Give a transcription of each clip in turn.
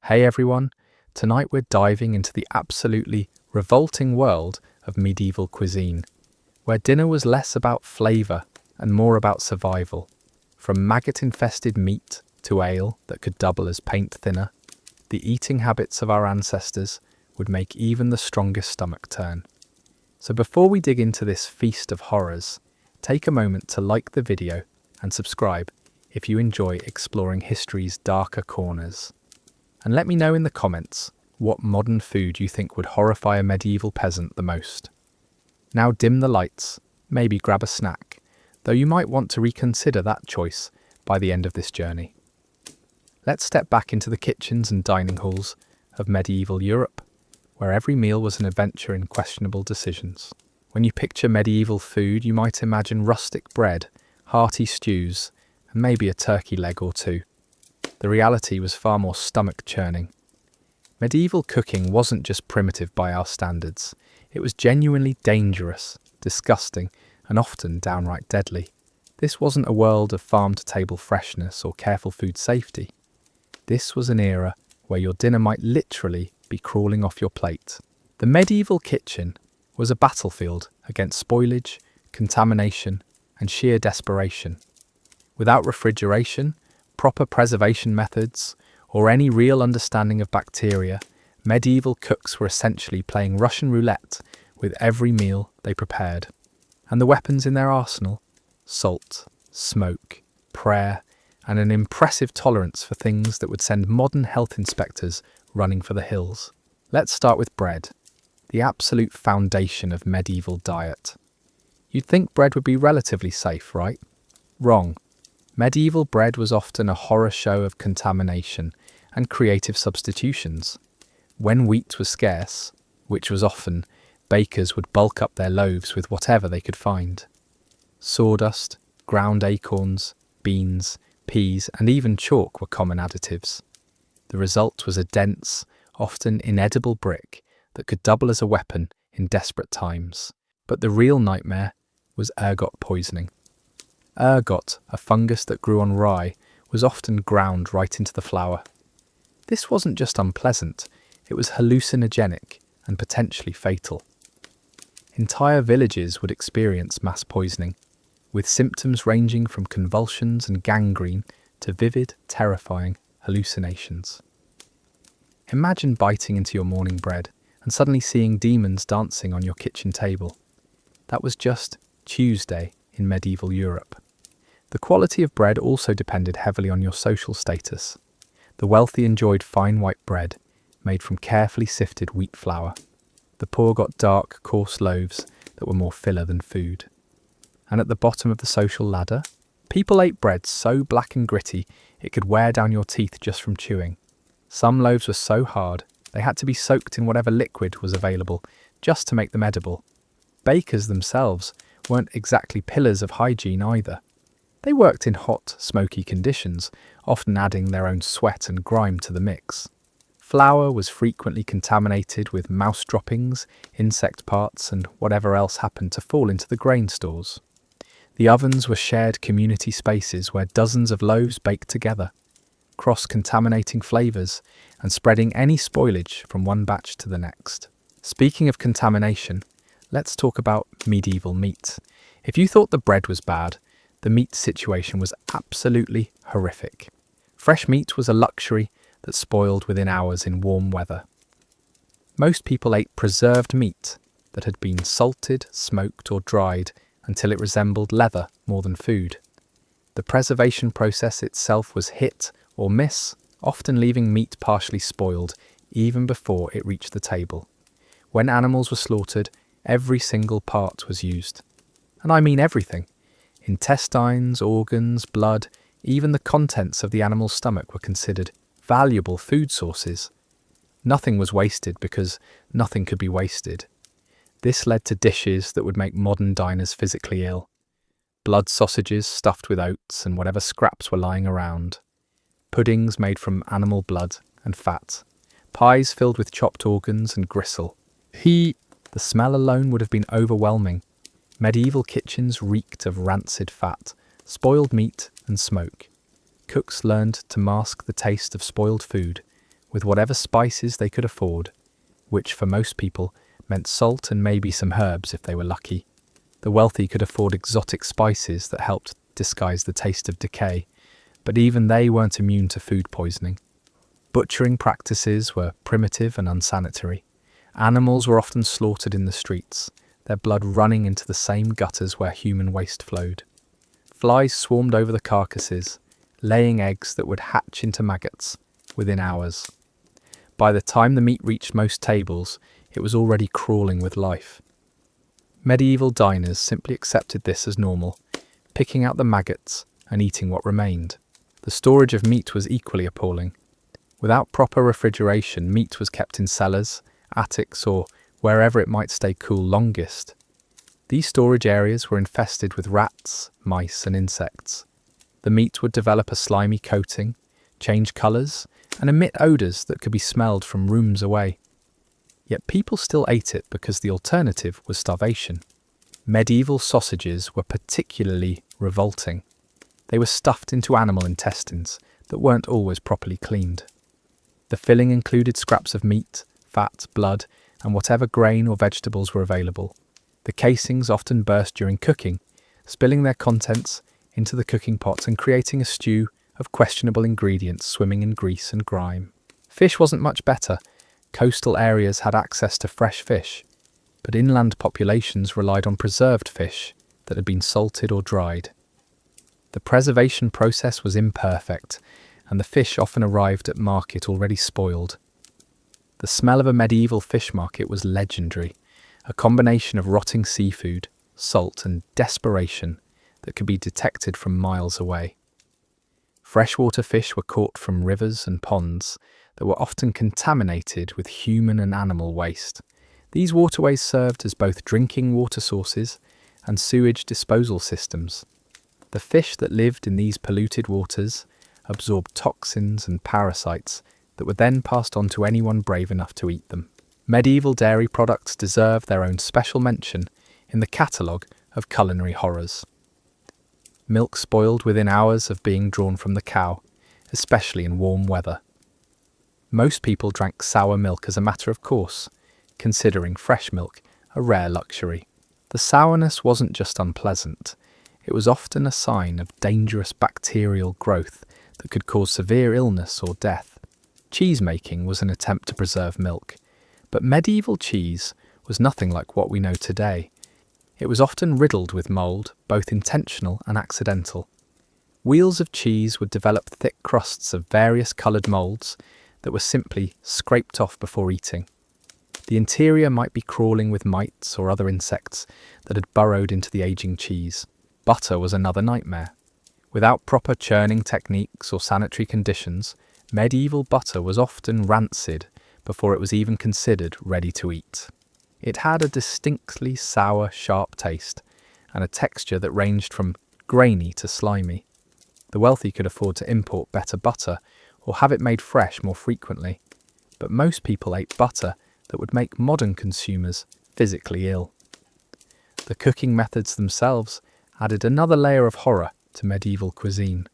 Hey everyone, tonight we're diving into the absolutely revolting world of medieval cuisine, where dinner was less about flavour and more about survival. From maggot-infested meat to ale that could double as paint thinner, the eating habits of our ancestors would make even the strongest stomach turn. So before we dig into this feast of horrors, take a moment to like the video and subscribe if you enjoy exploring history's darker corners. And let me know in the comments what modern food you think would horrify a medieval peasant the most. Now dim the lights, maybe grab a snack, though you might want to reconsider that choice by the end of this journey. Let's step back into the kitchens and dining halls of medieval Europe, where every meal was an adventure in questionable decisions. When you picture medieval food, you might imagine rustic bread, hearty stews, and maybe a turkey leg or two. The reality was far more stomach-churning. Medieval cooking wasn't just primitive by our standards. It was genuinely dangerous, disgusting, and often downright deadly. This wasn't a world of farm-to-table freshness or careful food safety. This was an era where your dinner might literally be crawling off your plate. The medieval kitchen was a battlefield against spoilage, contamination, and sheer desperation. Without refrigeration, proper preservation methods, or any real understanding of bacteria, medieval cooks were essentially playing Russian roulette with every meal they prepared. And the weapons in their arsenal? Salt, smoke, prayer, and an impressive tolerance for things that would send modern health inspectors running for the hills. Let's start with bread, the absolute foundation of medieval diet. You'd think bread would be relatively safe, right? Wrong. Medieval bread was often a horror show of contamination and creative substitutions. When wheat was scarce, which was often, bakers would bulk up their loaves with whatever they could find. Sawdust, ground acorns, beans, peas, and even chalk were common additives. The result was a dense, often inedible brick that could double as a weapon in desperate times. But the real nightmare was ergot poisoning. Ergot, a fungus that grew on rye, was often ground right into the flour. This wasn't just unpleasant, it was hallucinogenic and potentially fatal. Entire villages would experience mass poisoning, with symptoms ranging from convulsions and gangrene to vivid, terrifying hallucinations. Imagine biting into your morning bread and suddenly seeing demons dancing on your kitchen table. That was just Tuesday in medieval Europe. The quality of bread also depended heavily on your social status. The wealthy enjoyed fine white bread, made from carefully sifted wheat flour. The poor got dark, coarse loaves that were more filler than food. And at the bottom of the social ladder, people ate bread so black and gritty it could wear down your teeth just from chewing. Some loaves were so hard they had to be soaked in whatever liquid was available just to make them edible. Bakers themselves weren't exactly pillars of hygiene either. They worked in hot, smoky conditions, often adding their own sweat and grime to the mix. Flour was frequently contaminated with mouse droppings, insect parts, and whatever else happened to fall into the grain stores. The ovens were shared community spaces where dozens of loaves baked together, cross-contaminating flavours and spreading any spoilage from one batch to the next. Speaking of contamination, let's talk about medieval meat. If you thought the bread was bad, the meat situation was absolutely horrific. Fresh meat was a luxury that spoiled within hours in warm weather. Most people ate preserved meat that had been salted, smoked, or dried until it resembled leather more than food. The preservation process itself was hit or miss, often leaving meat partially spoiled even before it reached the table. When animals were slaughtered, every single part was used. And I mean everything. Intestines, organs, blood, even the contents of the animal's stomach were considered valuable food sources. Nothing was wasted because nothing could be wasted. This led to dishes that would make modern diners physically ill. Blood sausages stuffed with oats and whatever scraps were lying around. Puddings made from animal blood and fat. Pies filled with chopped organs and gristle. The smell alone would have been overwhelming. Medieval kitchens reeked of rancid fat, spoiled meat and smoke. Cooks learned to mask the taste of spoiled food with whatever spices they could afford, which for most people meant salt and maybe some herbs if they were lucky. The wealthy could afford exotic spices that helped disguise the taste of decay, but even they weren't immune to food poisoning. Butchering practices were primitive and unsanitary. Animals were often slaughtered in the streets, their blood running into the same gutters where human waste flowed. Flies swarmed over the carcasses, laying eggs that would hatch into maggots within hours. By the time the meat reached most tables, it was already crawling with life. Medieval diners simply accepted this as normal, picking out the maggots and eating what remained. The storage of meat was equally appalling. Without proper refrigeration, meat was kept in cellars, attics, or wherever it might stay cool longest. These storage areas were infested with rats, mice, and insects. The meat would develop a slimy coating, change colours, and emit odours that could be smelled from rooms away. Yet people still ate it because the alternative was starvation. Medieval sausages were particularly revolting. They were stuffed into animal intestines that weren't always properly cleaned. The filling included scraps of meat, fat, blood, and whatever grain or vegetables were available. The casings often burst during cooking, spilling their contents into the cooking pot and creating a stew of questionable ingredients swimming in grease and grime. Fish wasn't much better. Coastal areas had access to fresh fish, but inland populations relied on preserved fish that had been salted or dried. The preservation process was imperfect, and the fish often arrived at market already spoiled. The smell of a medieval fish market was legendary, a combination of rotting seafood, salt, and desperation that could be detected from miles away. Freshwater fish were caught from rivers and ponds that were often contaminated with human and animal waste. These waterways served as both drinking water sources and sewage disposal systems. The fish that lived in these polluted waters absorbed toxins and parasites that were then passed on to anyone brave enough to eat them. Medieval dairy products deserve their own special mention in the catalogue of culinary horrors. Milk spoiled within hours of being drawn from the cow, especially in warm weather. Most people drank sour milk as a matter of course, considering fresh milk a rare luxury. The sourness wasn't just unpleasant, it was often a sign of dangerous bacterial growth that could cause severe illness or death. Cheese making was an attempt to preserve milk, but medieval cheese was nothing like what we know today. It was often riddled with mould, both intentional and accidental. Wheels of cheese would develop thick crusts of various coloured moulds that were simply scraped off before eating. The interior might be crawling with mites or other insects that had burrowed into the ageing cheese. Butter was another nightmare. Without proper churning techniques or sanitary conditions, medieval butter was often rancid before it was even considered ready to eat. It had a distinctly sour, sharp taste and a texture that ranged from grainy to slimy. The wealthy could afford to import better butter or have it made fresh more frequently, but most people ate butter that would make modern consumers physically ill. The cooking methods themselves added another layer of horror to medieval cuisine.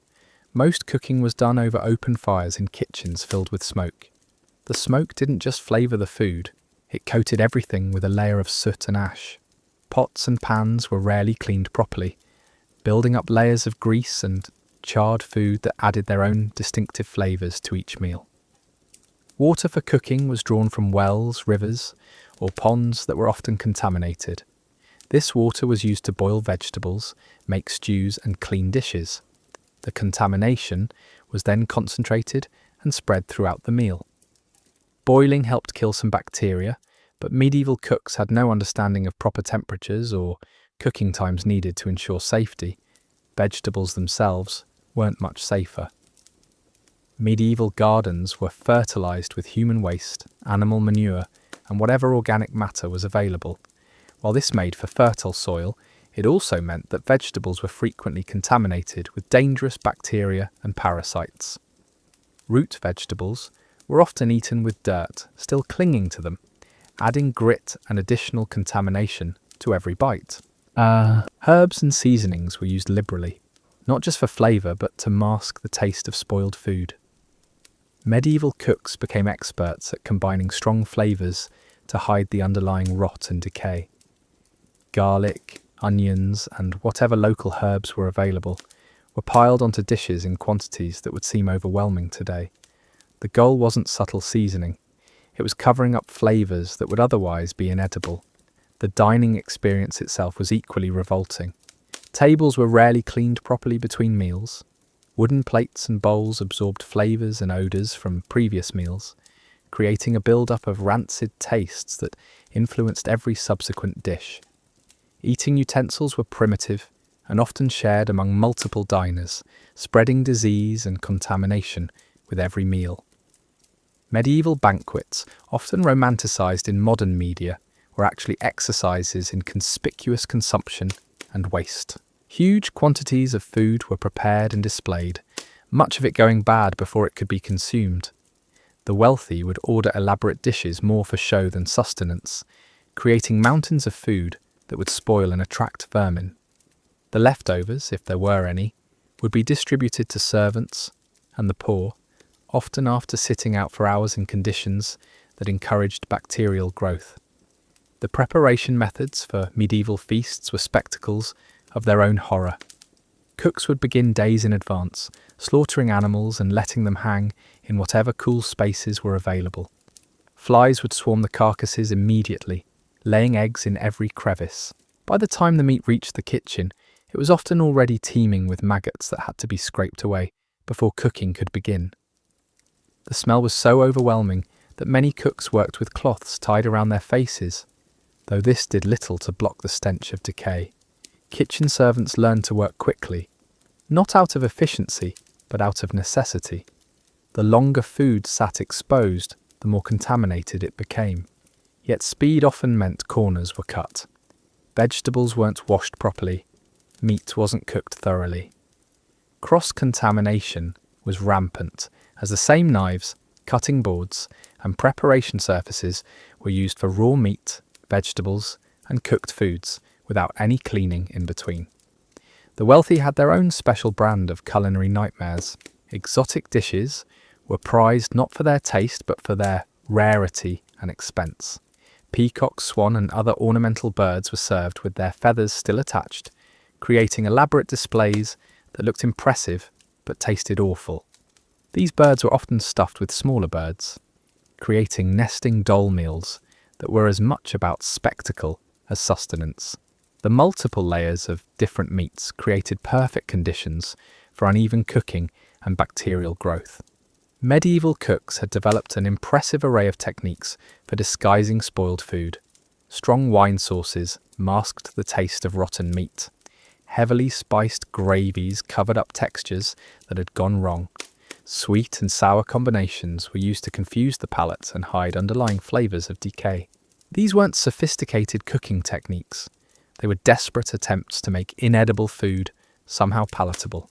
Most cooking was done over open fires in kitchens filled with smoke. The smoke didn't just flavour the food, it coated everything with a layer of soot and ash. Pots and pans were rarely cleaned properly, building up layers of grease and charred food that added their own distinctive flavours to each meal. Water for cooking was drawn from wells, rivers, or ponds that were often contaminated. This water was used to boil vegetables, make stews, and clean dishes. The contamination was then concentrated and spread throughout the meal. Boiling helped kill some bacteria, but medieval cooks had no understanding of proper temperatures or cooking times needed to ensure safety. Vegetables themselves weren't much safer. Medieval gardens were fertilised with human waste, animal manure, and whatever organic matter was available. While this made for fertile soil, it also meant that vegetables were frequently contaminated with dangerous bacteria and parasites. Root vegetables were often eaten with dirt still clinging to them, adding grit and additional contamination to every bite. Herbs and seasonings were used liberally, not just for flavour but to mask the taste of spoiled food. Medieval cooks became experts at combining strong flavours to hide the underlying rot and decay. Garlic, onions, and whatever local herbs were available were piled onto dishes in quantities that would seem overwhelming today. The goal wasn't subtle seasoning. It was covering up flavours that would otherwise be inedible. The dining experience itself was equally revolting. Tables were rarely cleaned properly between meals. Wooden plates and bowls absorbed flavours and odours from previous meals, creating a build-up of rancid tastes that influenced every subsequent dish. Eating utensils were primitive and often shared among multiple diners, spreading disease and contamination with every meal. Medieval banquets, often romanticised in modern media, were actually exercises in conspicuous consumption and waste. Huge quantities of food were prepared and displayed, much of it going bad before it could be consumed. The wealthy would order elaborate dishes more for show than sustenance, creating mountains of food that would spoil and attract vermin. The leftovers, if there were any, would be distributed to servants and the poor, often after sitting out for hours in conditions that encouraged bacterial growth. The preparation methods for medieval feasts were spectacles of their own horror. Cooks would begin days in advance, slaughtering animals and letting them hang in whatever cool spaces were available. Flies would swarm the carcasses immediately, laying eggs in every crevice. By the time the meat reached the kitchen, it was often already teeming with maggots that had to be scraped away before cooking could begin. The smell was so overwhelming that many cooks worked with cloths tied around their faces, though this did little to block the stench of decay. Kitchen servants learned to work quickly, not out of efficiency, but out of necessity. The longer food sat exposed, the more contaminated it became. Yet speed often meant corners were cut. Vegetables weren't washed properly. Meat wasn't cooked thoroughly. Cross-contamination was rampant, as the same knives, cutting boards, and preparation surfaces were used for raw meat, vegetables, and cooked foods, without any cleaning in between. The wealthy had their own special brand of culinary nightmares. Exotic dishes were prized not for their taste but for their rarity and expense. Peacock, swan, and other ornamental birds were served with their feathers still attached, creating elaborate displays that looked impressive but tasted awful. These birds were often stuffed with smaller birds, creating nesting dole meals that were as much about spectacle as sustenance. The multiple layers of different meats created perfect conditions for uneven cooking and bacterial growth. Medieval cooks had developed an impressive array of techniques for disguising spoiled food. Strong wine sauces masked the taste of rotten meat. Heavily spiced gravies covered up textures that had gone wrong. Sweet and sour combinations were used to confuse the palate and hide underlying flavours of decay. These weren't sophisticated cooking techniques. They were desperate attempts to make inedible food somehow palatable.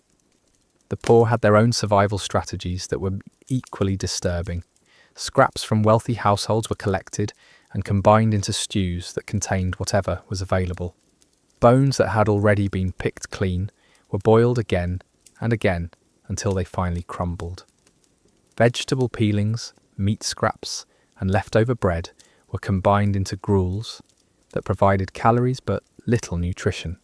The poor had their own survival strategies that were equally disturbing. Scraps from wealthy households were collected and combined into stews that contained whatever was available. Bones that had already been picked clean were boiled again and again until they finally crumbled. Vegetable peelings, meat scraps, and leftover bread were combined into gruels that provided calories but little nutrition.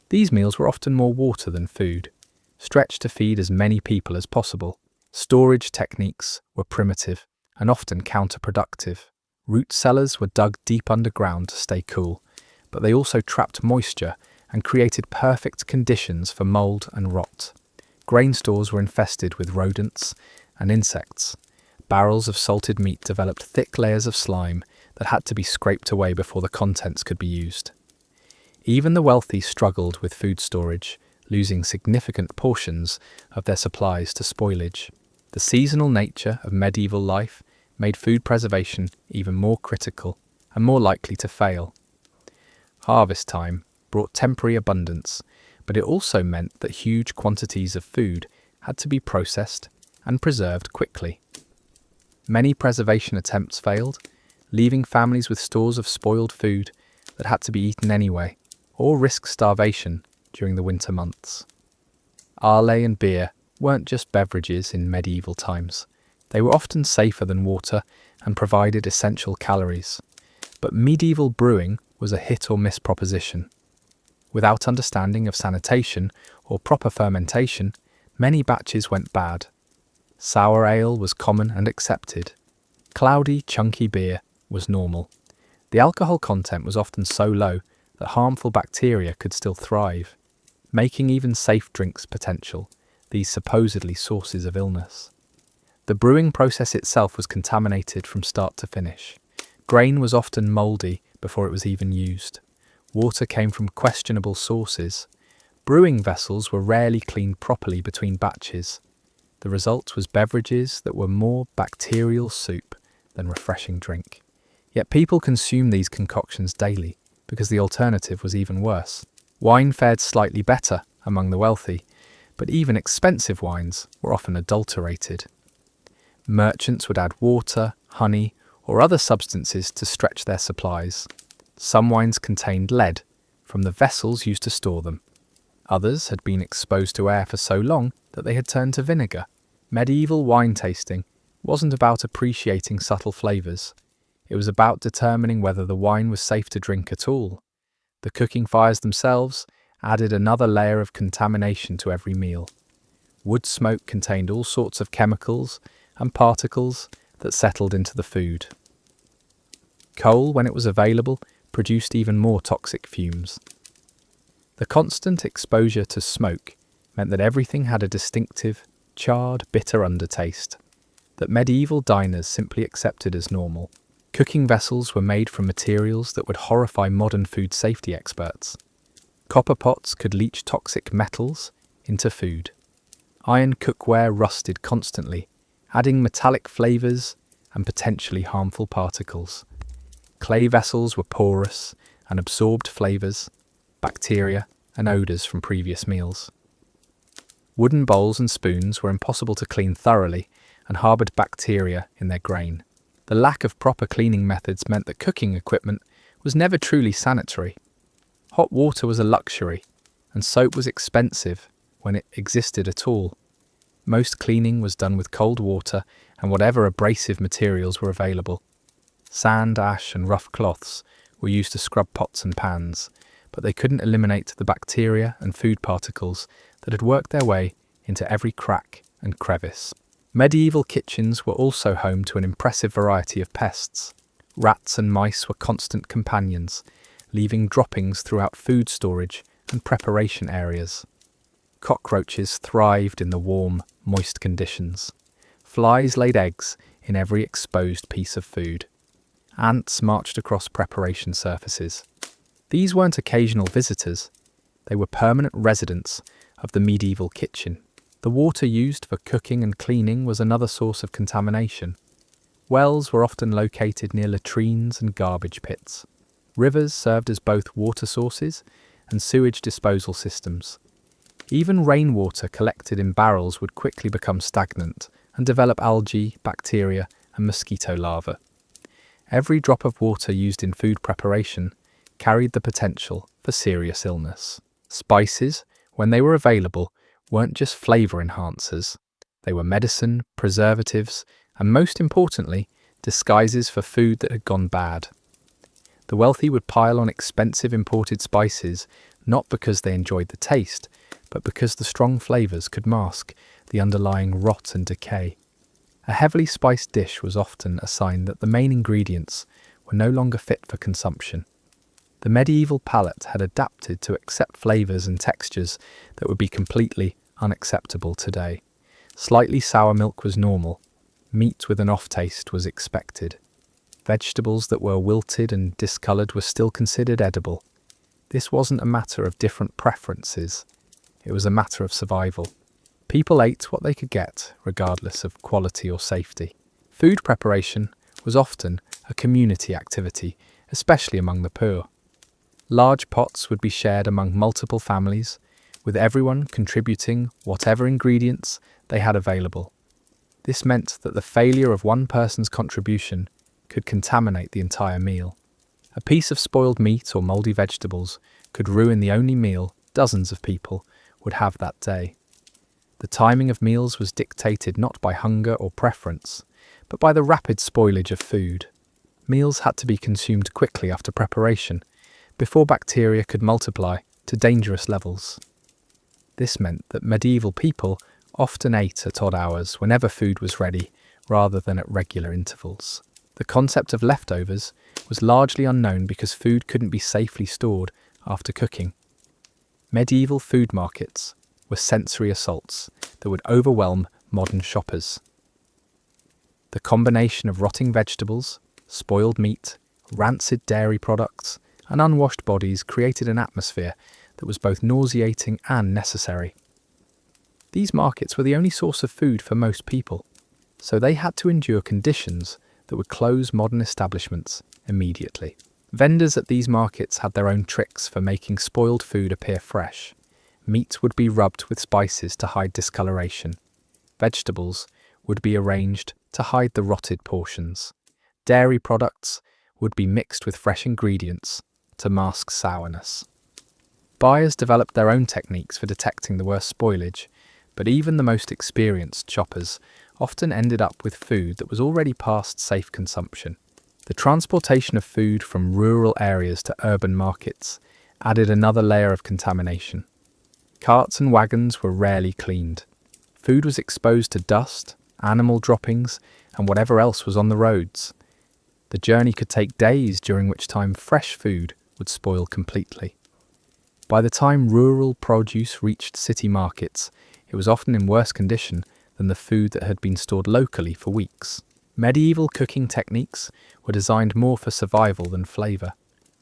These meals were often more water than food, stretched to feed as many people as possible. Storage techniques were primitive and often counterproductive. Root cellars were dug deep underground to stay cool, but they also trapped moisture and created perfect conditions for mold and rot. Grain stores were infested with rodents and insects. Barrels of salted meat developed thick layers of slime that had to be scraped away before the contents could be used. Even the wealthy struggled with food storage, losing significant portions of their supplies to spoilage. The seasonal nature of medieval life made food preservation even more critical and more likely to fail. Harvest time brought temporary abundance, but it also meant that huge quantities of food had to be processed and preserved quickly. Many preservation attempts failed, leaving families with stores of spoiled food that had to be eaten anyway, or risk starvation during the winter months. Ale and beer weren't just beverages in medieval times. They were often safer than water and provided essential calories. But medieval brewing was a hit or miss proposition. Without understanding of sanitation or proper fermentation, many batches went bad. Sour ale was common and accepted. Cloudy, chunky beer was normal. The alcohol content was often so low that harmful bacteria could still thrive, making even safe drinks potential, these supposedly sources of illness. The brewing process itself was contaminated from start to finish. Grain was often mouldy before it was even used. Water came from questionable sources. Brewing vessels were rarely cleaned properly between batches. The result was beverages that were more bacterial soup than refreshing drink. Yet people consumed these concoctions daily because the alternative was even worse. Wine fared slightly better among the wealthy, but even expensive wines were often adulterated. Merchants would add water, honey, or other substances to stretch their supplies. Some wines contained lead from the vessels used to store them. Others had been exposed to air for so long that they had turned to vinegar. Medieval wine tasting wasn't about appreciating subtle flavours. It was about determining whether the wine was safe to drink at all. The cooking fires themselves added another layer of contamination to every meal. Wood smoke contained all sorts of chemicals and particles that settled into the food. Coal, when it was available, produced even more toxic fumes. The constant exposure to smoke meant that everything had a distinctive, charred, bitter undertaste that medieval diners simply accepted as normal. Cooking vessels were made from materials that would horrify modern food safety experts. Copper pots could leach toxic metals into food. Iron cookware rusted constantly, adding metallic flavours and potentially harmful particles. Clay vessels were porous and absorbed flavours, bacteria, and odours from previous meals. Wooden bowls and spoons were impossible to clean thoroughly and harboured bacteria in their grain. The lack of proper cleaning methods meant that cooking equipment was never truly sanitary. Hot water was a luxury, and soap was expensive when it existed at all. Most cleaning was done with cold water and whatever abrasive materials were available. Sand, ash, and rough cloths were used to scrub pots and pans, but they couldn't eliminate the bacteria and food particles that had worked their way into every crack and crevice. Medieval kitchens were also home to an impressive variety of pests. Rats and mice were constant companions, leaving droppings throughout food storage and preparation areas. Cockroaches thrived in the warm, moist conditions. Flies laid eggs in every exposed piece of food. Ants marched across preparation surfaces. These weren't occasional visitors. They were permanent residents of the medieval kitchen. The water used for cooking and cleaning was another source of contamination. Wells were often located near latrines and garbage pits. Rivers served as both water sources and sewage disposal systems. Even rainwater collected in barrels would quickly become stagnant and develop algae, bacteria, and mosquito larvae. Every drop of water used in food preparation carried the potential for serious illness. Spices, when they were available, weren't just flavour enhancers. They were medicine, preservatives, and most importantly, disguises for food that had gone bad. The wealthy would pile on expensive imported spices not because they enjoyed the taste, but because the strong flavours could mask the underlying rot and decay. A heavily spiced dish was often a sign that the main ingredients were no longer fit for consumption. The medieval palate had adapted to accept flavours and textures that would be completely unacceptable today. Slightly sour milk was normal. Meat with an off-taste was expected. Vegetables that were wilted and discoloured were still considered edible. This wasn't a matter of different preferences. It was a matter of survival. People ate what they could get, regardless of quality or safety. Food preparation was often a community activity, especially among the poor. Large pots would be shared among multiple families, with everyone contributing whatever ingredients they had available. This meant that the failure of one person's contribution could contaminate the entire meal. A piece of spoiled meat or mouldy vegetables could ruin the only meal dozens of people would have that day. The timing of meals was dictated not by hunger or preference, but by the rapid spoilage of food. Meals had to be consumed quickly after preparation, before bacteria could multiply to dangerous levels. This meant that medieval people often ate at odd hours whenever food was ready, rather than at regular intervals. The concept of leftovers was largely unknown because food couldn't be safely stored after cooking. Medieval food markets were sensory assaults that would overwhelm modern shoppers. The combination of rotting vegetables, spoiled meat, rancid dairy products, and unwashed bodies created an atmosphere that was both nauseating and necessary. These markets were the only source of food for most people, so they had to endure conditions that would close modern establishments immediately. Vendors at these markets had their own tricks for making spoiled food appear fresh. Meat would be rubbed with spices to hide discoloration. Vegetables would be arranged to hide the rotted portions. Dairy products would be mixed with fresh ingredients to mask sourness. Buyers developed their own techniques for detecting the worst spoilage, but even the most experienced shoppers often ended up with food that was already past safe consumption. The transportation of food from rural areas to urban markets added another layer of contamination. Carts and wagons were rarely cleaned. Food was exposed to dust, animal droppings, and whatever else was on the roads. The journey could take days, during which time fresh food would spoil completely. By the time rural produce reached city markets, it was often in worse condition than the food that had been stored locally for weeks. Medieval cooking techniques were designed more for survival than flavour.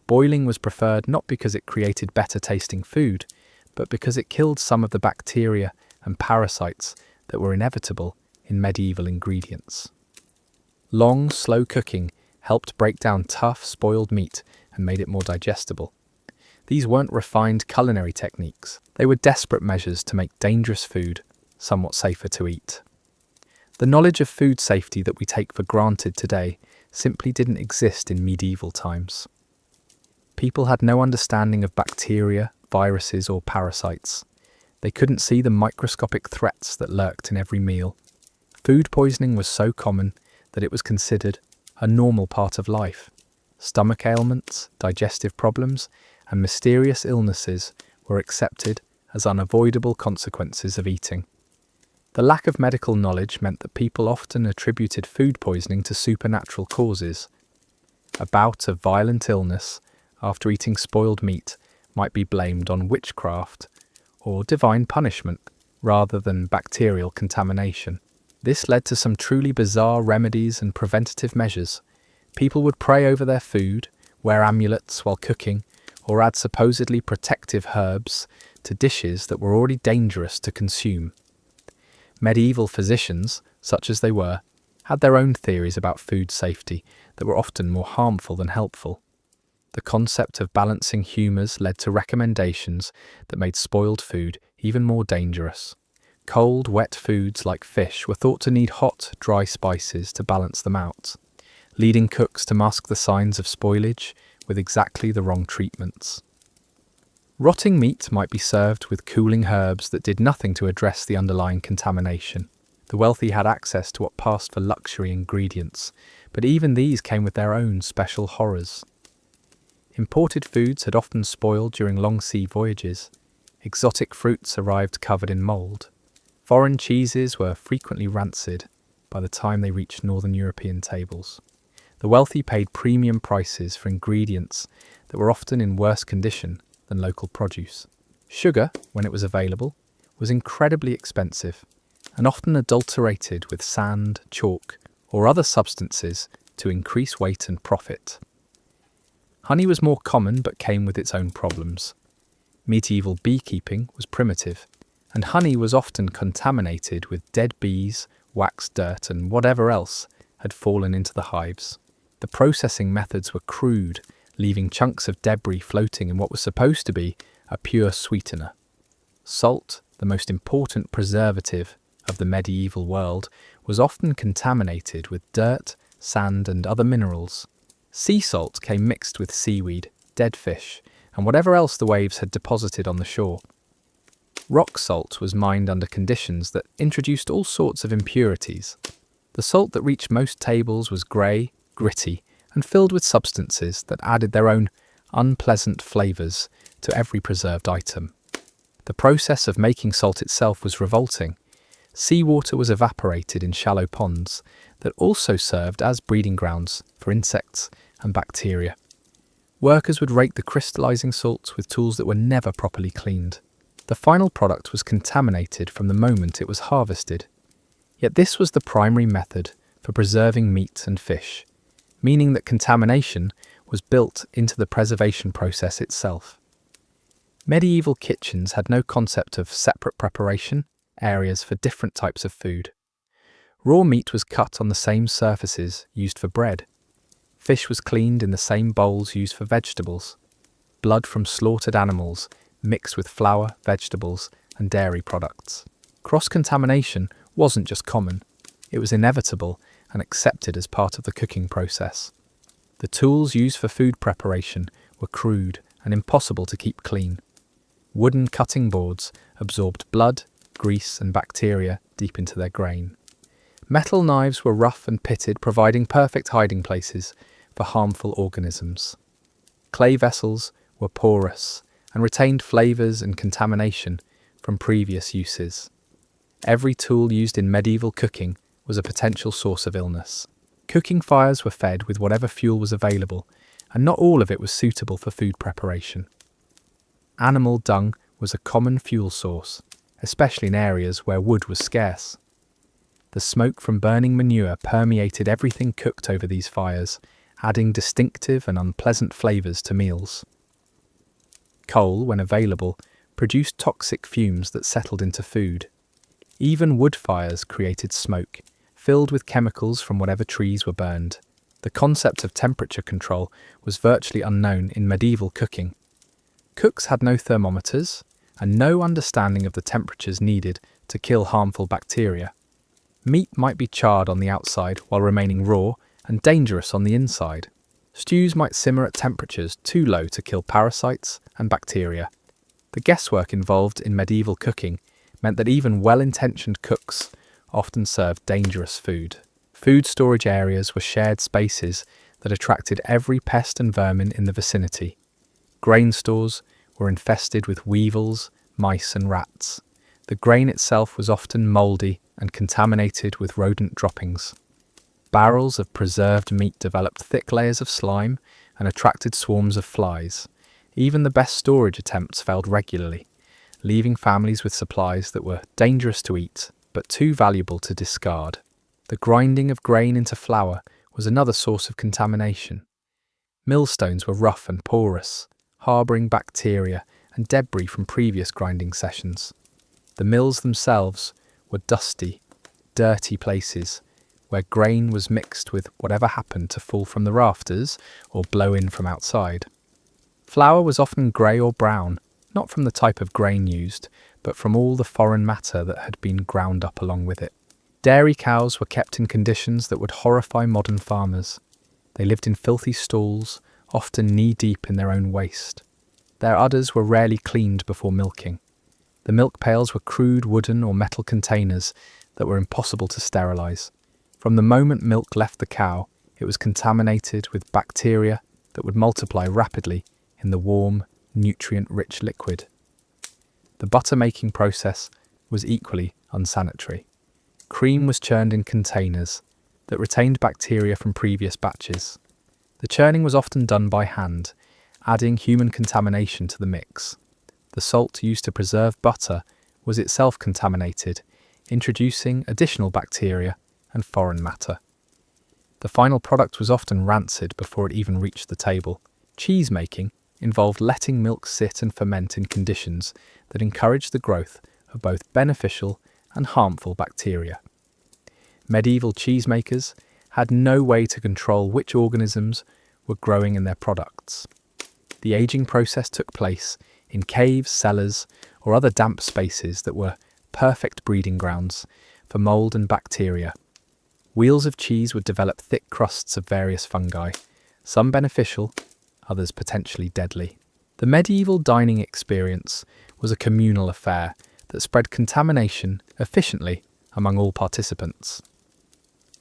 Boiling was preferred not because it created better tasting food, but because it killed some of the bacteria and parasites that were inevitable in medieval ingredients. Long, slow cooking helped break down tough, spoiled meat and made it more digestible. These weren't refined culinary techniques. They were desperate measures to make dangerous food somewhat safer to eat. The knowledge of food safety that we take for granted today simply didn't exist in medieval times. People had no understanding of bacteria, viruses, or parasites. They couldn't see the microscopic threats that lurked in every meal. Food poisoning was so common that it was considered a normal part of life. Stomach ailments, digestive problems, and mysterious illnesses were accepted as unavoidable consequences of eating. The lack of medical knowledge meant that people often attributed food poisoning to supernatural causes. A bout of violent illness after eating spoiled meat might be blamed on witchcraft or divine punishment rather than bacterial contamination. This led to some truly bizarre remedies and preventative measures. People would pray over their food, wear amulets while cooking, or add supposedly protective herbs to dishes that were already dangerous to consume. Medieval physicians, such as they were, had their own theories about food safety that were often more harmful than helpful. The concept of balancing humours led to recommendations that made spoiled food even more dangerous. Cold, wet foods like fish were thought to need hot, dry spices to balance them out, leading cooks to mask the signs of spoilage with exactly the wrong treatments. Rotting meat might be served with cooling herbs that did nothing to address the underlying contamination. The wealthy had access to what passed for luxury ingredients, but even these came with their own special horrors. Imported foods had often spoiled during long sea voyages. Exotic fruits arrived covered in mould. Foreign cheeses were frequently rancid by the time they reached northern European tables. The wealthy paid premium prices for ingredients that were often in worse condition than local produce. Sugar, when it was available, was incredibly expensive and often adulterated with sand, chalk, or other substances to increase weight and profit. Honey was more common but came with its own problems. Medieval beekeeping was primitive, and honey was often contaminated with dead bees, wax dirt, and whatever else had fallen into the hives. The processing methods were crude, leaving chunks of debris floating in what was supposed to be a pure sweetener. Salt, the most important preservative of the medieval world, was often contaminated with dirt, sand, and other minerals. Sea salt came mixed with seaweed, dead fish, and whatever else the waves had deposited on the shore. Rock salt was mined under conditions that introduced all sorts of impurities. The salt that reached most tables was grey, gritty, and filled with substances that added their own unpleasant flavours to every preserved item. The process of making salt itself was revolting. Seawater was evaporated in shallow ponds that also served as breeding grounds for insects and bacteria. Workers would rake the crystallizing salts with tools that were never properly cleaned. The final product was contaminated from the moment it was harvested. Yet this was the primary method for preserving meat and fish, meaning that contamination was built into the preservation process itself. Medieval kitchens had no concept of separate preparation areas for different types of food. Raw meat was cut on the same surfaces used for bread. Fish was cleaned in the same bowls used for vegetables. Blood from slaughtered animals mixed with flour, vegetables, and dairy products. Cross-contamination wasn't just common, it was inevitable and accepted as part of the cooking process. The tools used for food preparation were crude and impossible to keep clean. Wooden cutting boards absorbed blood, grease, and bacteria deep into their grain. Metal knives were rough and pitted, providing perfect hiding places for harmful organisms. Clay vessels were porous and retained flavours and contamination from previous uses. Every tool used in medieval cooking was a potential source of illness. Cooking fires were fed with whatever fuel was available, and not all of it was suitable for food preparation. Animal dung was a common fuel source, especially in areas where wood was scarce. The smoke from burning manure permeated everything cooked over these fires, adding distinctive and unpleasant flavours to meals. Coal, when available, produced toxic fumes that settled into food. Even wood fires created smoke, filled with chemicals from whatever trees were burned. The concept of temperature control was virtually unknown in medieval cooking. Cooks had no thermometers and no understanding of the temperatures needed to kill harmful bacteria. Meat might be charred on the outside while remaining raw and dangerous on the inside. Stews might simmer at temperatures too low to kill parasites and bacteria. The guesswork involved in medieval cooking meant that even well-intentioned cooks often served dangerous food. Food storage areas were shared spaces that attracted every pest and vermin in the vicinity. Grain stores were infested with weevils, mice, and rats. The grain itself was often mouldy and contaminated with rodent droppings. Barrels of preserved meat developed thick layers of slime and attracted swarms of flies. Even the best storage attempts failed regularly, leaving families with supplies that were dangerous to eat but too valuable to discard. The grinding of grain into flour was another source of contamination. Millstones were rough and porous, harbouring bacteria and debris from previous grinding sessions. The mills themselves were dusty, dirty places where grain was mixed with whatever happened to fall from the rafters or blow in from outside. Flour was often grey or brown, not from the type of grain used, but from all the foreign matter that had been ground up along with it. Dairy cows were kept in conditions that would horrify modern farmers. They lived in filthy stalls, often knee-deep in their own waste. Their udders were rarely cleaned before milking. The milk pails were crude wooden or metal containers that were impossible to sterilise. From the moment milk left the cow, it was contaminated with bacteria that would multiply rapidly in the warm, nutrient-rich liquid. The butter-making process was equally unsanitary. Cream was churned in containers that retained bacteria from previous batches. The churning was often done by hand, adding human contamination to the mix. The salt used to preserve butter was itself contaminated, introducing additional bacteria and foreign matter. The final product was often rancid before it even reached the table. Cheese making involved letting milk sit and ferment in conditions that encouraged the growth of both beneficial and harmful bacteria. Medieval cheesemakers had no way to control which organisms were growing in their products. The aging process took place in caves, cellars, or other damp spaces that were perfect breeding grounds for mould and bacteria. Wheels of cheese would develop thick crusts of various fungi, some beneficial, others potentially deadly. The medieval dining experience was a communal affair, that spread contamination efficiently among all participants.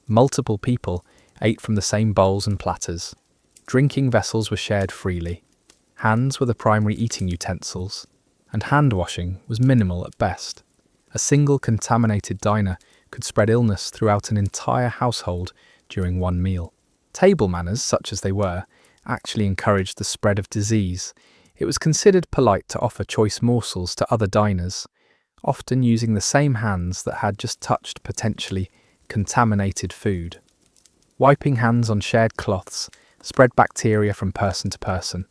Multiple people ate from the same bowls and platters. Drinking vessels were shared freely. Hands were the primary eating utensils, and hand washing was minimal at best. A single contaminated diner could spread illness throughout an entire household during one meal. Table manners, such as they were, actually encouraged the spread of disease. It was considered polite to offer choice morsels to other diners, often using the same hands that had just touched potentially contaminated food. Wiping hands on shared cloths spread bacteria from person to person.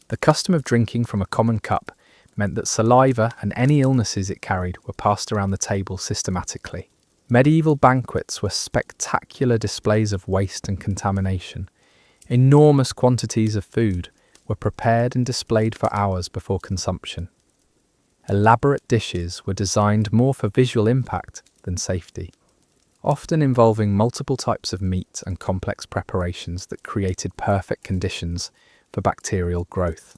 The custom of drinking from a common cup meant that saliva and any illnesses it carried were passed around the table systematically. Medieval banquets were spectacular displays of waste and contamination. Enormous quantities of food were prepared and displayed for hours before consumption. Elaborate dishes were designed more for visual impact than safety, often involving multiple types of meat and complex preparations that created perfect conditions for bacterial growth.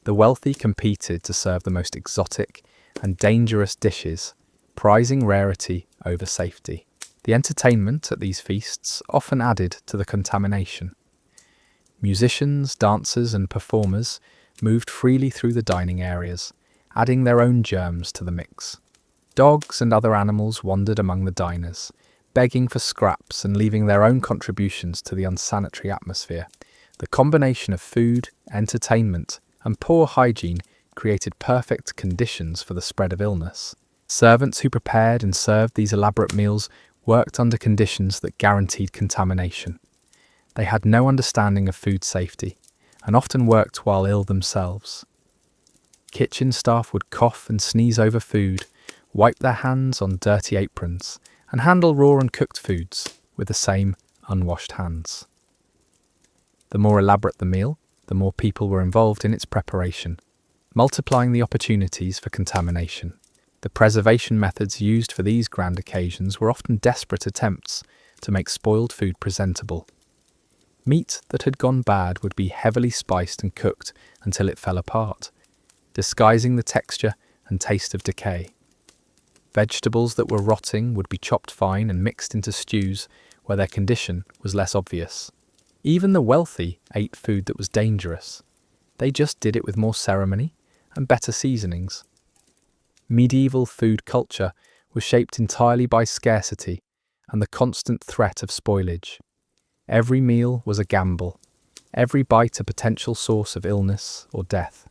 The wealthy competed to serve the most exotic and dangerous dishes, prizing rarity over safety. The entertainment at these feasts often added to the contamination. Musicians, dancers, and performers moved freely through the dining areas, adding their own germs to the mix. Dogs and other animals wandered among the diners, begging for scraps and leaving their own contributions to the unsanitary atmosphere. The combination of food, entertainment, and poor hygiene created perfect conditions for the spread of illness. Servants who prepared and served these elaborate meals worked under conditions that guaranteed contamination. They had no understanding of food safety and often worked while ill themselves. Kitchen staff would cough and sneeze over food, wipe their hands on dirty aprons, and handle raw and cooked foods with the same unwashed hands. The more elaborate the meal, the more people were involved in its preparation, multiplying the opportunities for contamination. The preservation methods used for these grand occasions were often desperate attempts to make spoiled food presentable. Meat that had gone bad would be heavily spiced and cooked until it fell apart, disguising the texture and taste of decay. Vegetables that were rotting would be chopped fine and mixed into stews where their condition was less obvious. Even the wealthy ate food that was dangerous. They just did it with more ceremony and better seasonings. Medieval food culture was shaped entirely by scarcity and the constant threat of spoilage. Every meal was a gamble, every bite a potential source of illness or death.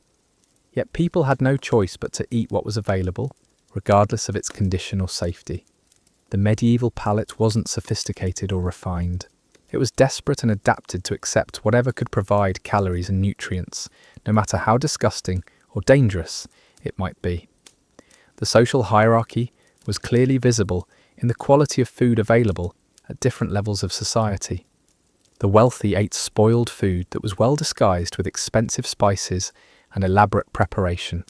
Yet people had no choice but to eat what was available, regardless of its condition or safety. The medieval palate wasn't sophisticated or refined. It was desperate and adapted to accept whatever could provide calories and nutrients, no matter how disgusting or dangerous it might be. The social hierarchy was clearly visible in the quality of food available at different levels of society. The wealthy ate spoiled food that was well disguised with expensive spices and elaborate preparation.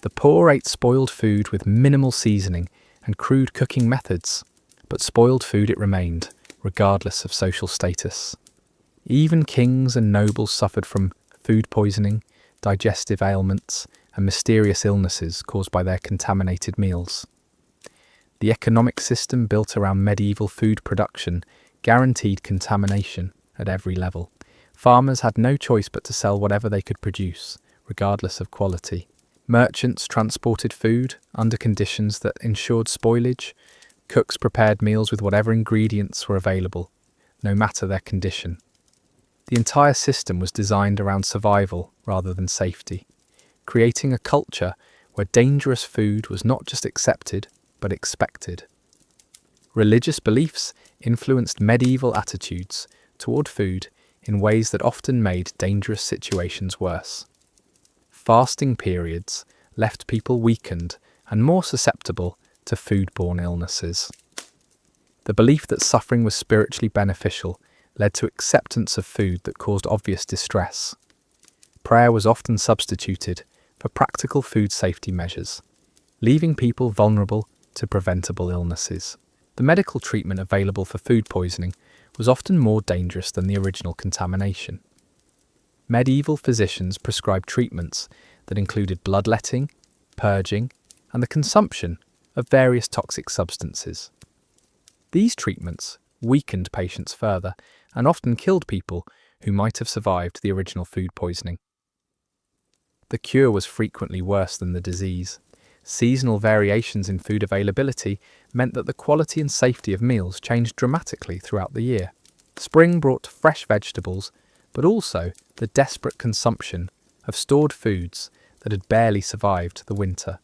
The poor ate spoiled food with minimal seasoning and crude cooking methods, but spoiled food it remained, regardless of social status. Even kings and nobles suffered from food poisoning, digestive ailments, and mysterious illnesses caused by their contaminated meals. The economic system built around medieval food production guaranteed contamination at every level. Farmers had no choice but to sell whatever they could produce, regardless of quality. Merchants transported food under conditions that ensured spoilage. Cooks prepared meals with whatever ingredients were available, no matter their condition. The entire system was designed around survival rather than safety, creating a culture where dangerous food was not just accepted, but expected. Religious beliefs influenced medieval attitudes toward food in ways that often made dangerous situations worse. Fasting periods left people weakened and more susceptible to foodborne illnesses. The belief that suffering was spiritually beneficial led to acceptance of food that caused obvious distress. Prayer was often substituted for practical food safety measures, leaving people vulnerable to preventable illnesses. The medical treatment available for food poisoning was often more dangerous than the original contamination. Medieval physicians prescribed treatments that included bloodletting, purging, and the consumption of various toxic substances. These treatments weakened patients further and often killed people who might have survived the original food poisoning. The cure was frequently worse than the disease. Seasonal variations in food availability meant that the quality and safety of meals changed dramatically throughout the year. Spring brought fresh vegetables, but also the desperate consumption of stored foods that had barely survived the winter.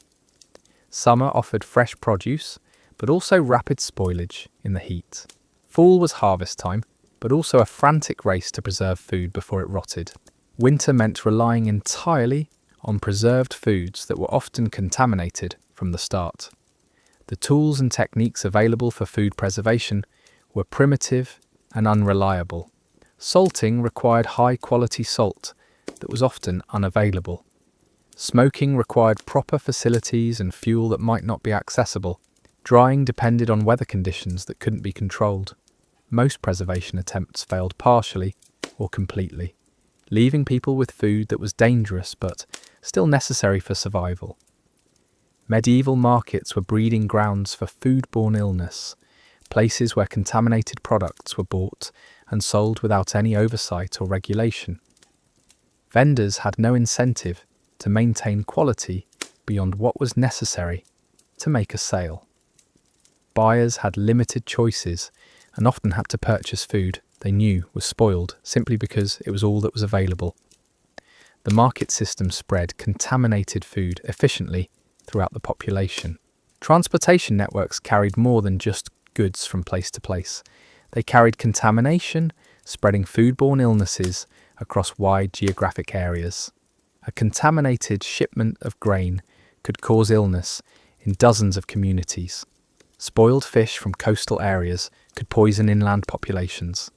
Summer offered fresh produce, but also rapid spoilage in the heat. Fall was harvest time, but also a frantic race to preserve food before it rotted. Winter meant relying entirely on preserved foods that were often contaminated from the start. The tools and techniques available for food preservation were primitive and unreliable. Salting required high-quality salt that was often unavailable. Smoking required proper facilities and fuel that might not be accessible. Drying depended on weather conditions that couldn't be controlled. Most preservation attempts failed partially or completely, leaving people with food that was dangerous but still necessary for survival. Medieval markets were breeding grounds for foodborne illness, places where contaminated products were bought and sold without any oversight or regulation. Vendors had no incentive to maintain quality beyond what was necessary to make a sale. Buyers had limited choices and often had to purchase food they knew was spoiled simply because it was all that was available. The market system spread contaminated food efficiently throughout the population. Transportation networks carried more than just goods from place to place. They carried contamination, spreading foodborne illnesses across wide geographic areas. A contaminated shipment of grain could cause illness in dozens of communities. Spoiled fish from coastal areas could poison inland populations.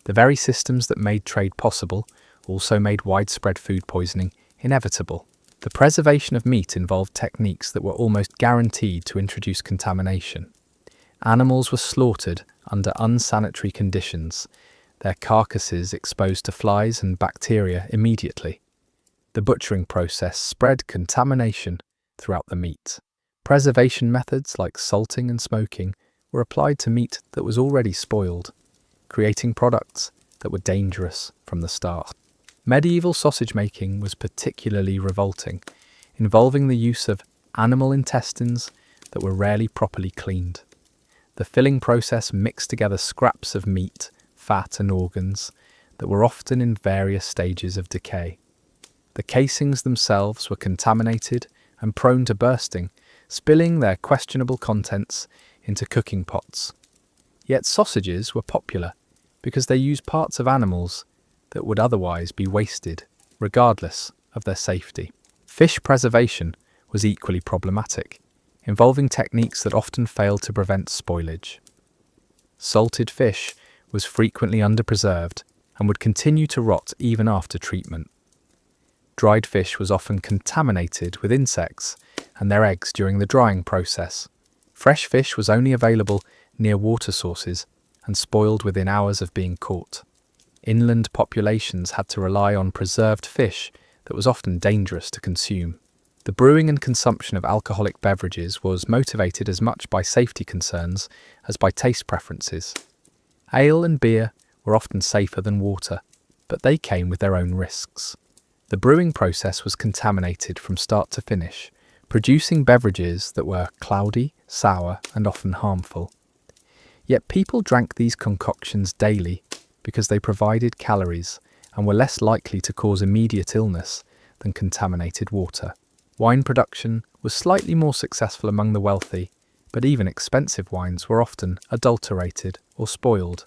The very systems that made trade possible also made widespread food poisoning inevitable. The preservation of meat involved techniques that were almost guaranteed to introduce contamination. Animals were slaughtered under unsanitary conditions, their carcasses exposed to flies and bacteria immediately. The butchering process spread contamination throughout the meat. Preservation methods like salting and smoking were applied to meat that was already spoiled, creating products that were dangerous from the start. Medieval sausage making was particularly revolting, involving the use of animal intestines that were rarely properly cleaned. The filling process mixed together scraps of meat, fat and organs that were often in various stages of decay. The casings themselves were contaminated and prone to bursting, spilling their questionable contents into cooking pots. Yet sausages were popular because they used parts of animals that would otherwise be wasted, regardless of their safety. Fish preservation was equally problematic, involving techniques that often failed to prevent spoilage. Salted fish was frequently underpreserved and would continue to rot even after treatment. Dried fish was often contaminated with insects and their eggs during the drying process. Fresh fish was only available near water sources and spoiled within hours of being caught. Inland populations had to rely on preserved fish that was often dangerous to consume. The brewing and consumption of alcoholic beverages was motivated as much by safety concerns as by taste preferences. Ale and beer were often safer than water, but they came with their own risks. The brewing process was contaminated from start to finish, producing beverages that were cloudy, sour, and often harmful. Yet people drank these concoctions daily because they provided calories and were less likely to cause immediate illness than contaminated water. Wine production was slightly more successful among the wealthy, but even expensive wines were often adulterated or spoiled.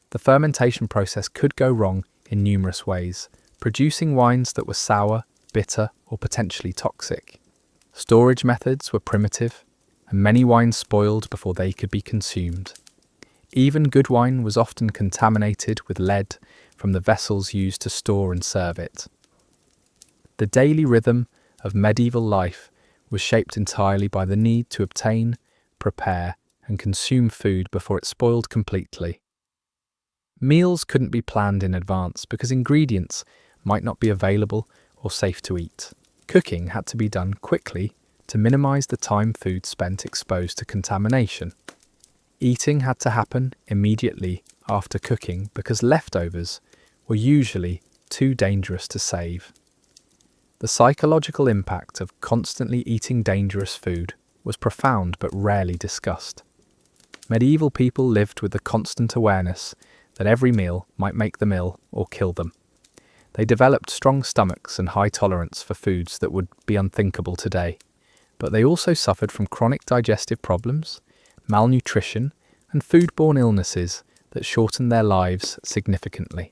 The fermentation process could go wrong in numerous ways, producing wines that were sour, bitter, or potentially toxic. Storage methods were primitive, and many wines spoiled before they could be consumed. Even good wine was often contaminated with lead from the vessels used to store and serve it. The daily rhythm of medieval life was shaped entirely by the need to obtain, prepare, and consume food before it spoiled completely. Meals couldn't be planned in advance because ingredients might not be available or safe to eat. Cooking had to be done quickly to minimize the time food spent exposed to contamination. Eating had to happen immediately after cooking because leftovers were usually too dangerous to save. The psychological impact of constantly eating dangerous food was profound but rarely discussed. Medieval people lived with the constant awareness that every meal might make them ill or kill them. They developed strong stomachs and high tolerance for foods that would be unthinkable today, but they also suffered from chronic digestive problems, malnutrition, and foodborne illnesses that shortened their lives significantly.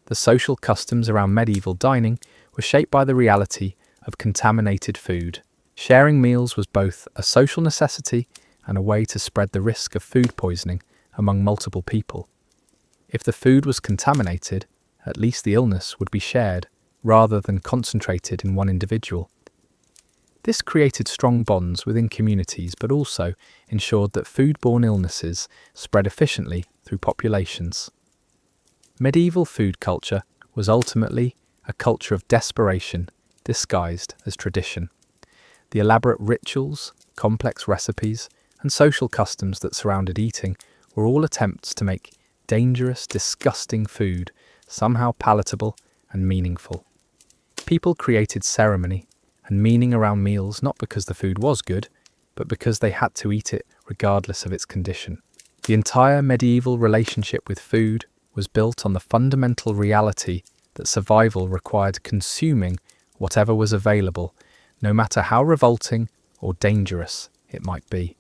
The social customs around medieval dining were shaped by the reality of contaminated food. Sharing meals was both a social necessity and a way to spread the risk of food poisoning among multiple people. If the food was contaminated, at least the illness would be shared rather than concentrated in one individual. This created strong bonds within communities but also ensured that foodborne illnesses spread efficiently through populations. Medieval food culture was ultimately a culture of desperation disguised as tradition. The elaborate rituals, complex recipes, and social customs that surrounded eating were all attempts to make dangerous, disgusting food somehow palatable and meaningful. People created ceremony and meaning around meals not because the food was good, but because they had to eat it regardless of its condition. The entire medieval relationship with food was built on the fundamental reality that survival required consuming whatever was available, no matter how revolting or dangerous it might be.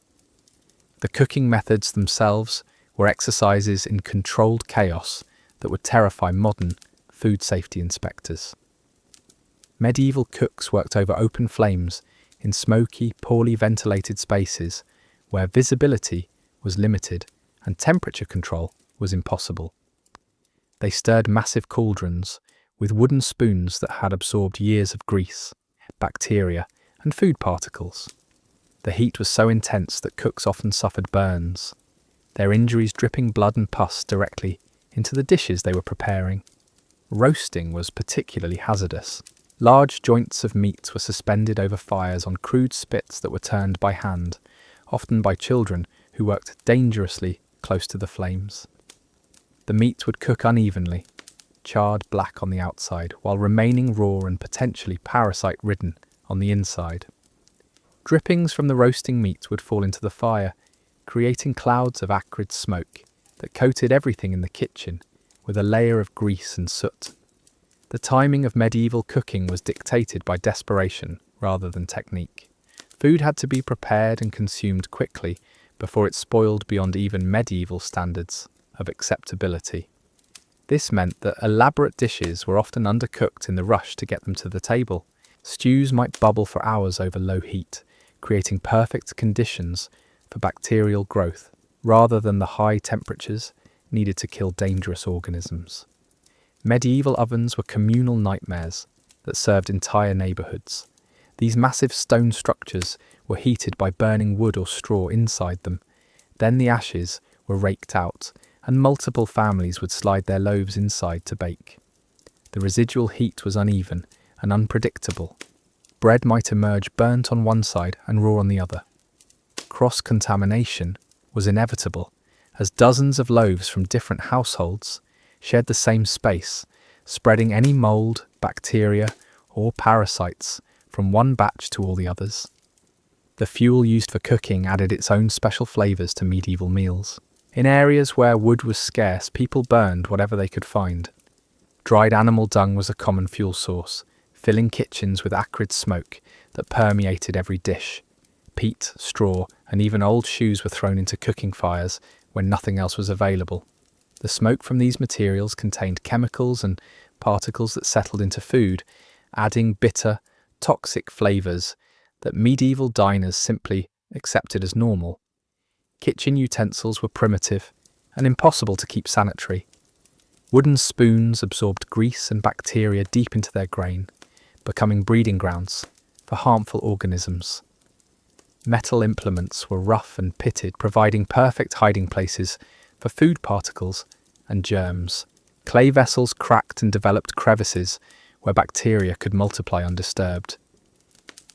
The cooking methods themselves were exercises in controlled chaos that would terrify modern food safety inspectors. Medieval cooks worked over open flames in smoky, poorly ventilated spaces where visibility was limited and temperature control was impossible. They stirred massive cauldrons with wooden spoons that had absorbed years of grease, bacteria, and food particles. The heat was so intense that cooks often suffered burns, their injuries dripping blood and pus directly into the dishes they were preparing. Roasting was particularly hazardous. Large joints of meat were suspended over fires on crude spits that were turned by hand, often by children who worked dangerously close to the flames. The meat would cook unevenly, charred black on the outside, while remaining raw and potentially parasite-ridden on the inside. Drippings from the roasting meat would fall into the fire, creating clouds of acrid smoke that coated everything in the kitchen with a layer of grease and soot. The timing of medieval cooking was dictated by desperation rather than technique. Food had to be prepared and consumed quickly before it spoiled beyond even medieval standards of acceptability. This meant that elaborate dishes were often undercooked in the rush to get them to the table. Stews might bubble for hours over low heat, creating perfect conditions for bacterial growth, rather than the high temperatures needed to kill dangerous organisms. Medieval ovens were communal nightmares that served entire neighbourhoods. These massive stone structures were heated by burning wood or straw inside them. Then the ashes were raked out, and multiple families would slide their loaves inside to bake. The residual heat was uneven and unpredictable. Bread might emerge burnt on one side and raw on the other. Cross-contamination was inevitable, as dozens of loaves from different households shared the same space, spreading any mould, bacteria, or parasites from one batch to all the others. The fuel used for cooking added its own special flavours to medieval meals. In areas where wood was scarce, people burned whatever they could find. Dried animal dung was a common fuel source, filling kitchens with acrid smoke that permeated every dish. Peat, straw, and even old shoes were thrown into cooking fires when nothing else was available. The smoke from these materials contained chemicals and particles that settled into food, adding bitter, toxic flavours that medieval diners simply accepted as normal. Kitchen utensils were primitive and impossible to keep sanitary. Wooden spoons absorbed grease and bacteria deep into their grain, becoming breeding grounds for harmful organisms. Metal implements were rough and pitted, providing perfect hiding places for food particles and germs. Clay vessels cracked and developed crevices where bacteria could multiply undisturbed.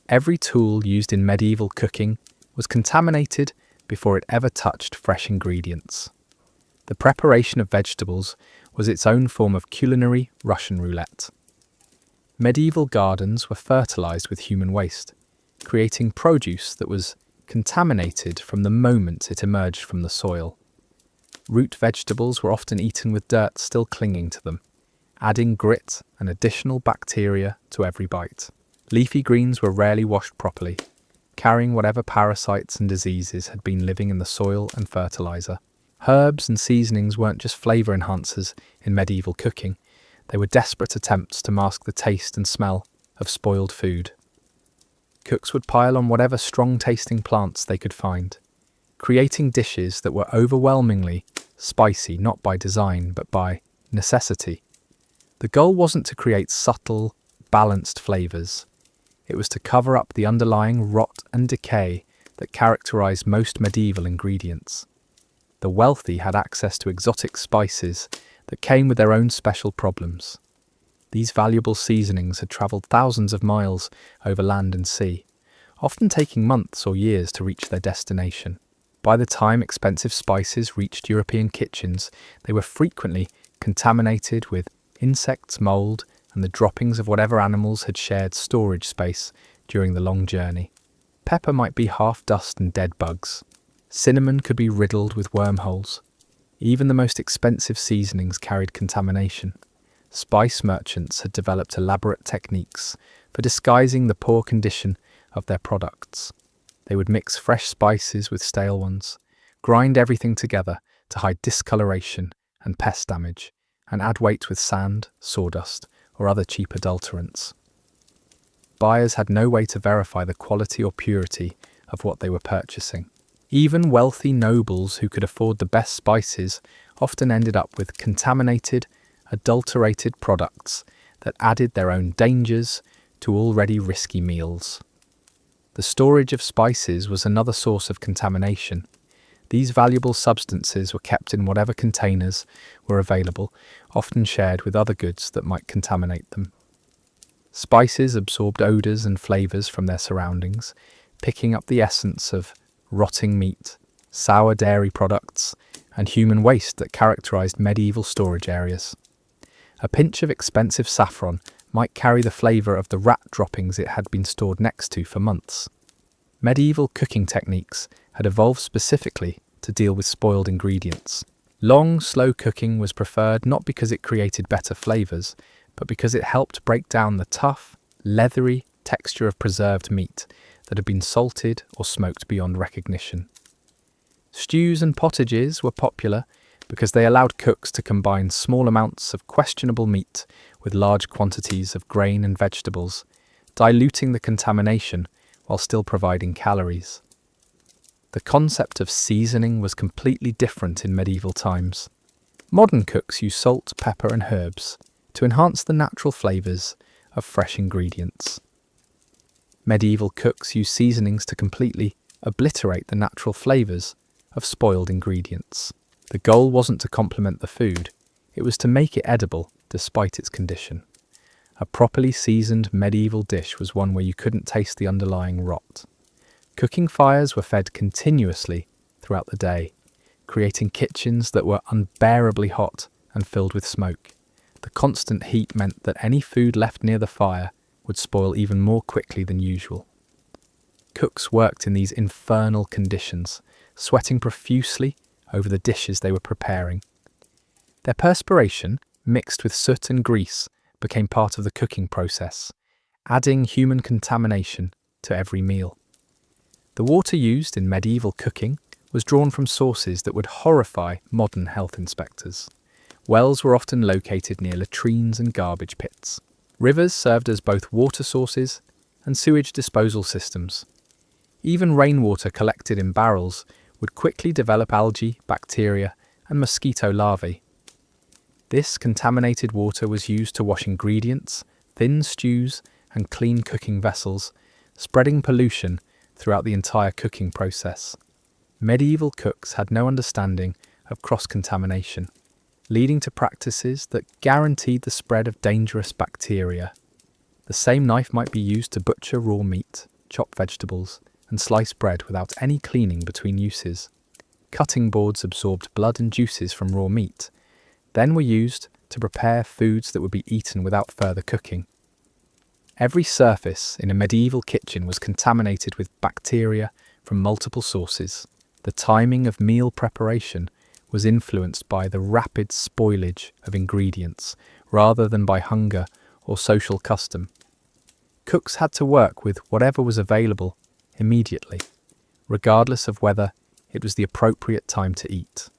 Every tool used in medieval cooking was contaminated before it ever touched fresh ingredients. The preparation of vegetables was its own form of culinary Russian roulette. Medieval gardens were fertilized with human waste, creating produce that was contaminated from the moment it emerged from the soil. Root vegetables were often eaten with dirt still clinging to them, adding grit and additional bacteria to every bite. Leafy greens were rarely washed properly, carrying whatever parasites and diseases had been living in the soil and fertilizer. Herbs and seasonings weren't just flavor enhancers in medieval cooking, they were desperate attempts to mask the taste and smell of spoiled food. Cooks would pile on whatever strong-tasting plants they could find, creating dishes that were overwhelmingly spicy not by design but by necessity. The goal wasn't to create subtle, balanced flavors. It was to cover up the underlying rot and decay that characterized most medieval ingredients. The wealthy had access to exotic spices that came with their own special problems. These valuable seasonings had travelled thousands of miles over land and sea, often taking months or years to reach their destination. By the time expensive spices reached European kitchens, they were frequently contaminated with insects, mould, and the droppings of whatever animals had shared storage space during the long journey. Pepper might be half dust and dead bugs. Cinnamon could be riddled with wormholes. Even the most expensive seasonings carried contamination. Spice merchants had developed elaborate techniques for disguising the poor condition of their products. They would mix fresh spices with stale ones, grind everything together to hide discoloration and pest damage, and add weight with sand, sawdust, or other cheap adulterants. Buyers had no way to verify the quality or purity of what they were purchasing. Even wealthy nobles who could afford the best spices often ended up with contaminated, adulterated products that added their own dangers to already risky meals. The storage of spices was another source of contamination. These valuable substances were kept in whatever containers were available, often shared with other goods that might contaminate them. Spices absorbed odours and flavours from their surroundings, picking up the essence of rotting meat, sour dairy products, and human waste that characterised medieval storage areas. A pinch of expensive saffron might carry the flavour of the rat droppings it had been stored next to for months. Medieval cooking techniques had evolved specifically to deal with spoiled ingredients. Long, slow cooking was preferred not because it created better flavours, but because it helped break down the tough, leathery texture of preserved meat that had been salted or smoked beyond recognition. Stews and potages were popular because they allowed cooks to combine small amounts of questionable meat with large quantities of grain and vegetables, diluting the contamination while still providing calories. The concept of seasoning was completely different in medieval times. Modern cooks use salt, pepper, and herbs to enhance the natural flavours of fresh ingredients. Medieval cooks used seasonings to completely obliterate the natural flavours of spoiled ingredients. The goal wasn't to complement the food, it was to make it edible despite its condition. A properly seasoned medieval dish was one where you couldn't taste the underlying rot. Cooking fires were fed continuously throughout the day, creating kitchens that were unbearably hot and filled with smoke. The constant heat meant that any food left near the fire would spoil even more quickly than usual. Cooks worked in these infernal conditions, sweating profusely over the dishes they were preparing. Their perspiration, mixed with soot and grease, became part of the cooking process, adding human contamination to every meal. The water used in medieval cooking was drawn from sources that would horrify modern health inspectors. Wells were often located near latrines and garbage pits. Rivers served as both water sources and sewage disposal systems. Even rainwater collected in barrels would quickly develop algae, bacteria, and mosquito larvae. This contaminated water was used to wash ingredients, thin stews, and clean cooking vessels, spreading pollution throughout the entire cooking process. Medieval cooks had no understanding of cross-contamination, leading to practices that guaranteed the spread of dangerous bacteria. The same knife might be used to butcher raw meat, chop vegetables, and slice bread without any cleaning between uses. Cutting boards absorbed blood and juices from raw meat, then were used to prepare foods that would be eaten without further cooking. Every surface in a medieval kitchen was contaminated with bacteria from multiple sources. The timing of meal preparation was influenced by the rapid spoilage of ingredients rather than by hunger or social custom. Cooks had to work with whatever was available immediately, regardless of whether it was the appropriate time to eat.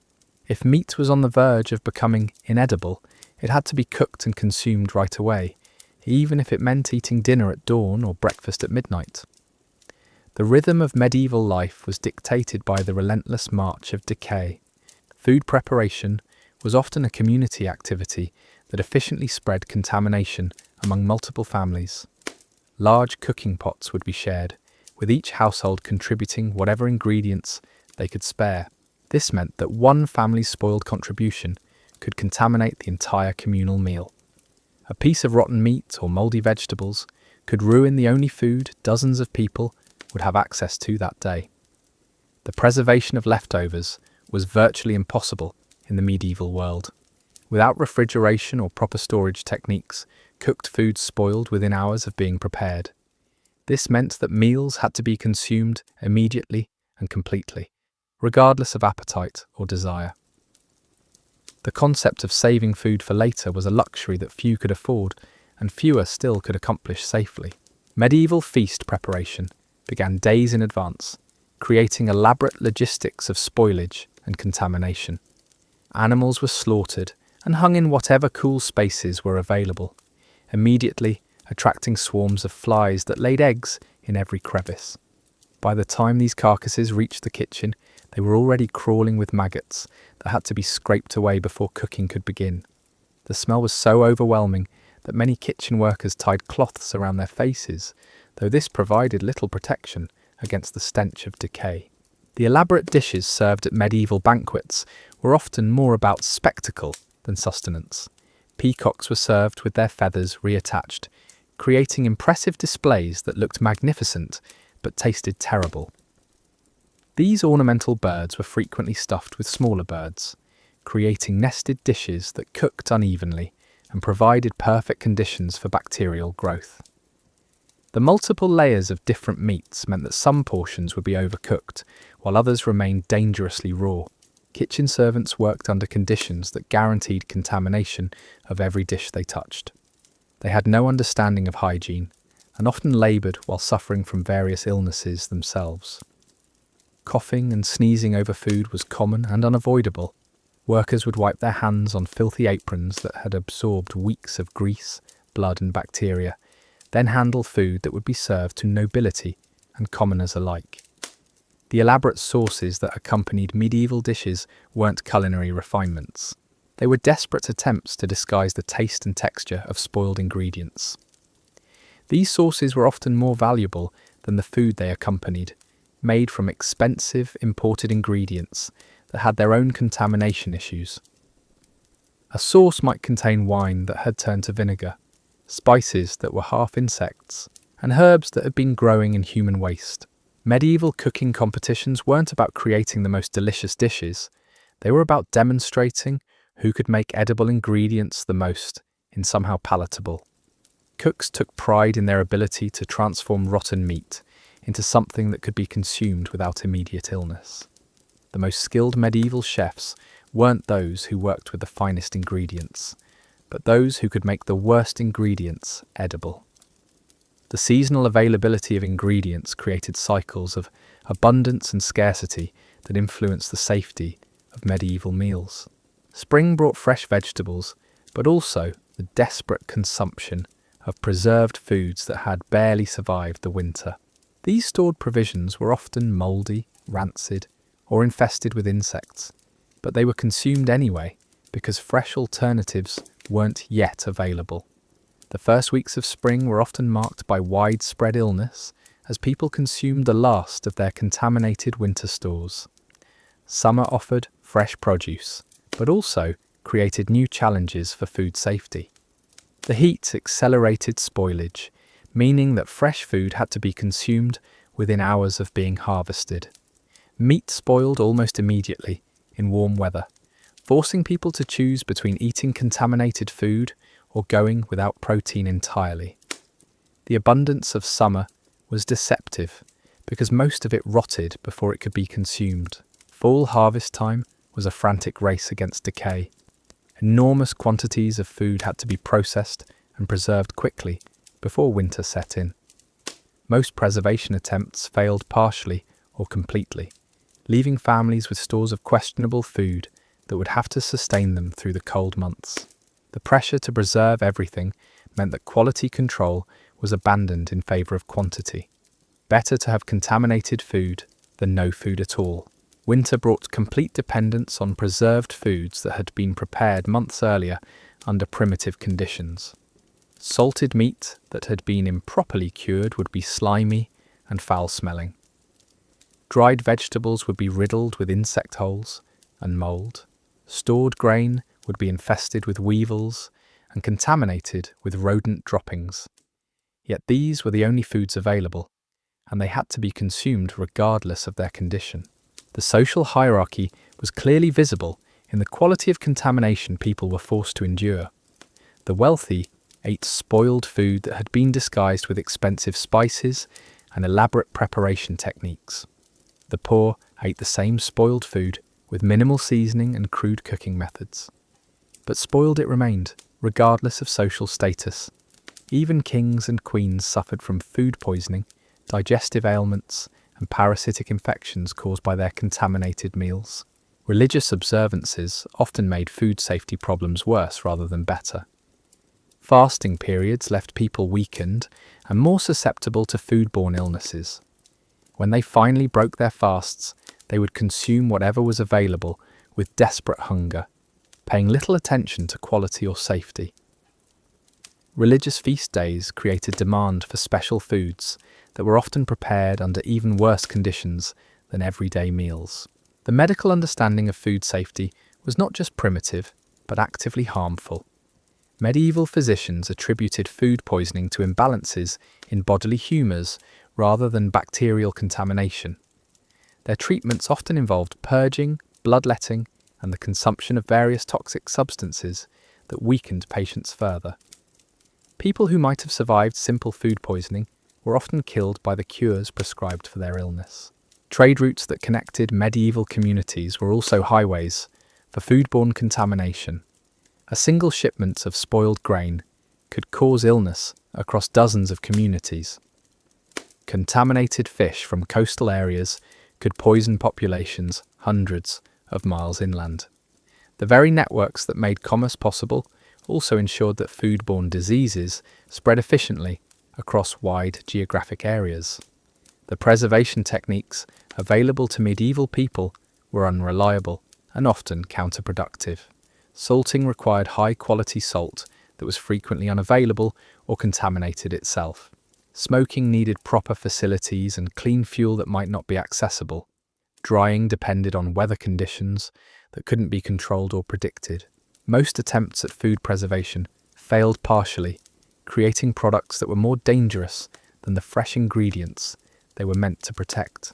If meat was on the verge of becoming inedible, it had to be cooked and consumed right away, even if it meant eating dinner at dawn or breakfast at midnight. The rhythm of medieval life was dictated by the relentless march of decay. Food preparation was often a community activity that efficiently spread contamination among multiple families. Large cooking pots would be shared, with each household contributing whatever ingredients they could spare. This meant that one family's spoiled contribution could contaminate the entire communal meal. A piece of rotten meat or mouldy vegetables could ruin the only food dozens of people would have access to that day. The preservation of leftovers was virtually impossible in the medieval world. Without refrigeration or proper storage techniques, cooked foods spoiled within hours of being prepared. This meant that meals had to be consumed immediately and completely, regardless of appetite or desire. The concept of saving food for later was a luxury that few could afford, and fewer still could accomplish safely. Medieval feast preparation began days in advance, creating elaborate logistics of spoilage and contamination. Animals were slaughtered and hung in whatever cool spaces were available, immediately attracting swarms of flies that laid eggs in every crevice. By the time these carcasses reached the kitchen, they were already crawling with maggots that had to be scraped away before cooking could begin. The smell was so overwhelming that many kitchen workers tied cloths around their faces, though this provided little protection against the stench of decay. The elaborate dishes served at medieval banquets were often more about spectacle than sustenance. Peacocks were served with their feathers reattached, creating impressive displays that looked magnificent but tasted terrible. These ornamental birds were frequently stuffed with smaller birds, creating nested dishes that cooked unevenly and provided perfect conditions for bacterial growth. The multiple layers of different meats meant that some portions would be overcooked, while others remained dangerously raw. Kitchen servants worked under conditions that guaranteed contamination of every dish they touched. They had no understanding of hygiene, and often laboured while suffering from various illnesses themselves. Coughing and sneezing over food was common and unavoidable. Workers would wipe their hands on filthy aprons that had absorbed weeks of grease, blood and bacteria, then handle food that would be served to nobility and commoners alike. The elaborate sauces that accompanied medieval dishes weren't culinary refinements. They were desperate attempts to disguise the taste and texture of spoiled ingredients. These sauces were often more valuable than the food they accompanied, made from expensive imported ingredients that had their own contamination issues. A sauce might contain wine that had turned to vinegar, spices that were half insects, and herbs that had been growing in human waste. Medieval cooking competitions weren't about creating the most delicious dishes, they were about demonstrating who could make edible ingredients the most in somehow palatable. Cooks took pride in their ability to transform rotten meat into something that could be consumed without immediate illness. The most skilled medieval chefs weren't those who worked with the finest ingredients, but those who could make the worst ingredients edible. The seasonal availability of ingredients created cycles of abundance and scarcity that influenced the safety of medieval meals. Spring brought fresh vegetables, but also the desperate consumption of preserved foods that had barely survived the winter. These stored provisions were often mouldy, rancid, or infested with insects, but they were consumed anyway because fresh alternatives weren't yet available. The first weeks of spring were often marked by widespread illness as people consumed the last of their contaminated winter stores. Summer offered fresh produce, but also created new challenges for food safety. The heat accelerated spoilage, meaning that fresh food had to be consumed within hours of being harvested. Meat spoiled almost immediately in warm weather, forcing people to choose between eating contaminated food or going without protein entirely. The abundance of summer was deceptive because most of it rotted before it could be consumed. Fall harvest time was a frantic race against decay. Enormous quantities of food had to be processed and preserved quickly before winter set in. Most preservation attempts failed partially or completely, leaving families with stores of questionable food that would have to sustain them through the cold months. The pressure to preserve everything meant that quality control was abandoned in favour of quantity. Better to have contaminated food than no food at all. Winter brought complete dependence on preserved foods that had been prepared months earlier under primitive conditions. Salted meat that had been improperly cured would be slimy and foul-smelling. Dried vegetables would be riddled with insect holes and mould. Stored grain would be infested with weevils and contaminated with rodent droppings. Yet these were the only foods available, and they had to be consumed regardless of their condition. The social hierarchy was clearly visible in the quality of contamination people were forced to endure. The wealthy ate spoiled food that had been disguised with expensive spices and elaborate preparation techniques. The poor ate the same spoiled food with minimal seasoning and crude cooking methods. But spoiled it remained, regardless of social status. Even kings and queens suffered from food poisoning, digestive ailments, and parasitic infections caused by their contaminated meals. Religious observances often made food safety problems worse rather than better. Fasting periods left people weakened and more susceptible to foodborne illnesses. When they finally broke their fasts, they would consume whatever was available with desperate hunger, paying little attention to quality or safety. Religious feast days created demand for special foods that were often prepared under even worse conditions than everyday meals. The medical understanding of food safety was not just primitive, but actively harmful. Medieval physicians attributed food poisoning to imbalances in bodily humours rather than bacterial contamination. Their treatments often involved purging, bloodletting, and the consumption of various toxic substances that weakened patients further. People who might have survived simple food poisoning were often killed by the cures prescribed for their illness. Trade routes that connected medieval communities were also highways for foodborne contamination. A single shipment of spoiled grain could cause illness across dozens of communities. Contaminated fish from coastal areas could poison populations hundreds of miles inland. The very networks that made commerce possible also ensured that foodborne diseases spread efficiently across wide geographic areas. The preservation techniques available to medieval people were unreliable and often counterproductive. Salting required high-quality salt that was frequently unavailable or contaminated itself. Smoking needed proper facilities and clean fuel that might not be accessible. Drying depended on weather conditions that couldn't be controlled or predicted. Most attempts at food preservation failed partially, creating products that were more dangerous than the fresh ingredients they were meant to protect.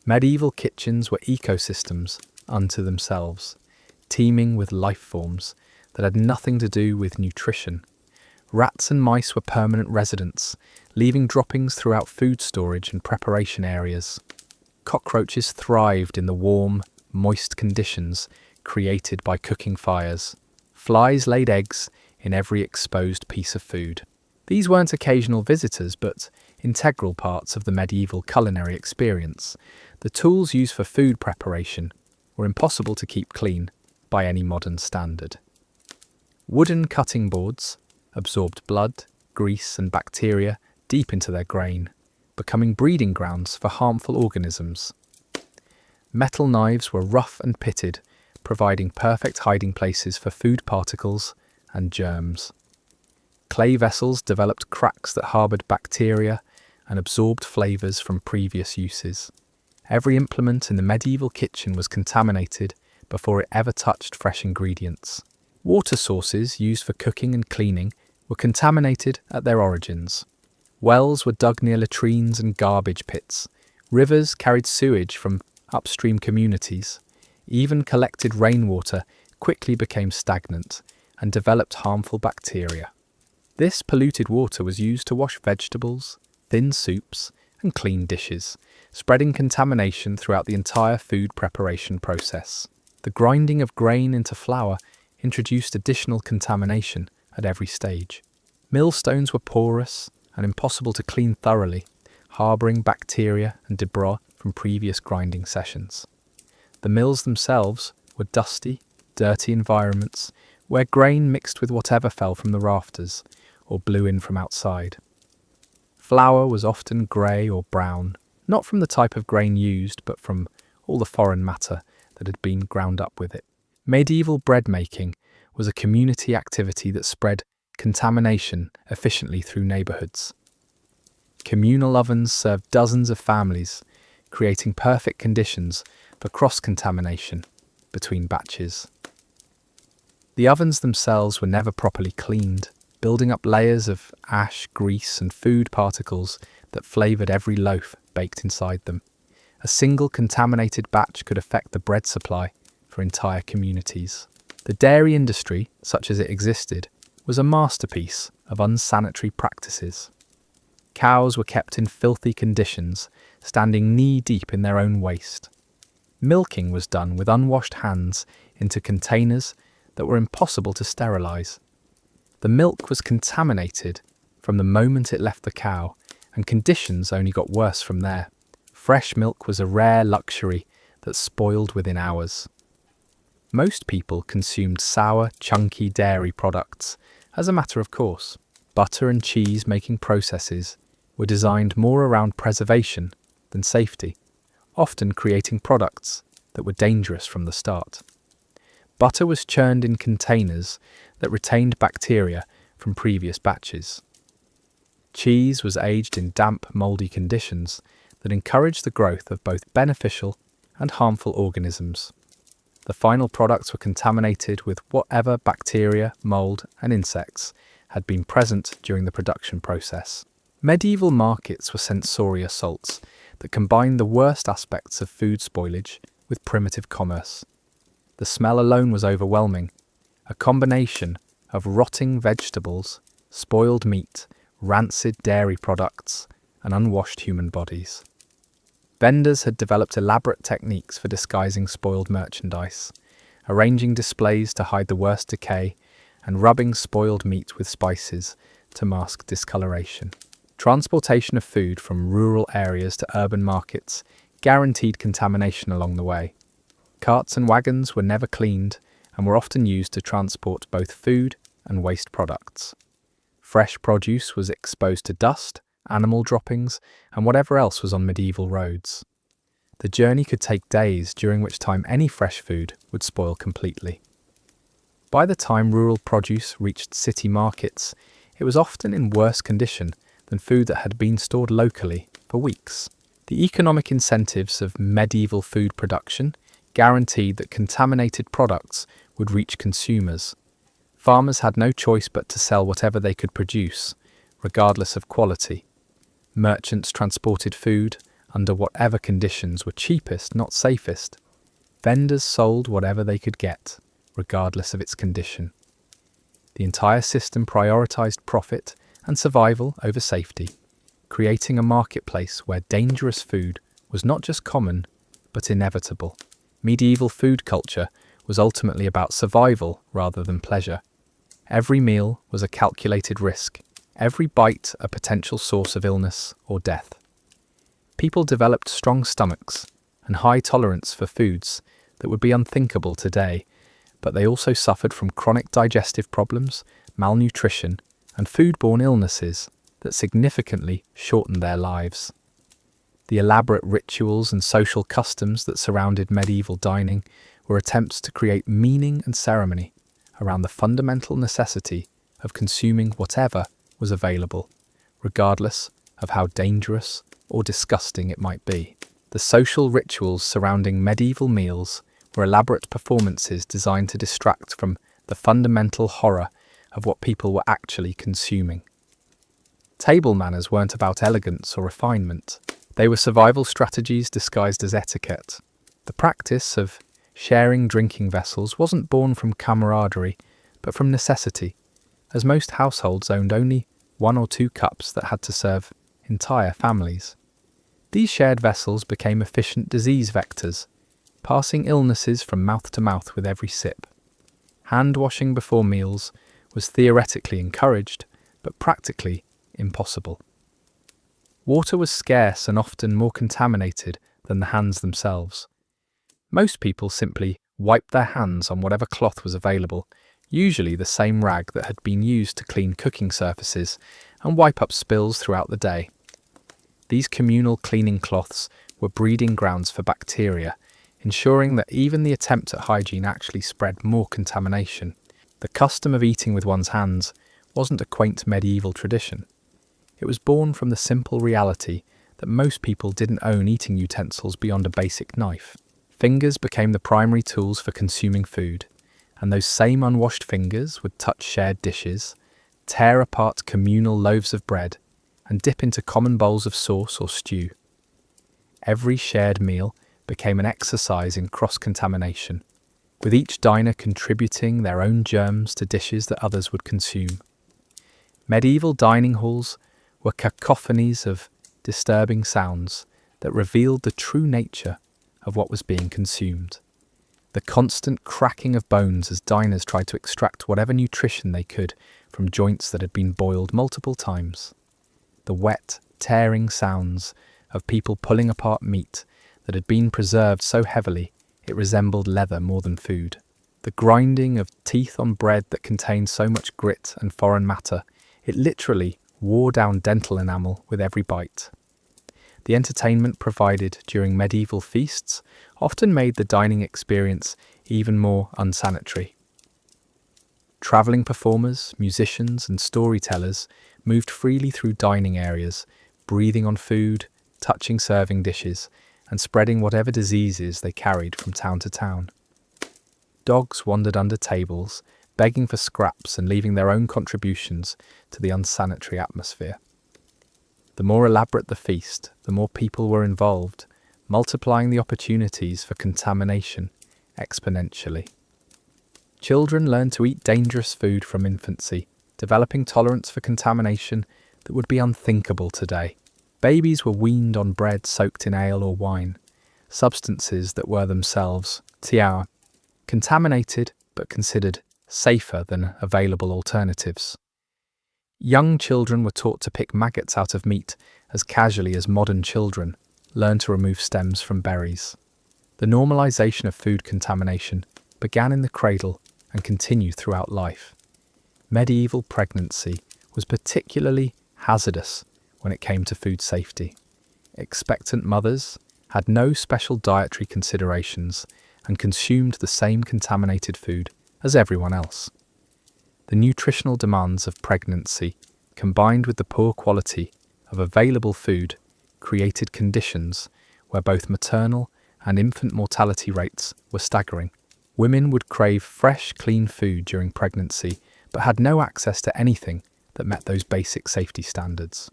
Medieval kitchens were ecosystems unto themselves, teeming with life forms that had nothing to do with nutrition. Rats and mice were permanent residents, leaving droppings throughout food storage and preparation areas. Cockroaches thrived in the warm, moist conditions created by cooking fires. Flies laid eggs in every exposed piece of food. These weren't occasional visitors, but integral parts of the medieval culinary experience. The tools used for food preparation were impossible to keep clean by any modern standard. Wooden cutting boards absorbed blood, grease, and bacteria deep into their grain, becoming breeding grounds for harmful organisms. Metal knives were rough and pitted, providing perfect hiding places for food particles and germs. Clay vessels developed cracks that harboured bacteria and absorbed flavours from previous uses. Every implement in the medieval kitchen was contaminated before it ever touched fresh ingredients. Water sources used for cooking and cleaning were contaminated at their origins. Wells were dug near latrines and garbage pits. Rivers carried sewage from upstream communities. Even collected rainwater quickly became stagnant and developed harmful bacteria. This polluted water was used to wash vegetables, thin soups, and clean dishes, spreading contamination throughout the entire food preparation process. The grinding of grain into flour introduced additional contamination at every stage. Millstones were porous and impossible to clean thoroughly, harbouring bacteria and debris from previous grinding sessions. The mills themselves were dusty, dirty environments where grain mixed with whatever fell from the rafters or blew in from outside. Flour was often grey or brown, not from the type of grain used, but from all the foreign matter that had been ground up with it. Medieval bread making was a community activity that spread contamination efficiently through neighbourhoods. Communal ovens served dozens of families, creating perfect conditions for cross-contamination between batches. The ovens themselves were never properly cleaned, building up layers of ash, grease, and food particles that flavoured every loaf baked inside them. A single contaminated batch could affect the bread supply for entire communities. The dairy industry, such as it existed, was a masterpiece of unsanitary practices. Cows were kept in filthy conditions, standing knee-deep in their own waste. Milking was done with unwashed hands into containers that were impossible to sterilise. The milk was contaminated from the moment it left the cow, and conditions only got worse from there. Fresh milk was a rare luxury that spoiled within hours. Most people consumed sour, chunky dairy products as a matter of course. Butter and cheese making processes were designed more around preservation than safety, often creating products that were dangerous from the start. Butter was churned in containers that retained bacteria from previous batches. Cheese was aged in damp, mouldy conditions that encouraged the growth of both beneficial and harmful organisms. The final products were contaminated with whatever bacteria, mould, and insects had been present during the production process. Medieval markets were sensory assaults that combined the worst aspects of food spoilage with primitive commerce. The smell alone was overwhelming, a combination of rotting vegetables, spoiled meat, rancid dairy products, and unwashed human bodies. Vendors had developed elaborate techniques for disguising spoiled merchandise, arranging displays to hide the worst decay, and rubbing spoiled meat with spices to mask discoloration. Transportation of food from rural areas to urban markets guaranteed contamination along the way. Carts and wagons were never cleaned and were often used to transport both food and waste products. Fresh produce was exposed to dust, animal droppings, and whatever else was on medieval roads. The journey could take days, during which time any fresh food would spoil completely. By the time rural produce reached city markets, it was often in worse condition than food that had been stored locally for weeks. The economic incentives of medieval food production guaranteed that contaminated products would reach consumers. Farmers had no choice but to sell whatever they could produce, regardless of quality. Merchants transported food under whatever conditions were cheapest, not safest. Vendors sold whatever they could get, regardless of its condition. The entire system prioritized profit and survival over safety, creating a marketplace where dangerous food was not just common, but inevitable. Medieval food culture was ultimately about survival rather than pleasure. Every meal was a calculated risk, every bite a potential source of illness or death. People developed strong stomachs and high tolerance for foods that would be unthinkable today, but they also suffered from chronic digestive problems, malnutrition, and foodborne illnesses that significantly shortened their lives. The elaborate rituals and social customs that surrounded medieval dining were attempts to create meaning and ceremony around the fundamental necessity of consuming whatever was available, regardless of how dangerous or disgusting it might be. The social rituals surrounding medieval meals were elaborate performances designed to distract from the fundamental horror of what people were actually consuming. Table manners weren't about elegance or refinement. They were survival strategies disguised as etiquette. The practice of sharing drinking vessels wasn't born from camaraderie, but from necessity, as most households owned only 1 or 2 cups that had to serve entire families. These shared vessels became efficient disease vectors, passing illnesses from mouth to mouth with every sip. Hand washing before meals was theoretically encouraged, but practically impossible. Water was scarce and often more contaminated than the hands themselves. Most people simply wiped their hands on whatever cloth was available, usually the same rag that had been used to clean cooking surfaces and wipe up spills throughout the day. These communal cleaning cloths were breeding grounds for bacteria, ensuring that even the attempt at hygiene actually spread more contamination. The custom of eating with one's hands wasn't a quaint medieval tradition. It was born from the simple reality that most people didn't own eating utensils beyond a basic knife. Fingers became the primary tools for consuming food, and those same unwashed fingers would touch shared dishes, tear apart communal loaves of bread, and dip into common bowls of sauce or stew. Every shared meal became an exercise in cross-contamination, with each diner contributing their own germs to dishes that others would consume. Medieval dining halls were cacophonies of disturbing sounds that revealed the true nature of what was being consumed. The constant cracking of bones as diners tried to extract whatever nutrition they could from joints that had been boiled multiple times. The wet, tearing sounds of people pulling apart meat that had been preserved so heavily it resembled leather more than food. The grinding of teeth on bread that contained so much grit and foreign matter, it literally wore down dental enamel with every bite. The entertainment provided during medieval feasts often made the dining experience even more unsanitary. Travelling performers, musicians, and storytellers moved freely through dining areas, breathing on food, touching serving dishes, and spreading whatever diseases they carried from town to town. Dogs wandered under tables, begging for scraps and leaving their own contributions to the unsanitary atmosphere. The more elaborate the feast, the more people were involved, multiplying the opportunities for contamination exponentially. Children learned to eat dangerous food from infancy, developing tolerance for contamination that would be unthinkable today. Babies were weaned on bread soaked in ale or wine, substances that were themselves contaminated but considered safer than available alternatives. Young children were taught to pick maggots out of meat as casually as modern children learn to remove stems from berries. The normalization of food contamination began in the cradle and continued throughout life. Medieval pregnancy was particularly hazardous when it came to food safety. Expectant mothers had no special dietary considerations and consumed the same contaminated food as everyone else. The nutritional demands of pregnancy, combined with the poor quality of available food, created conditions where both maternal and infant mortality rates were staggering. Women would crave fresh, clean food during pregnancy, but had no access to anything that met those basic safety standards.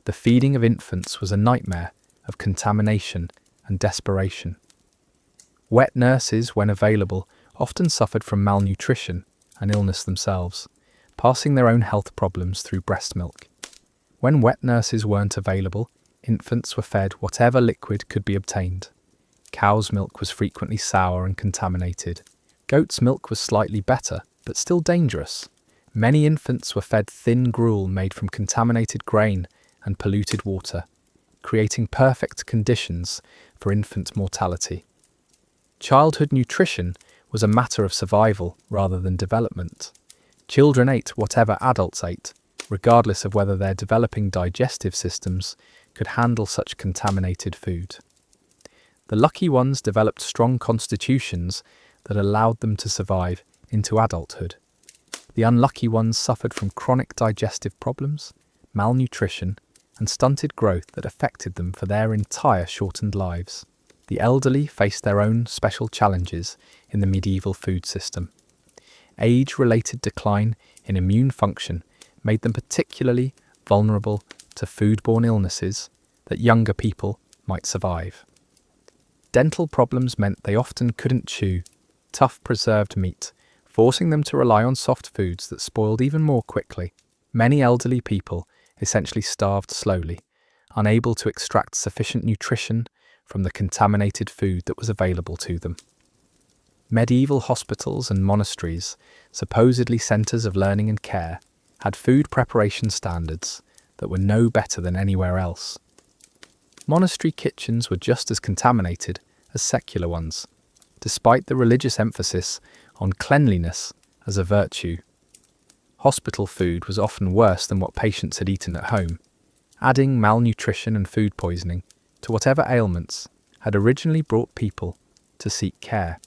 The feeding of infants was a nightmare of contamination and desperation. Wet nurses, when available, often suffered from malnutrition and illness themselves, passing their own health problems through breast milk. When wet nurses weren't available, infants were fed whatever liquid could be obtained. Cow's milk was frequently sour and contaminated. Goat's milk was slightly better, but still dangerous. Many infants were fed thin gruel made from contaminated grain and polluted water, creating perfect conditions for infant mortality. Childhood nutrition was a matter of survival rather than development. Children ate whatever adults ate, regardless of whether their developing digestive systems could handle such contaminated food. The lucky ones developed strong constitutions that allowed them to survive into adulthood. The unlucky ones suffered from chronic digestive problems, malnutrition, and stunted growth that affected them for their entire shortened lives. The elderly faced their own special challenges in the medieval food system. Age-related decline in immune function made them particularly vulnerable to foodborne illnesses that younger people might survive. Dental problems meant they often couldn't chew tough preserved meat, forcing them to rely on soft foods that spoiled even more quickly. Many elderly people essentially starved slowly, unable to extract sufficient nutrition from the contaminated food that was available to them. Medieval hospitals and monasteries, supposedly centres of learning and care, had food preparation standards that were no better than anywhere else. Monastery kitchens were just as contaminated as secular ones, despite the religious emphasis on cleanliness as a virtue. Hospital food was often worse than what patients had eaten at home, adding malnutrition and food poisoning to whatever ailments had originally brought people to seek care.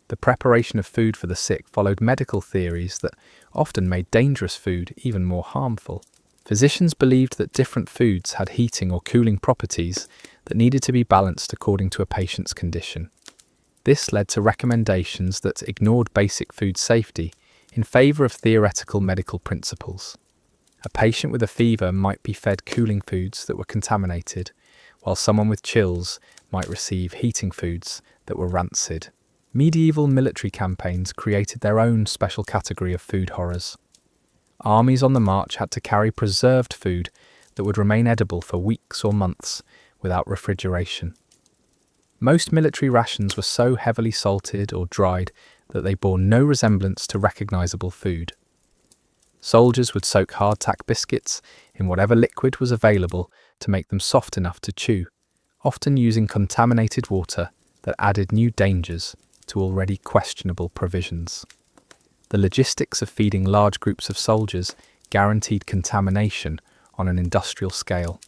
The preparation of food for the sick followed medical theories that often made dangerous food even more harmful. Physicians believed that different foods had heating or cooling properties that needed to be balanced according to a patient's condition. This led to recommendations that ignored basic food safety in favour of theoretical medical principles. A patient with a fever might be fed cooling foods that were contaminated, while someone with chills might receive heating foods that were rancid. Medieval military campaigns created their own special category of food horrors. Armies on the march had to carry preserved food that would remain edible for weeks or months without refrigeration. Most military rations were so heavily salted or dried that they bore no resemblance to recognisable food. Soldiers would soak hardtack biscuits in whatever liquid was available to make them soft enough to chew, often using contaminated water that added new dangers to already questionable provisions. The logistics of feeding large groups of soldiers guaranteed contamination on an industrial scale.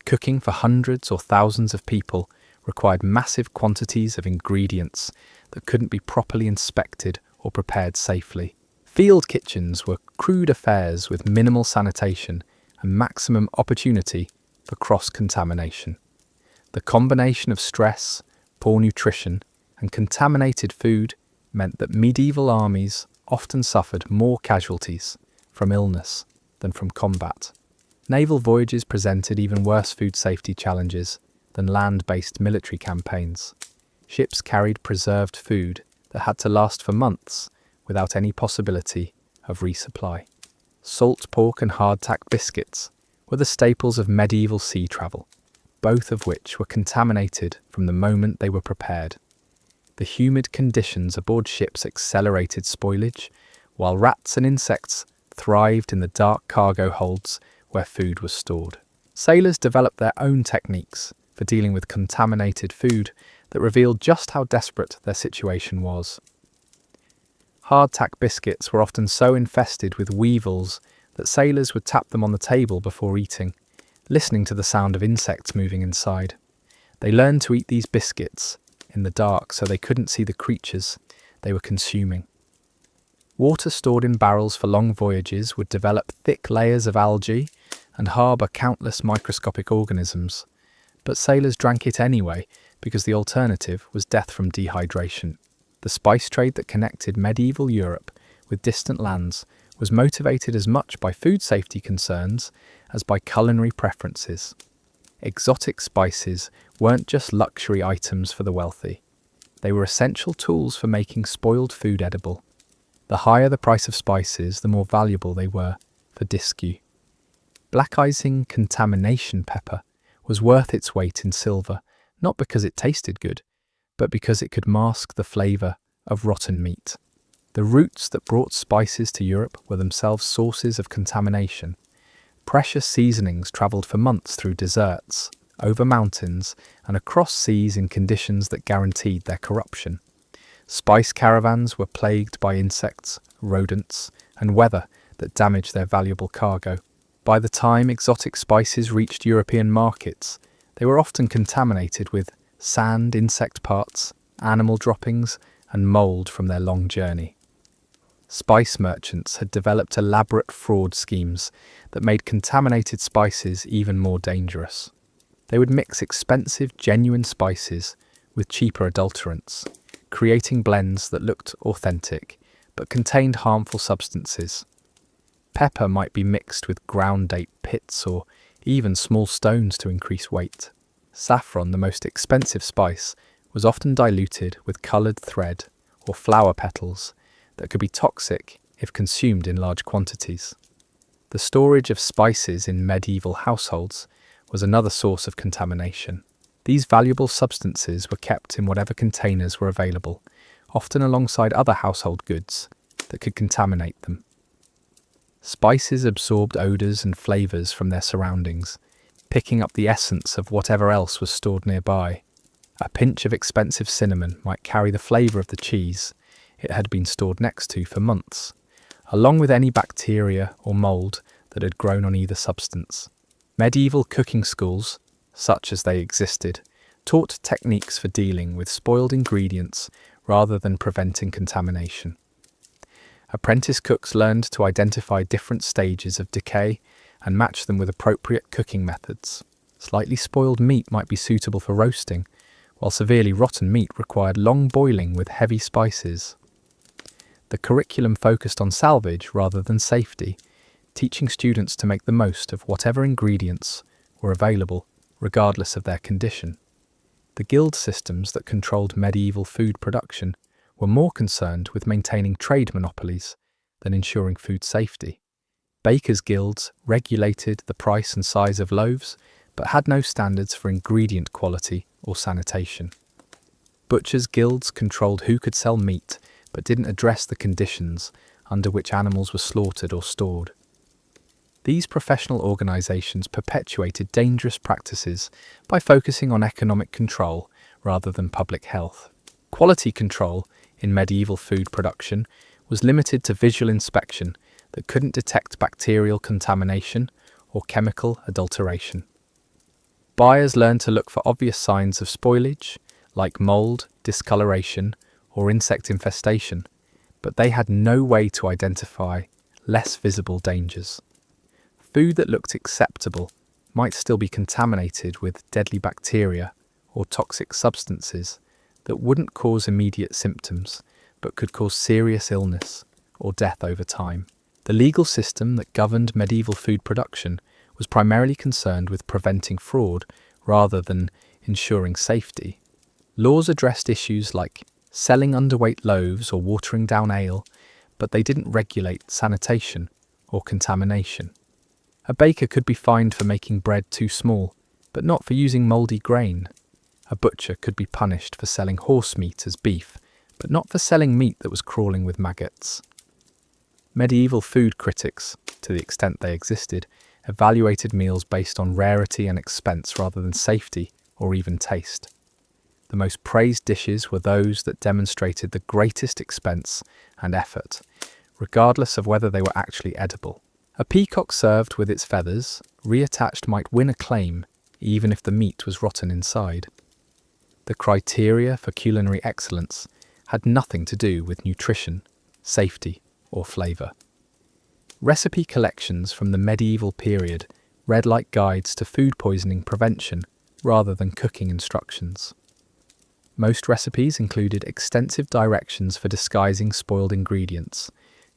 Cooking for hundreds or thousands of people required massive quantities of ingredients that couldn't be properly inspected or prepared safely. Field kitchens were crude affairs with minimal sanitation and maximum opportunity for cross-contamination. The combination of stress, poor nutrition, and contaminated food meant that medieval armies often suffered more casualties from illness than from combat. Naval voyages presented even worse food safety challenges than land-based military campaigns. Ships carried preserved food that had to last for months without any possibility of resupply. Salt pork and hardtack biscuits were the staples of medieval sea travel, both of which were contaminated from the moment they were prepared. The humid conditions aboard ships accelerated spoilage, while rats and insects thrived in the dark cargo holds where food was stored. Sailors developed their own techniques for dealing with contaminated food that revealed just how desperate their situation was. Hardtack biscuits were often so infested with weevils that sailors would tap them on the table before eating, listening to the sound of insects moving inside. They learned to eat these biscuits in the dark so they couldn't see the creatures they were consuming. Water stored in barrels for long voyages would develop thick layers of algae and harbour countless microscopic organisms, but sailors drank it anyway because the alternative was death from dehydration. The spice trade that connected medieval Europe with distant lands was motivated as much by food safety concerns as by culinary preferences. Exotic spices weren't just luxury items for the wealthy. They were essential tools for making spoiled food edible. The higher the price of spices, the more valuable they were for disque. Black icing contamination pepper was worth its weight in silver, not because it tasted good, but because it could mask the flavour of rotten meat. The routes that brought spices to Europe were themselves sources of contamination. Precious seasonings travelled for months through deserts, over mountains, and across seas in conditions that guaranteed their corruption. Spice caravans were plagued by insects, rodents, and weather that damaged their valuable cargo. By the time exotic spices reached European markets, they were often contaminated with sand, insect parts, animal droppings, and mould from their long journey. Spice merchants had developed elaborate fraud schemes that made contaminated spices even more dangerous. They would mix expensive, genuine spices with cheaper adulterants, creating blends that looked authentic but contained harmful substances. Pepper might be mixed with ground date pits or even small stones to increase weight. Saffron, the most expensive spice, was often diluted with coloured thread or flower petals that could be toxic if consumed in large quantities. The storage of spices in medieval households was another source of contamination. These valuable substances were kept in whatever containers were available, often alongside other household goods that could contaminate them. Spices absorbed odours and flavours from their surroundings, picking up the essence of whatever else was stored nearby. A pinch of expensive cinnamon might carry the flavour of the cheese it had been stored next to for months, along with any bacteria or mould that had grown on either substance. Medieval cooking schools, such as they existed, taught techniques for dealing with spoiled ingredients rather than preventing contamination. Apprentice cooks learned to identify different stages of decay and match them with appropriate cooking methods. Slightly spoiled meat might be suitable for roasting, while severely rotten meat required long boiling with heavy spices. The curriculum focused on salvage rather than safety, teaching students to make the most of whatever ingredients were available, regardless of their condition. The guild systems that controlled medieval food production were more concerned with maintaining trade monopolies than ensuring food safety. Bakers' guilds regulated the price and size of loaves, but had no standards for ingredient quality or sanitation. Butchers' guilds controlled who could sell meat, but didn't address the conditions under which animals were slaughtered or stored. These professional organisations perpetuated dangerous practices by focusing on economic control rather than public health. Quality control in medieval food production was limited to visual inspection that couldn't detect bacterial contamination or chemical adulteration. Buyers learned to look for obvious signs of spoilage, like mould, discoloration, or insect infestation, but they had no way to identify less visible dangers. Food that looked acceptable might still be contaminated with deadly bacteria or toxic substances that wouldn't cause immediate symptoms, but could cause serious illness or death over time. The legal system that governed medieval food production was primarily concerned with preventing fraud rather than ensuring safety. Laws addressed issues like selling underweight loaves or watering down ale, but they didn't regulate sanitation or contamination. A baker could be fined for making bread too small, but not for using mouldy grain. A butcher could be punished for selling horse meat as beef, but not for selling meat that was crawling with maggots. Medieval food critics, to the extent they existed, evaluated meals based on rarity and expense rather than safety or even taste. The most praised dishes were those that demonstrated the greatest expense and effort, regardless of whether they were actually edible. A peacock served with its feathers, reattached, might win acclaim, even if the meat was rotten inside. The criteria for culinary excellence had nothing to do with nutrition, safety, or flavour. Recipe collections from the medieval period read like guides to food poisoning prevention rather than cooking instructions. Most recipes included extensive directions for disguising spoiled ingredients,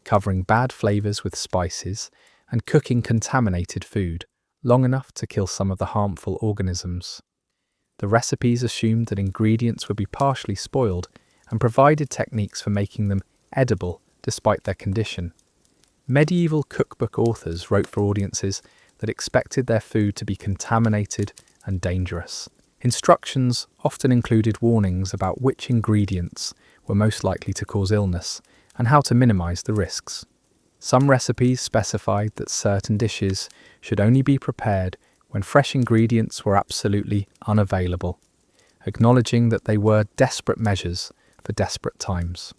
covering bad flavours with spices, and cooking contaminated food long enough to kill some of the harmful organisms. The recipes assumed that ingredients would be partially spoiled and provided techniques for making them edible despite their condition. Medieval cookbook authors wrote for audiences that expected their food to be contaminated and dangerous. Instructions often included warnings about which ingredients were most likely to cause illness and how to minimize the risks. Some recipes specified that certain dishes should only be prepared when fresh ingredients were absolutely unavailable, acknowledging that they were desperate measures for desperate times.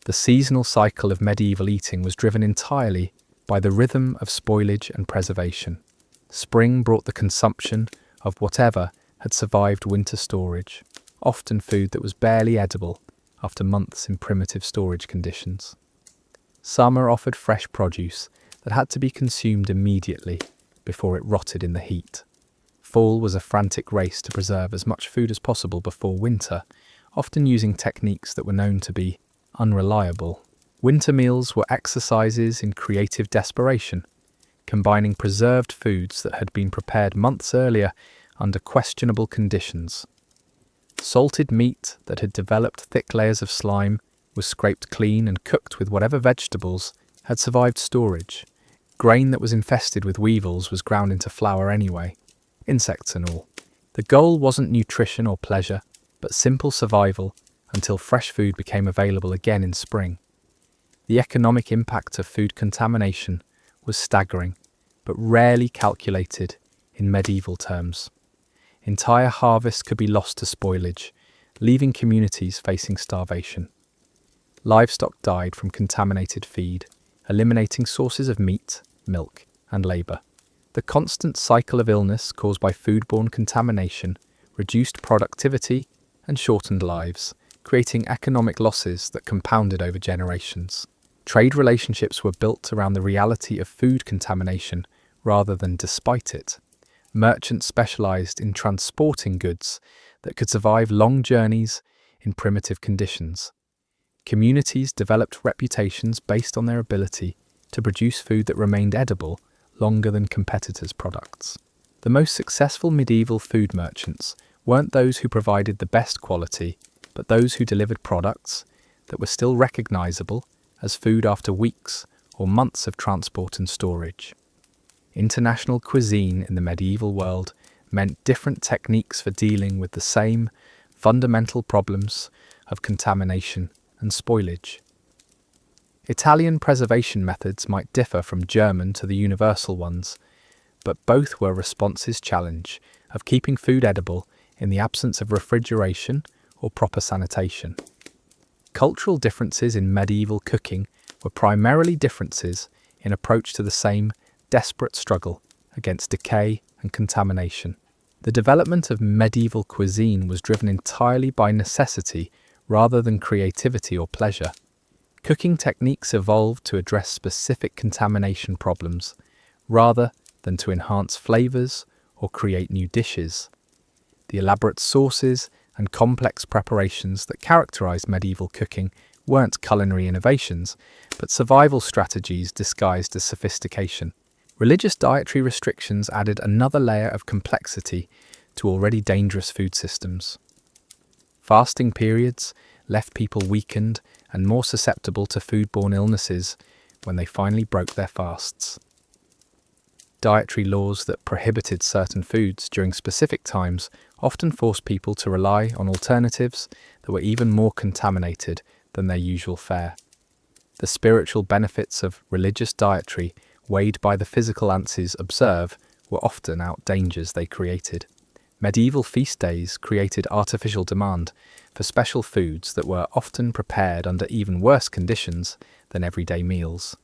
The seasonal cycle of medieval eating was driven entirely by the rhythm of spoilage and preservation. Spring brought the consumption of whatever had survived winter storage, often food that was barely edible after months in primitive storage conditions. Summer offered fresh produce that had to be consumed immediately before it rotted in the heat. Fall was a frantic race to preserve as much food as possible before winter, often using techniques that were known to be unreliable. Winter meals were exercises in creative desperation, combining preserved foods that had been prepared months earlier under questionable conditions. Salted meat that had developed thick layers of slime was scraped clean and cooked with whatever vegetables had survived storage. Grain that was infested with weevils was ground into flour anyway, insects and all. The goal wasn't nutrition or pleasure, but simple survival until fresh food became available again in spring. The economic impact of food contamination was staggering, but rarely calculated in medieval terms. Entire harvests could be lost to spoilage, leaving communities facing starvation. Livestock died from contaminated feed, eliminating sources of meat, milk, and labour. The constant cycle of illness caused by foodborne contamination reduced productivity and shortened lives, creating economic losses that compounded over generations. Trade relationships were built around the reality of food contamination rather than despite it. Merchants specialised in transporting goods that could survive long journeys in primitive conditions. Communities developed reputations based on their ability to produce food that remained edible longer than competitors' products. The most successful medieval food merchants weren't those who provided the best quality, but those who delivered products that were still recognisable as food after weeks or months of transport and storage. International cuisine in the medieval world meant different techniques for dealing with the same fundamental problems of contamination and spoilage. Italian preservation methods might differ from German to the universal ones, but both were responses challenge of keeping food edible in the absence of refrigeration or proper sanitation. Cultural differences in medieval cooking were primarily differences in approach to the same desperate struggle against decay and contamination. The development of medieval cuisine was driven entirely by necessity rather than creativity or pleasure. Cooking techniques evolved to address specific contamination problems rather than to enhance flavours or create new dishes. The elaborate sauces and complex preparations that characterised medieval cooking weren't culinary innovations, but survival strategies disguised as sophistication. Religious dietary restrictions added another layer of complexity to already dangerous food systems. Fasting periods left people weakened and more susceptible to foodborne illnesses when they finally broke their fasts. Dietary laws that prohibited certain foods during specific times often forced people to rely on alternatives that were even more contaminated than their usual fare. The spiritual benefits of religious dietary, weighed by the physical answers observed, were often out dangers they created. Medieval feast days created artificial demand for special foods that were often prepared under even worse conditions than everyday meals.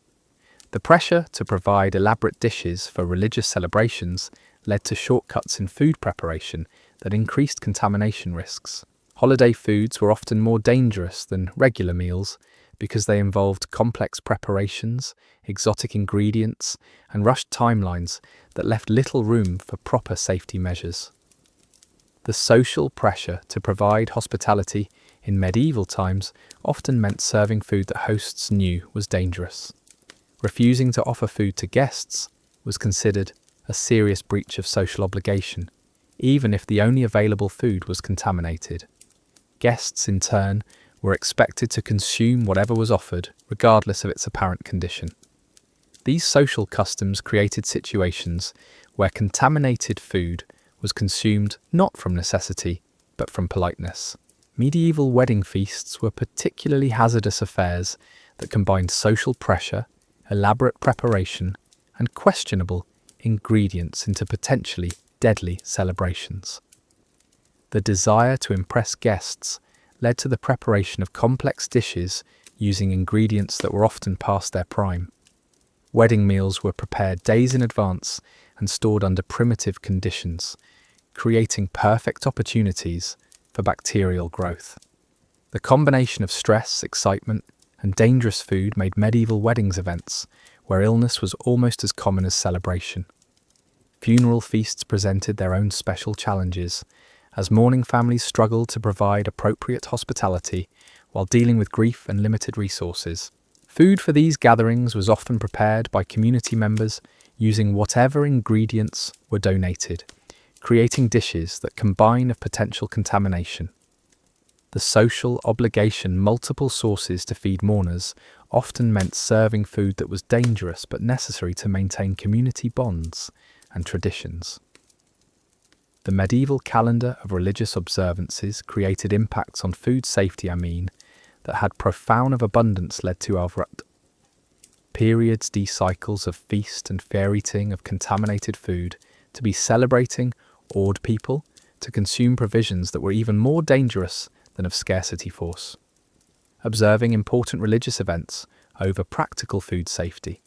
The pressure to provide elaborate dishes for religious celebrations led to shortcuts in food preparation that increased contamination risks. Holiday foods were often more dangerous than regular meals because they involved complex preparations, exotic ingredients, and rushed timelines that left little room for proper safety measures. The social pressure to provide hospitality in medieval times often meant serving food that hosts knew was dangerous. Refusing to offer food to guests was considered a serious breach of social obligation, even if the only available food was contaminated. Guests, in turn, were expected to consume whatever was offered, regardless of its apparent condition. These social customs created situations where contaminated food was consumed not from necessity, but from politeness. Medieval wedding feasts were particularly hazardous affairs that combined social pressure, elaborate preparation, and questionable ingredients into potentially deadly celebrations. The desire to impress guests led to the preparation of complex dishes using ingredients that were often past their prime. Wedding meals were prepared days in advance and stored under primitive conditions, creating perfect opportunities for bacterial growth. The combination of stress, excitement, and dangerous food made medieval weddings events where illness was almost as common as celebration. Funeral feasts presented their own special challenges, as mourning families struggled to provide appropriate hospitality while dealing with grief and limited resources. Food for these gatherings was often prepared by community members using whatever ingredients were donated, creating dishes that combine of potential contamination. The social obligation multiple sources to feed mourners often meant serving food that was dangerous but necessary to maintain community bonds and traditions. The medieval calendar of religious observances created impacts on food safety, that had profound of abundance led to Alvrat. Periods, cycles of feast and fair eating of contaminated food, to be celebrating awed people, to consume provisions that were even more dangerous than of scarcity force. Observing important religious events over practical food safety,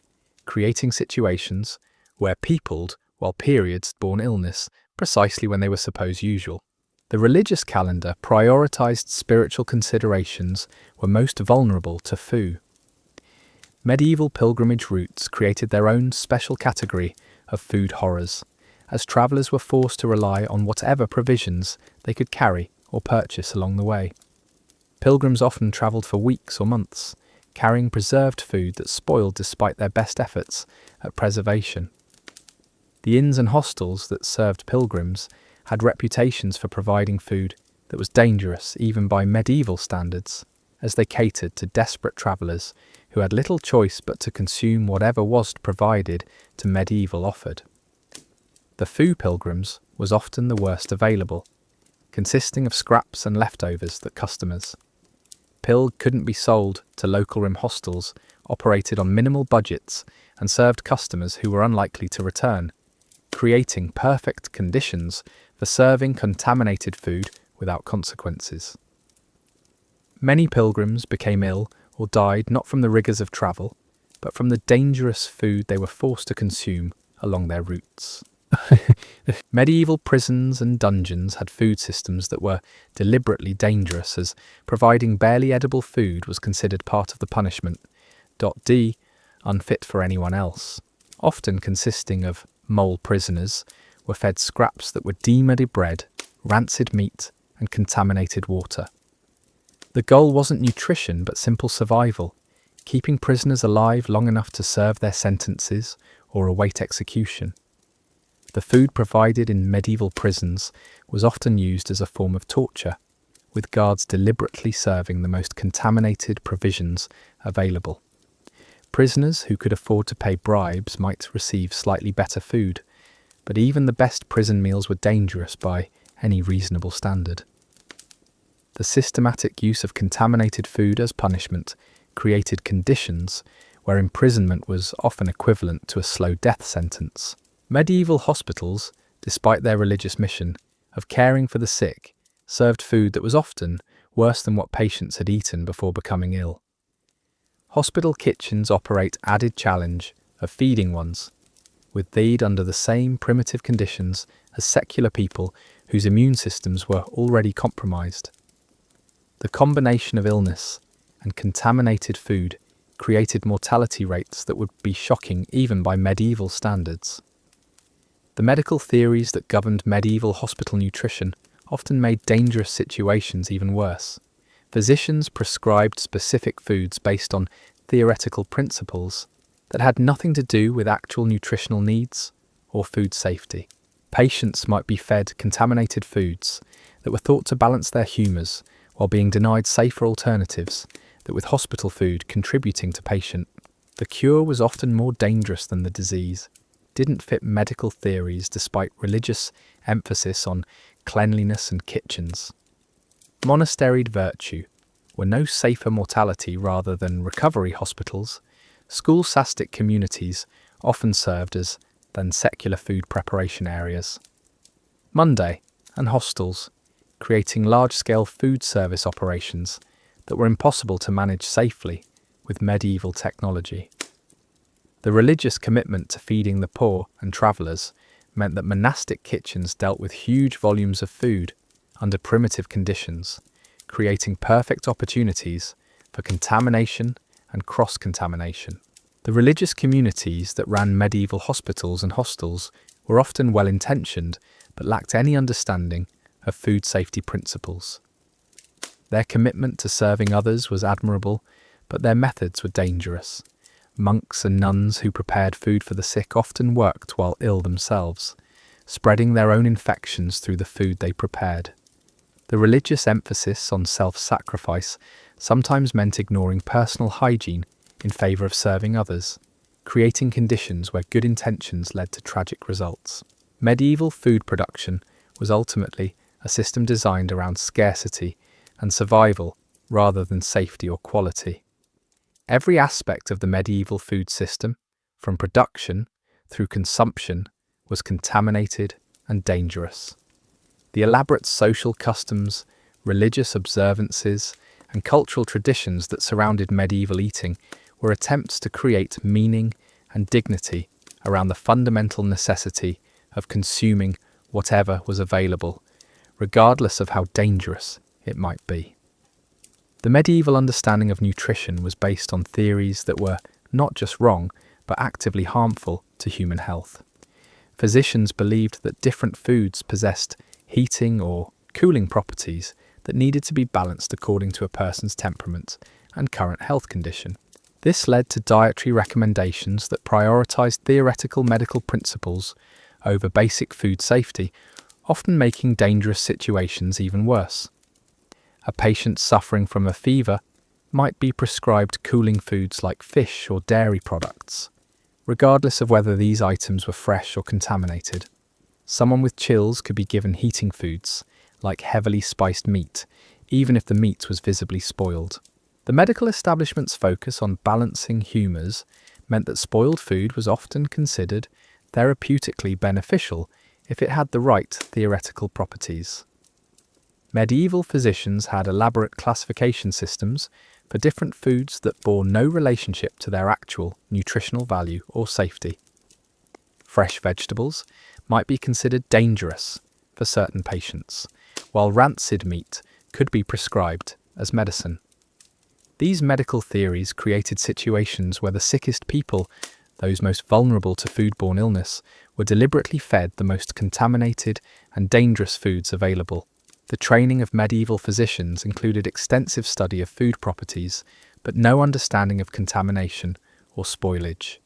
creating situations where peopled while periods borne illness precisely when they were supposed usual. The religious calendar prioritized spiritual considerations were most vulnerable to foo. Medieval pilgrimage routes created their own special category of food horrors, as travellers were forced to rely on whatever provisions they could carry or purchase along the way. Pilgrims often travelled for weeks or months, carrying preserved food that spoiled despite their best efforts at preservation. The inns and hostels that served pilgrims had reputations for providing food that was dangerous even by medieval standards, as they catered to desperate travellers who had little choice but to consume whatever was provided to medieval offered. The foo pilgrims was often the worst available, consisting of scraps and leftovers that customers. Pilg couldn't be sold to local rim hostels, operated on minimal budgets and served customers who were unlikely to return, creating perfect conditions for serving contaminated food without consequences. Many pilgrims became ill or died not from the rigours of travel, but from the dangerous food they were forced to consume along their routes. Medieval prisons and dungeons had food systems that were deliberately dangerous, as providing barely edible food was considered part of the punishment. D. Unfit for anyone else. Often consisting of mole prisoners, were fed scraps that were demuddy bread, rancid meat, and contaminated water. The goal wasn't nutrition but simple survival, keeping prisoners alive long enough to serve their sentences or await execution. The food provided in medieval prisons was often used as a form of torture, with guards deliberately serving the most contaminated provisions available. Prisoners who could afford to pay bribes might receive slightly better food, but even the best prison meals were dangerous by any reasonable standard. The systematic use of contaminated food as punishment created conditions where imprisonment was often equivalent to a slow death sentence. Medieval hospitals, despite their religious mission of caring for the sick, served food that was often worse than what patients had eaten before becoming ill. Hospital kitchens operate added challenge of feeding ones, with they'd under the same primitive conditions as secular people whose immune systems were already compromised. The combination of illness and contaminated food created mortality rates that would be shocking even by medieval standards. The medical theories that governed medieval hospital nutrition often made dangerous situations even worse. Physicians prescribed specific foods based on theoretical principles that had nothing to do with actual nutritional needs or food safety. Patients might be fed contaminated foods that were thought to balance their humours while being denied safer alternatives that with hospital food contributing to patient. The cure was often more dangerous than the disease, didn't fit medical theories despite religious emphasis on cleanliness and kitchens. Monasteried virtue were no safer mortality rather than recovery hospitals. School-sastic communities often served as than secular food preparation areas. Monday and hostels, creating large-scale food service operations that were impossible to manage safely with medieval technology. The religious commitment to feeding the poor and travellers meant that monastic kitchens dealt with huge volumes of food under primitive conditions, creating perfect opportunities for contamination and cross-contamination. The religious communities that ran medieval hospitals and hostels were often well-intentioned but lacked any understanding of food safety principles. Their commitment to serving others was admirable, but their methods were dangerous. Monks and nuns who prepared food for the sick often worked while ill themselves, spreading their own infections through the food they prepared. The religious emphasis on self-sacrifice sometimes meant ignoring personal hygiene in favour of serving others, creating conditions where good intentions led to tragic results. Medieval food production was ultimately a system designed around scarcity and survival rather than safety or quality. Every aspect of the medieval food system, from production through consumption, was contaminated and dangerous. The elaborate social customs, religious observances, and cultural traditions that surrounded medieval eating were attempts to create meaning and dignity around the fundamental necessity of consuming whatever was available, regardless of how dangerous it might be. The medieval understanding of nutrition was based on theories that were not just wrong, but actively harmful to human health. Physicians believed that different foods possessed heating or cooling properties that needed to be balanced according to a person's temperament and current health condition. This led to dietary recommendations that prioritized theoretical medical principles over basic food safety, often making dangerous situations even worse. A patient suffering from a fever might be prescribed cooling foods like fish or dairy products, regardless of whether these items were fresh or contaminated. Someone with chills could be given heating foods, like heavily spiced meat, even if the meat was visibly spoiled. The medical establishment's focus on balancing humours meant that spoiled food was often considered therapeutically beneficial if it had the right theoretical properties. Medieval physicians had elaborate classification systems for different foods that bore no relationship to their actual nutritional value or safety. Fresh vegetables might be considered dangerous for certain patients, while rancid meat could be prescribed as medicine. These medical theories created situations where the sickest people, those most vulnerable to foodborne illness, were deliberately fed the most contaminated and dangerous foods available. The training of medieval physicians included extensive study of food properties, but no understanding of contamination or spoilage.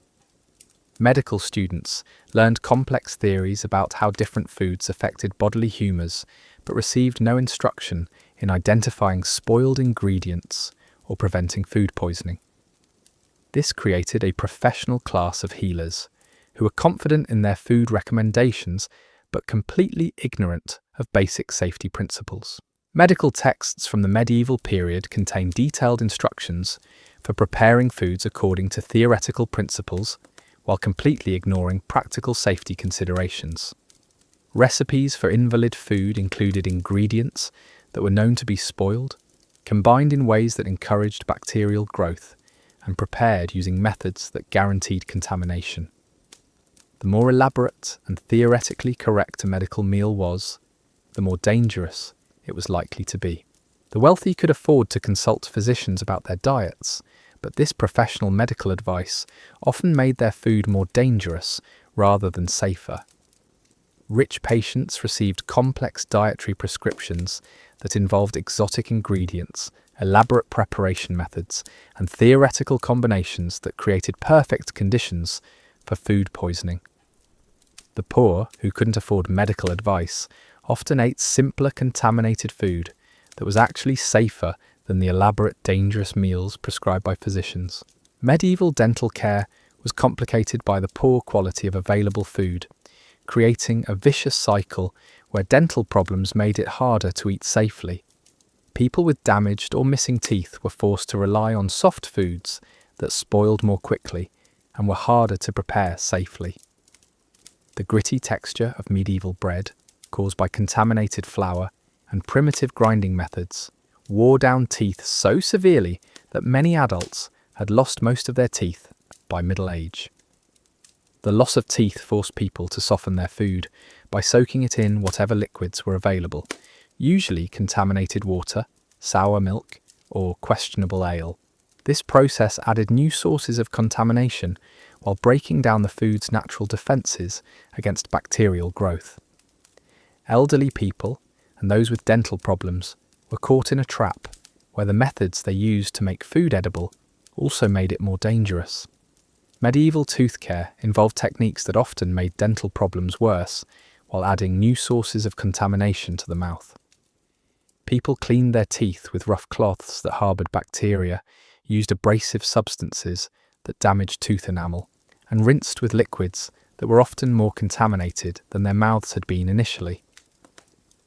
Medical students learned complex theories about how different foods affected bodily humours, but received no instruction in identifying spoiled ingredients or preventing food poisoning. This created a professional class of healers who were confident in their food recommendations but completely ignorant of basic safety principles. Medical texts from the medieval period contain detailed instructions for preparing foods according to theoretical principles while completely ignoring practical safety considerations. Recipes for invalid food included ingredients that were known to be spoiled, combined in ways that encouraged bacterial growth, and prepared using methods that guaranteed contamination. The more elaborate and theoretically correct a medical meal was, the more dangerous it was likely to be. The wealthy could afford to consult physicians about their diets, but this professional medical advice often made their food more dangerous rather than safer. Rich patients received complex dietary prescriptions that involved exotic ingredients, elaborate preparation methods, and theoretical combinations that created perfect conditions for food poisoning. The poor, who couldn't afford medical advice, often ate simpler contaminated food that was actually safer than the elaborate dangerous meals prescribed by physicians. Medieval dental care was complicated by the poor quality of available food, creating a vicious cycle where dental problems made it harder to eat safely. People with damaged or missing teeth were forced to rely on soft foods that spoiled more quickly and were harder to prepare safely. The gritty texture of medieval bread, caused by contaminated flour and primitive grinding methods, wore down teeth so severely that many adults had lost most of their teeth by middle age. The loss of teeth forced people to soften their food by soaking it in whatever liquids were available, usually contaminated water, sour milk, or questionable ale. This process added new sources of contamination while breaking down the food's natural defences against bacterial growth. Elderly people and those with dental problems were caught in a trap where the methods they used to make food edible also made it more dangerous. Medieval tooth care involved techniques that often made dental problems worse, while adding new sources of contamination to the mouth. People cleaned their teeth with rough cloths that harboured bacteria, used abrasive substances that damaged tooth enamel, and rinsed with liquids that were often more contaminated than their mouths had been initially.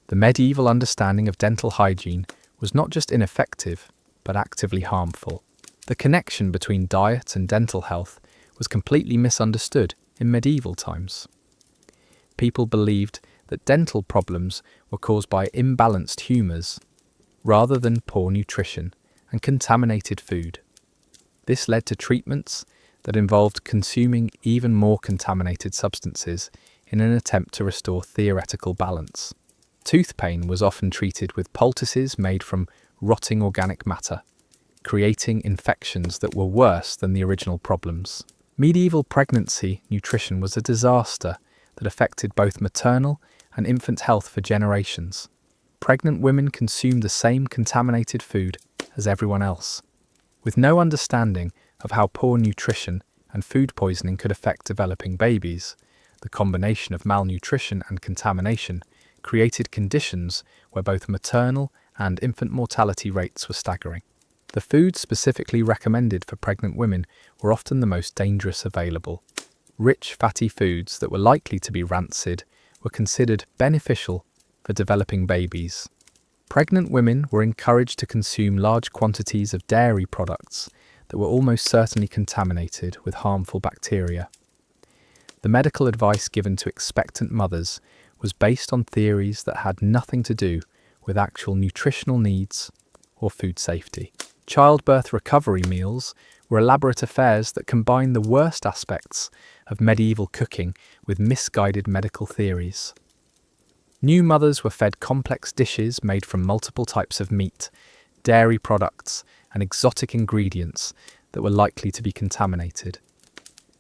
The medieval understanding of dental hygiene was not just ineffective, but actively harmful. The connection between diet and dental health was completely misunderstood in medieval times. People believed that dental problems were caused by imbalanced humours, rather than poor nutrition and contaminated food. This led to treatments that involved consuming even more contaminated substances in an attempt to restore theoretical balance. Tooth pain was often treated with poultices made from rotting organic matter, creating infections that were worse than the original problems. Medieval pregnancy nutrition was a disaster that affected both maternal and infant health for generations. Pregnant women consumed the same contaminated food as everyone else. With no understanding of how poor nutrition and food poisoning could affect developing babies, the combination of malnutrition and contamination created conditions where both maternal and infant mortality rates were staggering. The foods specifically recommended for pregnant women were often the most dangerous available. Rich, fatty foods that were likely to be rancid were considered beneficial for developing babies. Pregnant women were encouraged to consume large quantities of dairy products that were almost certainly contaminated with harmful bacteria. The medical advice given to expectant mothers was based on theories that had nothing to do with actual nutritional needs or food safety. Childbirth recovery meals were elaborate affairs that combined the worst aspects of medieval cooking with misguided medical theories. New mothers were fed complex dishes made from multiple types of meat, dairy products, and exotic ingredients that were likely to be contaminated.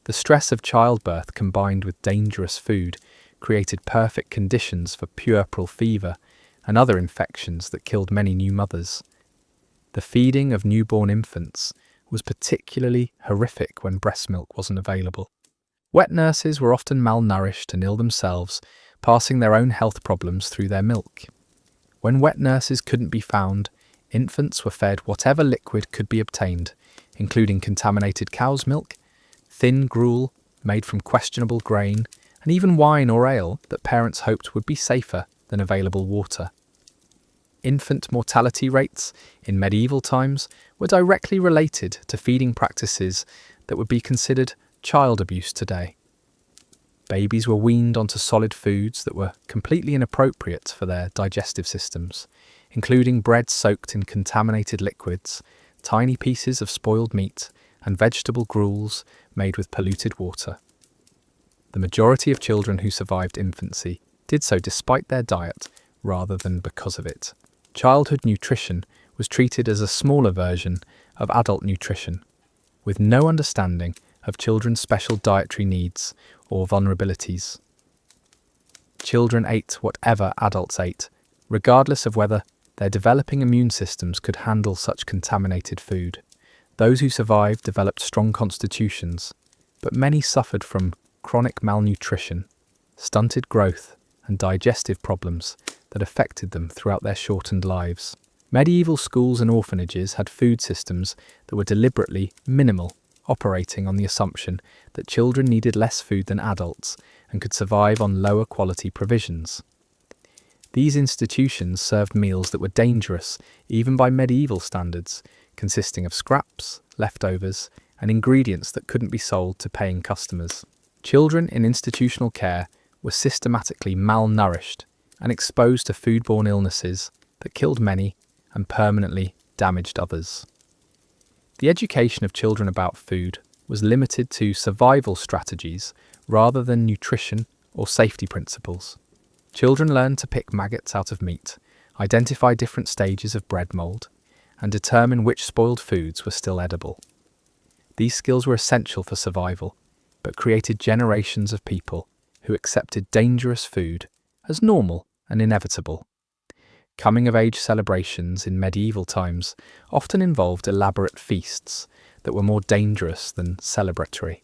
The stress of childbirth combined with dangerous food created perfect conditions for puerperal fever and other infections that killed many new mothers. The feeding of newborn infants was particularly horrific when breast milk wasn't available. Wet nurses were often malnourished and ill themselves, passing their own health problems through their milk. When wet nurses couldn't be found, infants were fed whatever liquid could be obtained, including contaminated cow's milk, thin gruel made from questionable grain, and even wine or ale that parents hoped would be safer than available water. Infant mortality rates in medieval times were directly related to feeding practices that would be considered child abuse today. Babies were weaned onto solid foods that were completely inappropriate for their digestive systems, including bread soaked in contaminated liquids, tiny pieces of spoiled meat, and vegetable gruels made with polluted water. The majority of children who survived infancy did so despite their diet rather than because of it. Childhood nutrition was treated as a smaller version of adult nutrition, with no understanding of children's special dietary needs or vulnerabilities. Children ate whatever adults ate, regardless of whether their developing immune systems could handle such contaminated food. Those who survived developed strong constitutions, but many suffered from chronic malnutrition, stunted growth, and digestive problems that affected them throughout their shortened lives. Medieval schools and orphanages had food systems that were deliberately minimal, operating on the assumption that children needed less food than adults and could survive on lower quality provisions. These institutions served meals that were dangerous even by medieval standards, consisting of scraps, leftovers, and ingredients that couldn't be sold to paying customers. Children in institutional care were systematically malnourished and exposed to foodborne illnesses that killed many and permanently damaged others. The education of children about food was limited to survival strategies rather than nutrition or safety principles. Children learned to pick maggots out of meat, identify different stages of bread mold, and determine which spoiled foods were still edible. These skills were essential for survival, but created generations of people who accepted dangerous food as normal and inevitable. Coming-of-age celebrations in medieval times often involved elaborate feasts that were more dangerous than celebratory.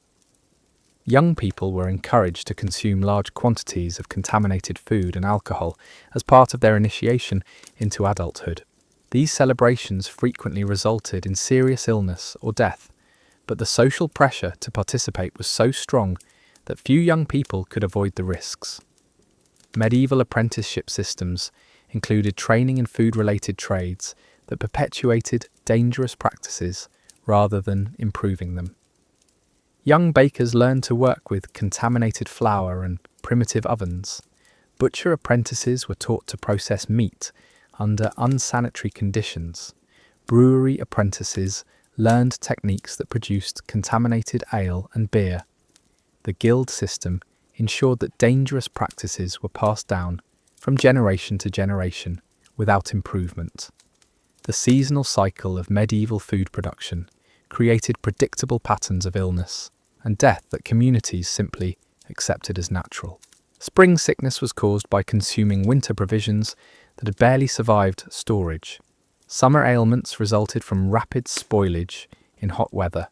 Young people were encouraged to consume large quantities of contaminated food and alcohol as part of their initiation into adulthood. These celebrations frequently resulted in serious illness or death, but the social pressure to participate was so strong that few young people could avoid the risks. Medieval apprenticeship systems included training in food-related trades that perpetuated dangerous practices rather than improving them. Young bakers learned to work with contaminated flour and primitive ovens. Butcher apprentices were taught to process meat under unsanitary conditions. Brewery apprentices learned techniques that produced contaminated ale and beer. The guild system ensured that dangerous practices were passed down from generation to generation without improvement. The seasonal cycle of medieval food production created predictable patterns of illness and death that communities simply accepted as natural. Spring sickness was caused by consuming winter provisions that had barely survived storage. Summer ailments resulted from rapid spoilage in hot weather.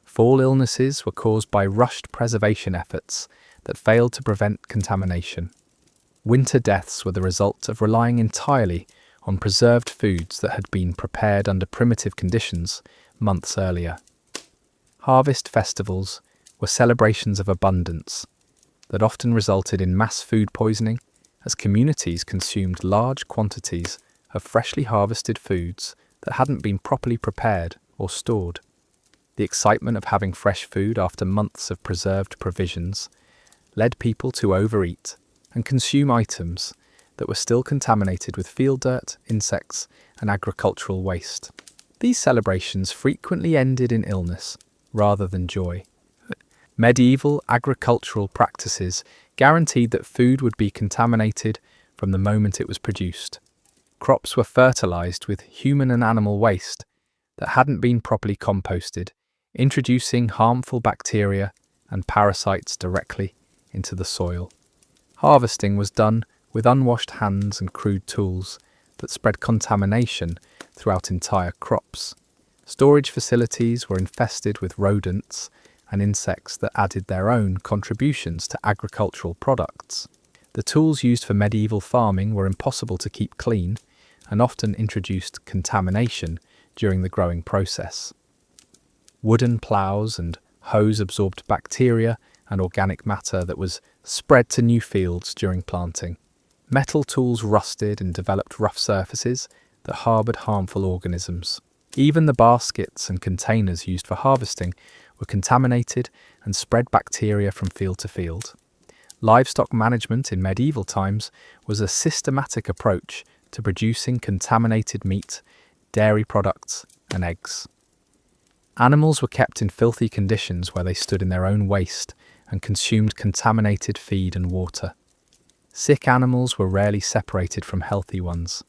Fall illnesses were caused by rushed preservation efforts that failed to prevent contamination. Winter deaths were the result of relying entirely on preserved foods that had been prepared under primitive conditions months earlier. Harvest festivals were celebrations of abundance that often resulted in mass food poisoning as communities consumed large quantities of freshly harvested foods that hadn't been properly prepared or stored. The excitement of having fresh food after months of preserved provisions led people to overeat and consume items that were still contaminated with field dirt, insects, and agricultural waste. These celebrations frequently ended in illness rather than joy. Medieval agricultural practices guaranteed that food would be contaminated from the moment it was produced. Crops were fertilized with human and animal waste that hadn't been properly composted, introducing harmful bacteria and parasites directly into the soil. Harvesting was done with unwashed hands and crude tools that spread contamination throughout entire crops. Storage facilities were infested with rodents and insects that added their own contributions to agricultural products. The tools used for medieval farming were impossible to keep clean and often introduced contamination during the growing process. Wooden ploughs and hoes absorbed bacteria and organic matter that was spread to new fields during planting. Metal tools rusted and developed rough surfaces that harboured harmful organisms. Even the baskets and containers used for harvesting were contaminated and spread bacteria from field to field. Livestock management in medieval times was a systematic approach to producing contaminated meat, dairy products, and eggs. Animals were kept in filthy conditions where they stood in their own waste and consumed contaminated feed and water. Sick animals were rarely separated from healthy ones,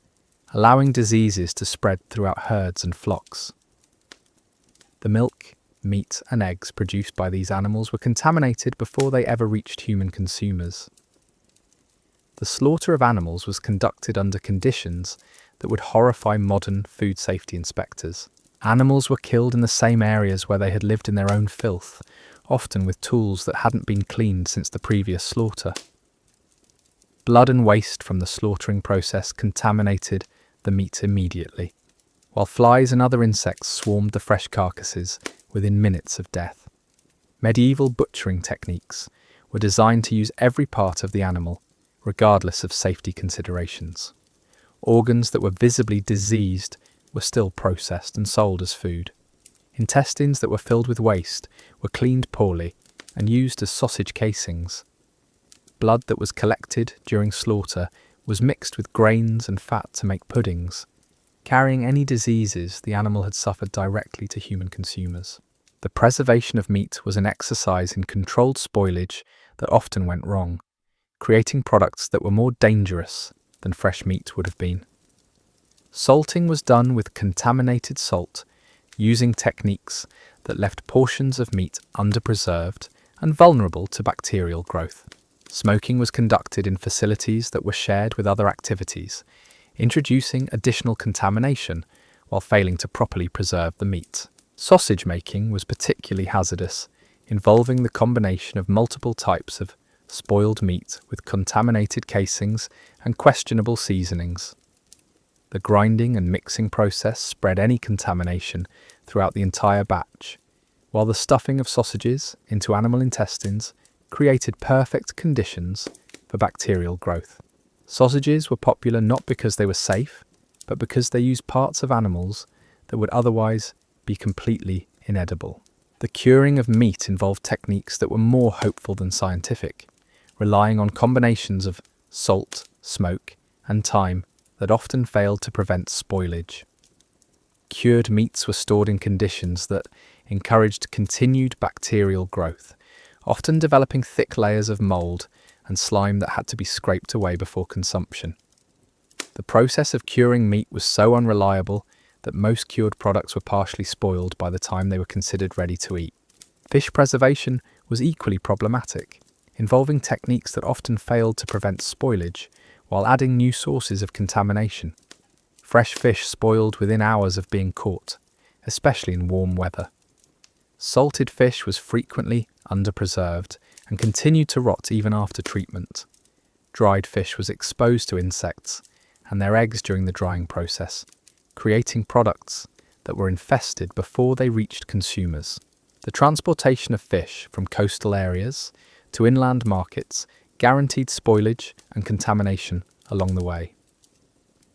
allowing diseases to spread throughout herds and flocks. The milk, meat, and eggs produced by these animals were contaminated before they ever reached human consumers. The slaughter of animals was conducted under conditions that would horrify modern food safety inspectors. Animals were killed in the same areas where they had lived in their own filth, often with tools that hadn't been cleaned since the previous slaughter. Blood and waste from the slaughtering process contaminated the meat immediately, while flies and other insects swarmed the fresh carcasses within minutes of death. Medieval butchering techniques were designed to use every part of the animal, regardless of safety considerations. Organs that were visibly diseased were still processed and sold as food. Intestines that were filled with waste were cleaned poorly and used as sausage casings. Blood that was collected during slaughter was mixed with grains and fat to make puddings, carrying any diseases the animal had suffered directly to human consumers. The preservation of meat was an exercise in controlled spoilage that often went wrong, creating products that were more dangerous than fresh meat would have been. Salting was done with contaminated salt, using techniques that left portions of meat underpreserved and vulnerable to bacterial growth. Smoking was conducted in facilities that were shared with other activities, introducing additional contamination while failing to properly preserve the meat. Sausage making was particularly hazardous, involving the combination of multiple types of spoiled meat with contaminated casings and questionable seasonings. The grinding and mixing process spread any contamination throughout the entire batch, while the stuffing of sausages into animal intestines created perfect conditions for bacterial growth. Sausages were popular not because they were safe, but because they used parts of animals that would otherwise be completely inedible. The curing of meat involved techniques that were more hopeful than scientific, relying on combinations of salt, smoke, and time that often failed to prevent spoilage. Cured meats were stored in conditions that encouraged continued bacterial growth, often developing thick layers of mold and slime that had to be scraped away before consumption. The process of curing meat was so unreliable that most cured products were partially spoiled by the time they were considered ready to eat. Fish preservation was equally problematic, involving techniques that often failed to prevent spoilage while adding new sources of contamination. Fresh fish spoiled within hours of being caught, especially in warm weather. Salted fish was frequently underpreserved and continued to rot even after treatment. Dried fish was exposed to insects and their eggs during the drying process, creating products that were infested before they reached consumers. The transportation of fish from coastal areas to inland markets guaranteed spoilage and contamination along the way.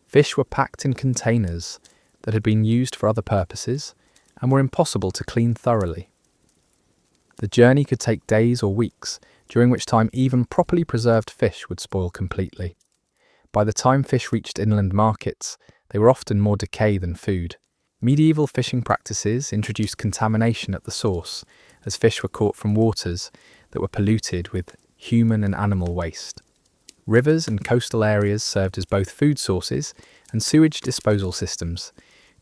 Fish were packed in containers that had been used for other purposes and were impossible to clean thoroughly. The journey could take days or weeks, during which time even properly preserved fish would spoil completely. By the time fish reached inland markets, they were often more decay than food. Medieval fishing practices introduced contamination at the source, as fish were caught from waters that were polluted with human and animal waste. Rivers and coastal areas served as both food sources and sewage disposal systems,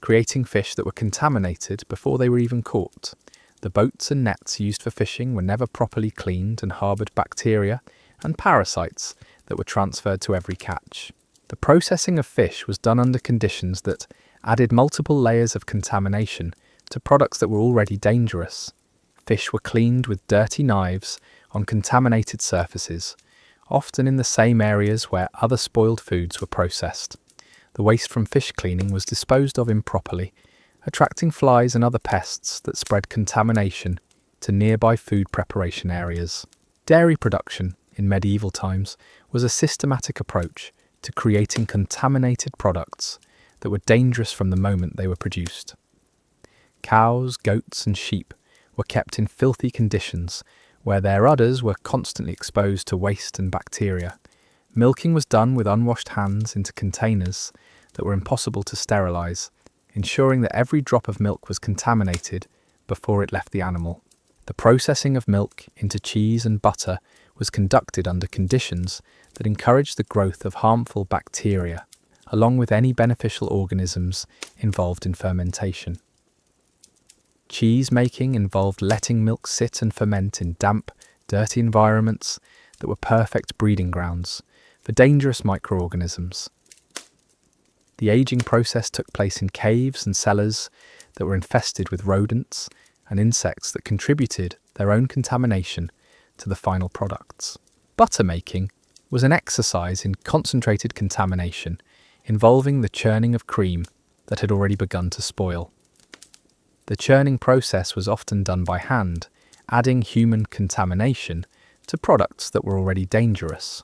creating fish that were contaminated before they were even caught. The boats and nets used for fishing were never properly cleaned and harboured bacteria and parasites that were transferred to every catch. The processing of fish was done under conditions that added multiple layers of contamination to products that were already dangerous. Fish were cleaned with dirty knives on contaminated surfaces, often in the same areas where other spoiled foods were processed. The waste from fish cleaning was disposed of improperly, attracting flies and other pests that spread contamination to nearby food preparation areas. Dairy production, in medieval times, was a systematic approach to creating contaminated products that were dangerous from the moment they were produced. Cows, goats, and sheep were kept in filthy conditions, where their udders were constantly exposed to waste and bacteria. Milking was done with unwashed hands into containers that were impossible to sterilize, ensuring that every drop of milk was contaminated before it left the animal. The processing of milk into cheese and butter was conducted under conditions that encouraged the growth of harmful bacteria, along with any beneficial organisms involved in fermentation. Cheese making involved letting milk sit and ferment in damp, dirty environments that were perfect breeding grounds for dangerous microorganisms. The aging process took place in caves and cellars that were infested with rodents and insects that contributed their own contamination to the final products. Butter making was an exercise in concentrated contamination involving the churning of cream that had already begun to spoil. The churning process was often done by hand, adding human contamination to products that were already dangerous.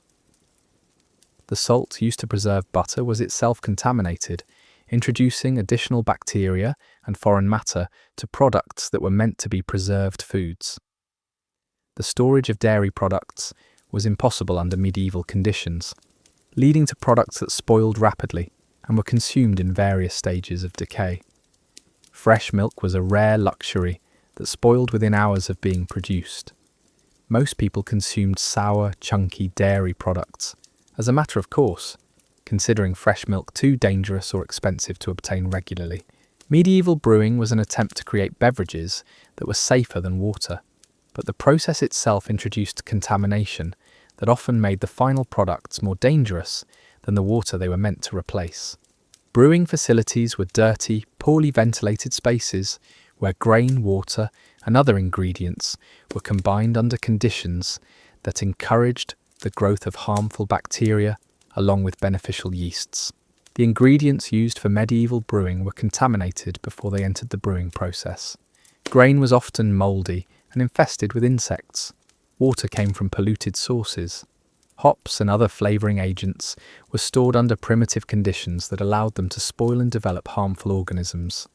The salt used to preserve butter was itself contaminated, introducing additional bacteria and foreign matter to products that were meant to be preserved foods. The storage of dairy products was impossible under medieval conditions, leading to products that spoiled rapidly and were consumed in various stages of decay. Fresh milk was a rare luxury that spoiled within hours of being produced. Most people consumed sour, chunky dairy products as a matter of course, considering fresh milk too dangerous or expensive to obtain regularly. Medieval brewing was an attempt to create beverages that were safer than water, but the process itself introduced contamination that often made the final products more dangerous than the water they were meant to replace. Brewing facilities were dirty, poorly ventilated spaces where grain, water, and other ingredients were combined under conditions that encouraged the growth of harmful bacteria along with beneficial yeasts. The ingredients used for medieval brewing were contaminated before they entered the brewing process. Grain was often mouldy and infested with insects. Water came from polluted sources. Hops and other flavouring agents were stored under primitive conditions that allowed them to spoil and develop harmful organisms.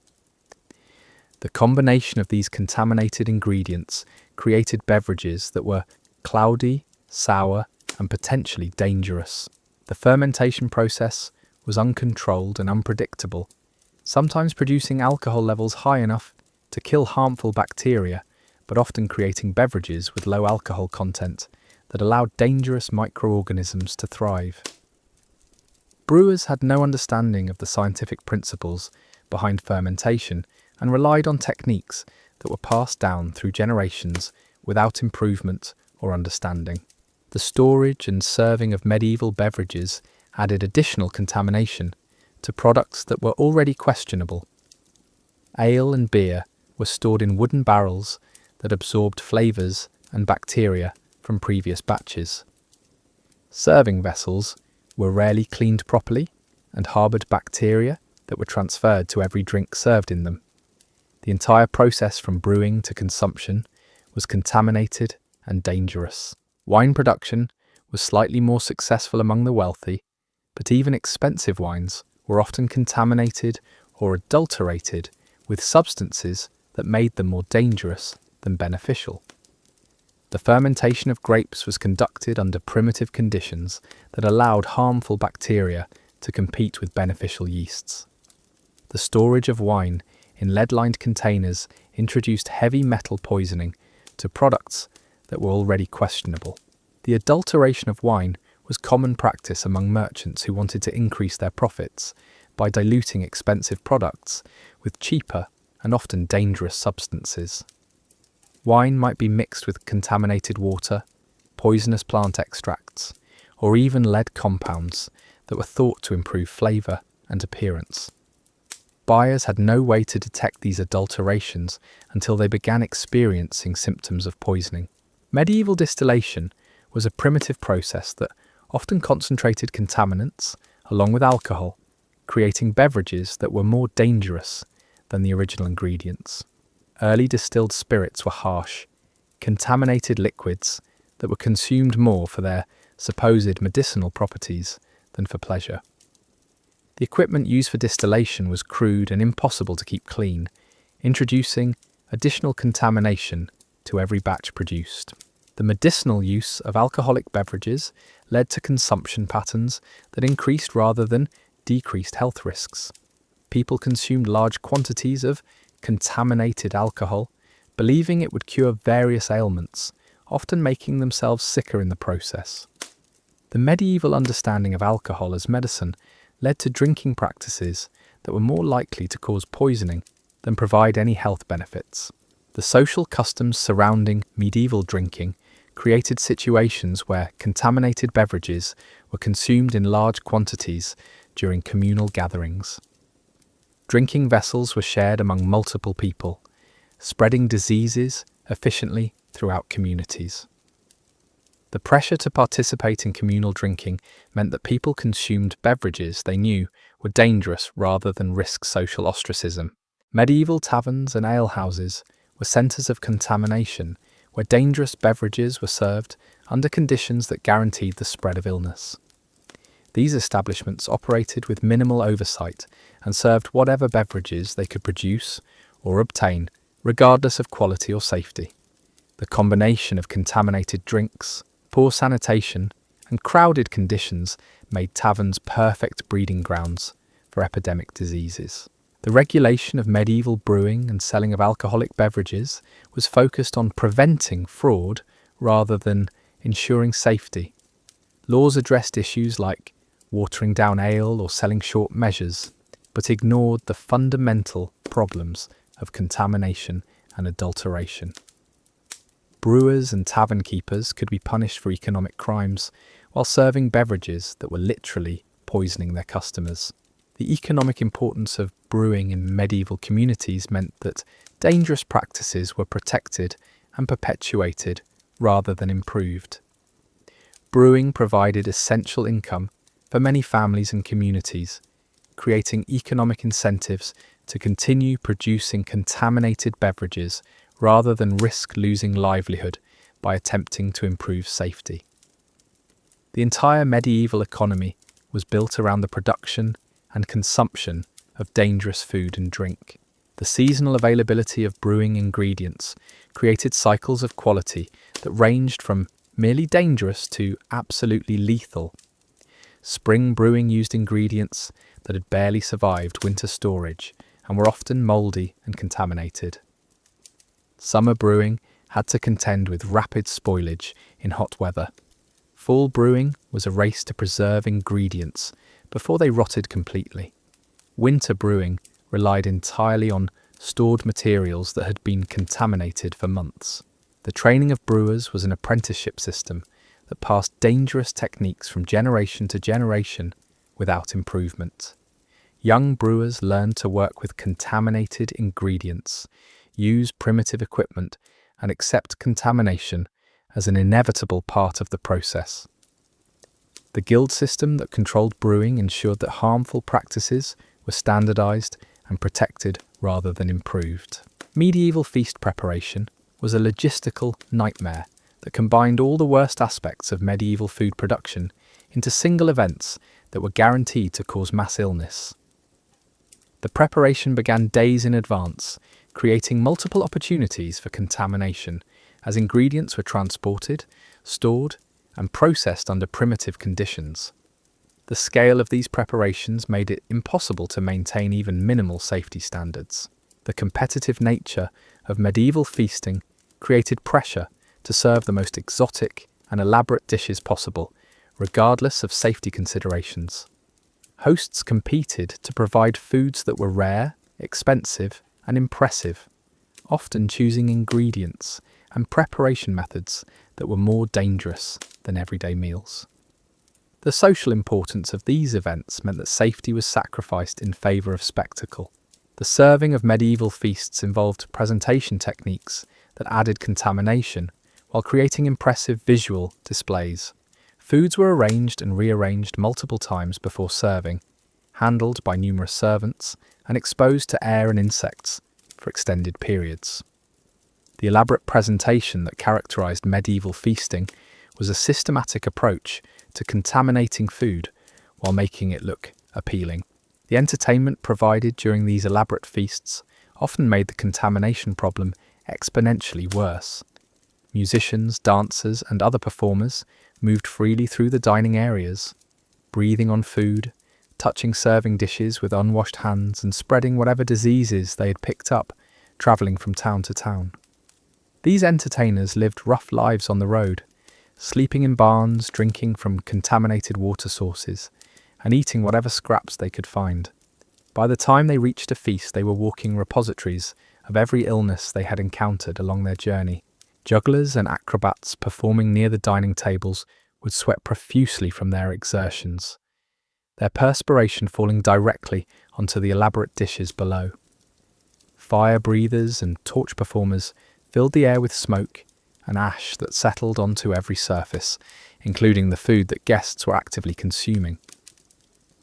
The combination of these contaminated ingredients created beverages that were cloudy, sour, and potentially dangerous. The fermentation process was uncontrolled and unpredictable, sometimes producing alcohol levels high enough to kill harmful bacteria, but often creating beverages with low alcohol content that allowed dangerous microorganisms to thrive. Brewers had no understanding of the scientific principles behind fermentation and relied on techniques that were passed down through generations without improvement or understanding. The storage and serving of medieval beverages added additional contamination to products that were already questionable. Ale and beer were stored in wooden barrels that absorbed flavours and bacteria from previous batches. Serving vessels were rarely cleaned properly and harboured bacteria that were transferred to every drink served in them. The entire process from brewing to consumption was contaminated and dangerous. Wine production was slightly more successful among the wealthy, but even expensive wines were often contaminated or adulterated with substances that made them more dangerous than beneficial. The fermentation of grapes was conducted under primitive conditions that allowed harmful bacteria to compete with beneficial yeasts. The storage of wine in lead-lined containers introduced heavy metal poisoning to products that were already questionable. The adulteration of wine was common practice among merchants who wanted to increase their profits by diluting expensive products with cheaper and often dangerous substances. Wine might be mixed with contaminated water, poisonous plant extracts, or even lead compounds that were thought to improve flavour and appearance. Buyers had no way to detect these adulterations until they began experiencing symptoms of poisoning. Medieval distillation was a primitive process that often concentrated contaminants along with alcohol, creating beverages that were more dangerous than the original ingredients. Early distilled spirits were harsh, contaminated liquids that were consumed more for their supposed medicinal properties than for pleasure. The equipment used for distillation was crude and impossible to keep clean, introducing additional contamination to every batch produced. The medicinal use of alcoholic beverages led to consumption patterns that increased rather than decreased health risks. People consumed large quantities of contaminated alcohol, believing it would cure various ailments, often making themselves sicker in the process. The medieval understanding of alcohol as medicine led to drinking practices that were more likely to cause poisoning than provide any health benefits. The social customs surrounding medieval drinking created situations where contaminated beverages were consumed in large quantities during communal gatherings. Drinking vessels were shared among multiple people, spreading diseases efficiently throughout communities. The pressure to participate in communal drinking meant that people consumed beverages they knew were dangerous rather than risk social ostracism. Medieval taverns and alehouses were centres of contamination where dangerous beverages were served under conditions that guaranteed the spread of illness. These establishments operated with minimal oversight and served whatever beverages they could produce or obtain, regardless of quality or safety. The combination of contaminated drinks, poor sanitation, and crowded conditions made taverns perfect breeding grounds for epidemic diseases. The regulation of medieval brewing and selling of alcoholic beverages was focused on preventing fraud rather than ensuring safety. Laws addressed issues like watering down ale or selling short measures, but ignored the fundamental problems of contamination and adulteration. Brewers and tavern keepers could be punished for economic crimes while serving beverages that were literally poisoning their customers. The economic importance of brewing in medieval communities meant that dangerous practices were protected and perpetuated rather than improved. Brewing provided essential income for many families and communities, creating economic incentives to continue producing contaminated beverages rather than risk losing livelihood by attempting to improve safety. The entire medieval economy was built around the production and consumption of dangerous food and drink. The seasonal availability of brewing ingredients created cycles of quality that ranged from merely dangerous to absolutely lethal. Spring brewing used ingredients that had barely survived winter storage and were often mouldy and contaminated. Summer brewing had to contend with rapid spoilage in hot weather. Fall brewing was a race to preserve ingredients before they rotted completely. Winter brewing relied entirely on stored materials that had been contaminated for months. The training of brewers was an apprenticeship system that passed dangerous techniques from generation to generation without improvement. Young brewers learned to work with contaminated ingredients, use primitive equipment, and accept contamination as an inevitable part of the process. The guild system that controlled brewing ensured that harmful practices were standardized and protected rather than improved. Medieval feast preparation was a logistical nightmare that combined all the worst aspects of medieval food production into single events that were guaranteed to cause mass illness. The preparation began days in advance, creating multiple opportunities for contamination as ingredients were transported, stored, and processed under primitive conditions. The scale of these preparations made it impossible to maintain even minimal safety standards. The competitive nature of medieval feasting created pressure to serve the most exotic and elaborate dishes possible, regardless of safety considerations. Hosts competed to provide foods that were rare, expensive, and impressive, often choosing ingredients and preparation methods that were more dangerous than everyday meals. The social importance of these events meant that safety was sacrificed in favour of spectacle. The serving of medieval feasts involved presentation techniques that added contamination while creating impressive visual displays. Foods were arranged and rearranged multiple times before serving, handled by numerous servants, and exposed to air and insects for extended periods. The elaborate presentation that characterized medieval feasting was a systematic approach to contaminating food while making it look appealing. The entertainment provided during these elaborate feasts often made the contamination problem exponentially worse. Musicians, dancers, and other performers moved freely through the dining areas, breathing on food, touching serving dishes with unwashed hands, and spreading whatever diseases they had picked up, travelling from town to town. These entertainers lived rough lives on the road, sleeping in barns, drinking from contaminated water sources, and eating whatever scraps they could find. By the time they reached a feast, they were walking repositories of every illness they had encountered along their journey. Jugglers and acrobats performing near the dining tables would sweat profusely from their exertions, their perspiration falling directly onto the elaborate dishes below. Fire breathers and torch performers filled the air with smoke and ash that settled onto every surface, including the food that guests were actively consuming.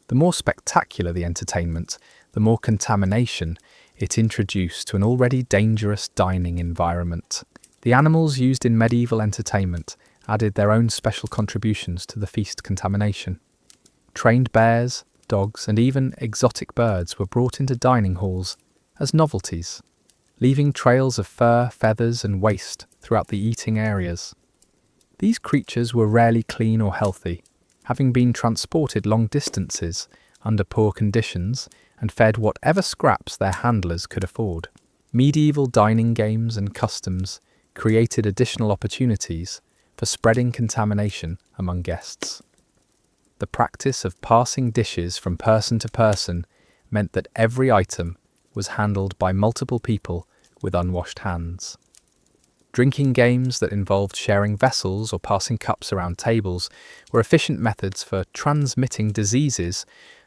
The more spectacular the entertainment, the more contamination it introduced to an already dangerous dining environment. The animals used in medieval entertainment added their own special contributions to the feast contamination. Trained bears, dogs, and even exotic birds were brought into dining halls as novelties, leaving trails of fur, feathers, and waste throughout the eating areas. These creatures were rarely clean or healthy, having been transported long distances under poor conditions and fed whatever scraps their handlers could afford. Medieval dining games and customs created additional opportunities for spreading contamination among guests. The practice of passing dishes from person to person meant that every item was handled by multiple people with unwashed hands. Drinking games that involved sharing vessels or passing cups around tables were efficient methods for transmitting diseases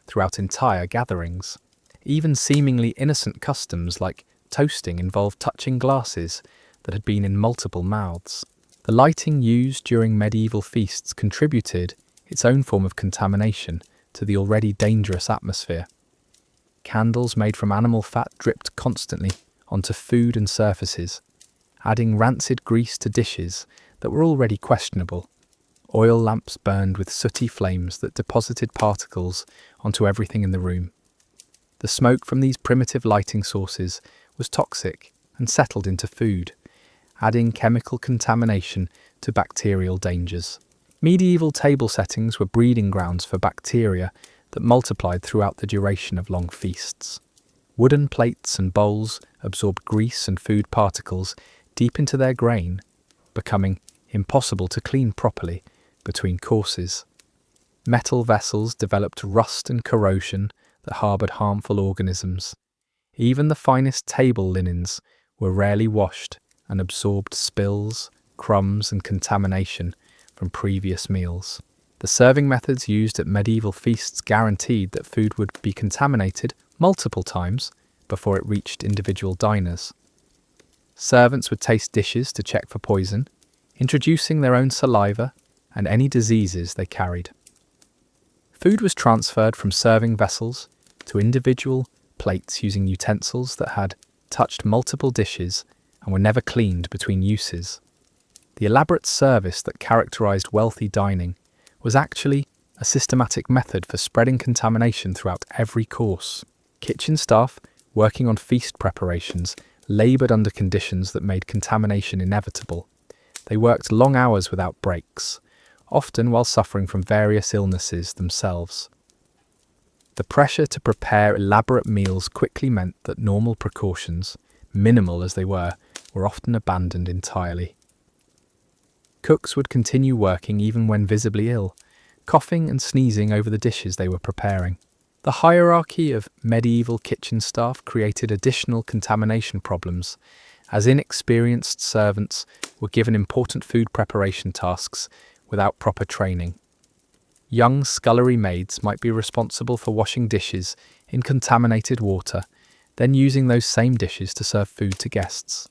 throughout entire gatherings. Even seemingly innocent customs like toasting involved touching glasses that had been in multiple mouths. The lighting used during medieval feasts contributed its own form of contamination to the already dangerous atmosphere. Candles made from animal fat dripped constantly onto food and surfaces, adding rancid grease to dishes that were already questionable. Oil lamps burned with sooty flames that deposited particles onto everything in the room. The smoke from these primitive lighting sources was toxic and settled into food, adding chemical contamination to bacterial dangers. Medieval table settings were breeding grounds for bacteria that multiplied throughout the duration of long feasts. Wooden plates and bowls absorbed grease and food particles deep into their grain, becoming impossible to clean properly between courses. Metal vessels developed rust and corrosion that harboured harmful organisms. Even the finest table linens were rarely washed and absorbed spills, crumbs, and contamination from previous meals. The serving methods used at medieval feasts guaranteed that food would be contaminated multiple times before it reached individual diners. Servants would taste dishes to check for poison, introducing their own saliva and any diseases they carried. Food was transferred from serving vessels to individual plates using utensils that had touched multiple dishes and were never cleaned between uses. The elaborate service that characterized wealthy dining was actually a systematic method for spreading contamination throughout every course. Kitchen staff working on feast preparations laboured under conditions that made contamination inevitable. They worked long hours without breaks, often while suffering from various illnesses themselves. The pressure to prepare elaborate meals quickly meant that normal precautions, minimal as they were often abandoned entirely. Cooks would continue working even when visibly ill, coughing and sneezing over the dishes they were preparing. The hierarchy of medieval kitchen staff created additional contamination problems, as inexperienced servants were given important food preparation tasks without proper training. Young scullery maids might be responsible for washing dishes in contaminated water, then using those same dishes to serve food to guests.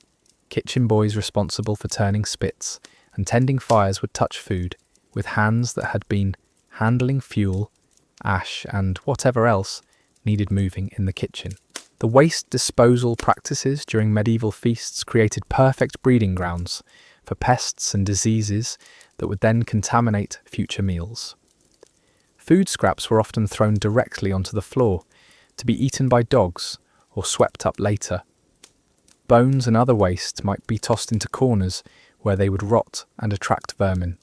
Kitchen boys responsible for turning spits and tending fires would touch food with hands that had been handling fuel, ash, and whatever else needed moving in the kitchen. The waste disposal practices during medieval feasts created perfect breeding grounds for pests and diseases that would then contaminate future meals. Food scraps were often thrown directly onto the floor to be eaten by dogs or swept up later. Bones and other waste might be tossed into corners where they would rot and attract vermin.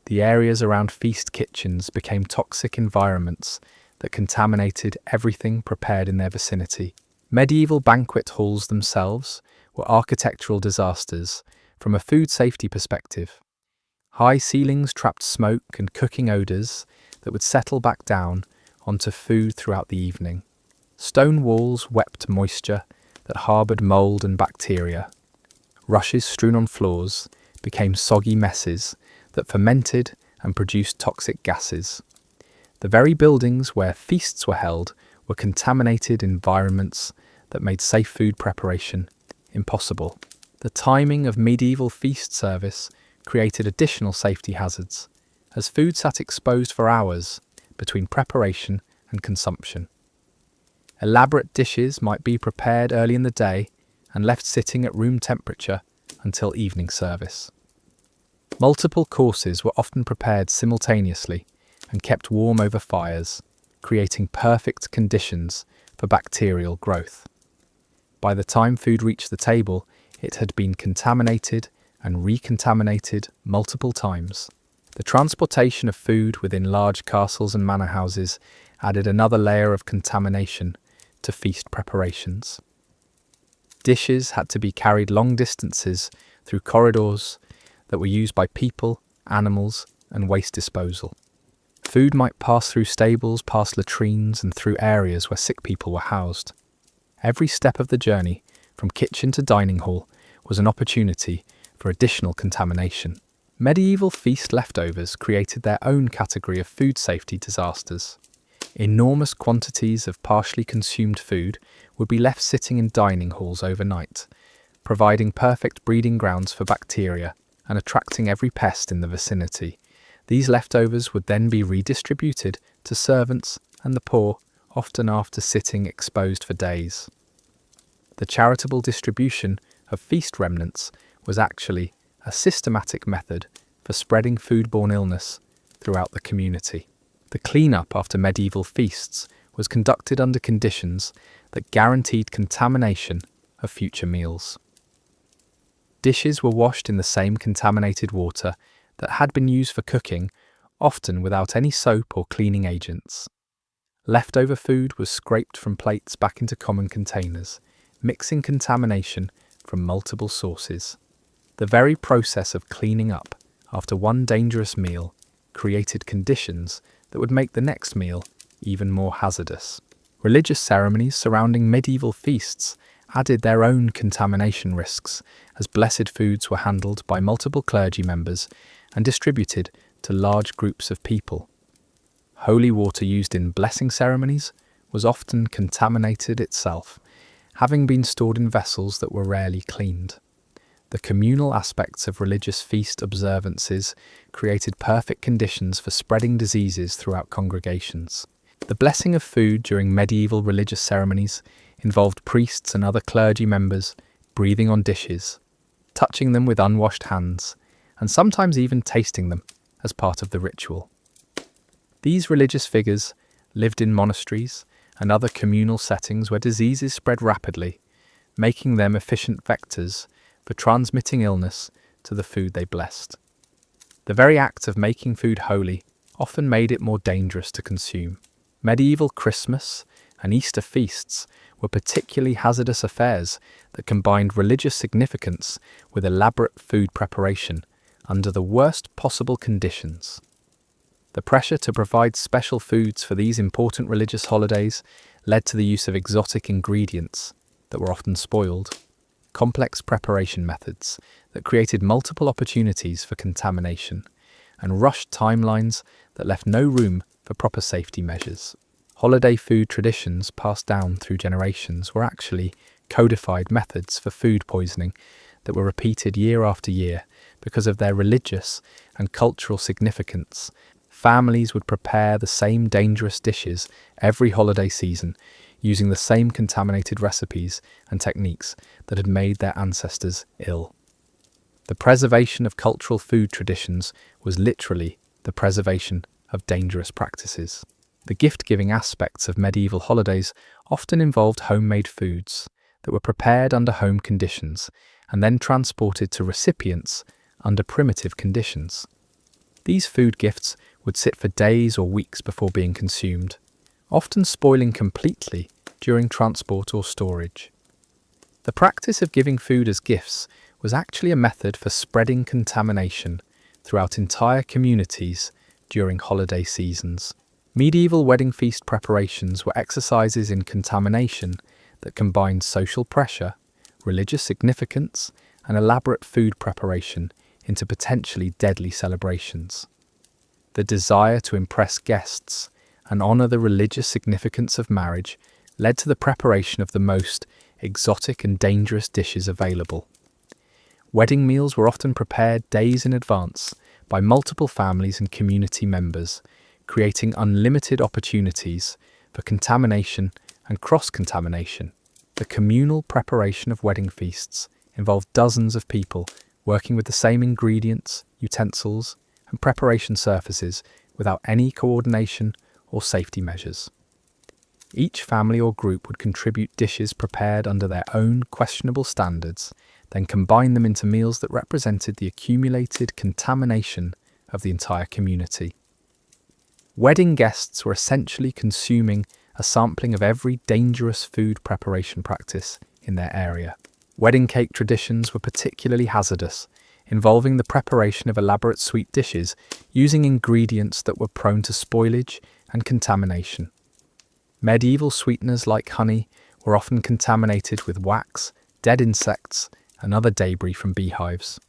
The areas around feast kitchens became toxic environments that contaminated everything prepared in their vicinity. Medieval banquet halls themselves were architectural disasters from a food safety perspective. High ceilings trapped smoke and cooking odours that would settle back down onto food throughout the evening. Stone walls wept moisture that harboured mould and bacteria. Rushes strewn on floors became soggy messes that fermented and produced toxic gases. The very buildings where feasts were held were contaminated environments that made safe food preparation impossible. The timing of medieval feast service created additional safety hazards, as food sat exposed for hours between preparation and consumption. Elaborate dishes might be prepared early in the day and left sitting at room temperature until evening service. Multiple courses were often prepared simultaneously and kept warm over fires, creating perfect conditions for bacterial growth. By the time food reached the table, it had been contaminated and recontaminated multiple times. The transportation of food within large castles and manor houses added another layer of contamination to feast preparations. Dishes had to be carried long distances through corridors that were used by people, animals, and waste disposal. Food might pass through stables, past latrines, and through areas where sick people were housed. Every step of the journey, from kitchen to dining hall, was an opportunity for additional contamination. Medieval feast leftovers created their own category of food safety disasters. Enormous quantities of partially consumed food would be left sitting in dining halls overnight, providing perfect breeding grounds for bacteria and attracting every pest in the vicinity. These leftovers would then be redistributed to servants and the poor, often after sitting exposed for days. The charitable distribution of feast remnants was actually a systematic method for spreading foodborne illness throughout the community. The cleanup after medieval feasts was conducted under conditions that guaranteed contamination of future meals. Dishes were washed in the same contaminated water that had been used for cooking, often without any soap or cleaning agents. Leftover food was scraped from plates back into common containers, mixing contamination from multiple sources. The very process of cleaning up after one dangerous meal created conditions that would make the next meal even more hazardous. Religious ceremonies surrounding medieval feasts added their own contamination risks, as blessed foods were handled by multiple clergy members and distributed to large groups of people. Holy water used in blessing ceremonies was often contaminated itself, having been stored in vessels that were rarely cleaned. The communal aspects of religious feast observances created perfect conditions for spreading diseases throughout congregations. The blessing of food during medieval religious ceremonies involved priests and other clergy members breathing on dishes, touching them with unwashed hands, and sometimes even tasting them as part of the ritual. These religious figures lived in monasteries and other communal settings where diseases spread rapidly, making them efficient vectors for transmitting illness to the food they blessed. The very act of making food holy often made it more dangerous to consume. Medieval Christmas and Easter feasts were particularly hazardous affairs that combined religious significance with elaborate food preparation under the worst possible conditions. The pressure to provide special foods for these important religious holidays led to the use of exotic ingredients that were often spoiled, complex preparation methods that created multiple opportunities for contamination, and rushed timelines that left no room for proper safety measures. Holiday food traditions passed down through generations were actually codified methods for food poisoning that were repeated year after year because of their religious and cultural significance. Families would prepare the same dangerous dishes every holiday season, using the same contaminated recipes and techniques that had made their ancestors ill. The preservation of cultural food traditions was literally the preservation of dangerous practices. The gift-giving aspects of medieval holidays often involved homemade foods that were prepared under home conditions and then transported to recipients under primitive conditions. These food gifts would sit for days or weeks before being consumed, often spoiling completely during transport or storage. The practice of giving food as gifts was actually a method for spreading contamination throughout entire communities during holiday seasons. Medieval wedding feast preparations were exercises in contamination that combined social pressure, religious significance, and elaborate food preparation into potentially deadly celebrations. The desire to impress guests and honour the religious significance of marriage led to the preparation of the most exotic and dangerous dishes available. Wedding meals were often prepared days in advance by multiple families and community members, creating unlimited opportunities for contamination and cross-contamination. The communal preparation of wedding feasts involved dozens of people working with the same ingredients, utensils, and preparation surfaces without any coordination or safety measures. Each family or group would contribute dishes prepared under their own questionable standards, then combine them into meals that represented the accumulated contamination of the entire community. Wedding guests were essentially consuming a sampling of every dangerous food preparation practice in their area. Wedding cake traditions were particularly hazardous, involving the preparation of elaborate sweet dishes using ingredients that were prone to spoilage and contamination. Medieval sweeteners like honey were often contaminated with wax, dead insects, and other debris from beehives.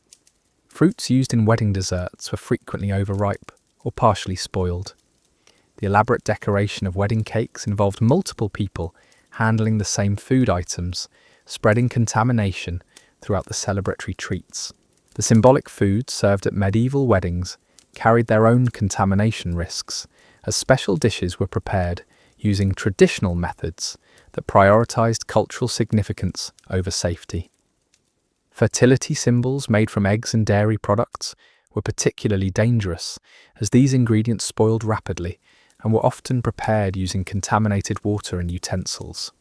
Fruits used in wedding desserts were frequently overripe or partially spoiled. The elaborate decoration of wedding cakes involved multiple people handling the same food items, spreading contamination throughout the celebratory treats. The symbolic foods served at medieval weddings carried their own contamination risks, as special dishes were prepared using traditional methods that prioritized cultural significance over safety. Fertility symbols made from eggs and dairy products were particularly dangerous, as these ingredients spoiled rapidly and were often prepared using contaminated water and utensils.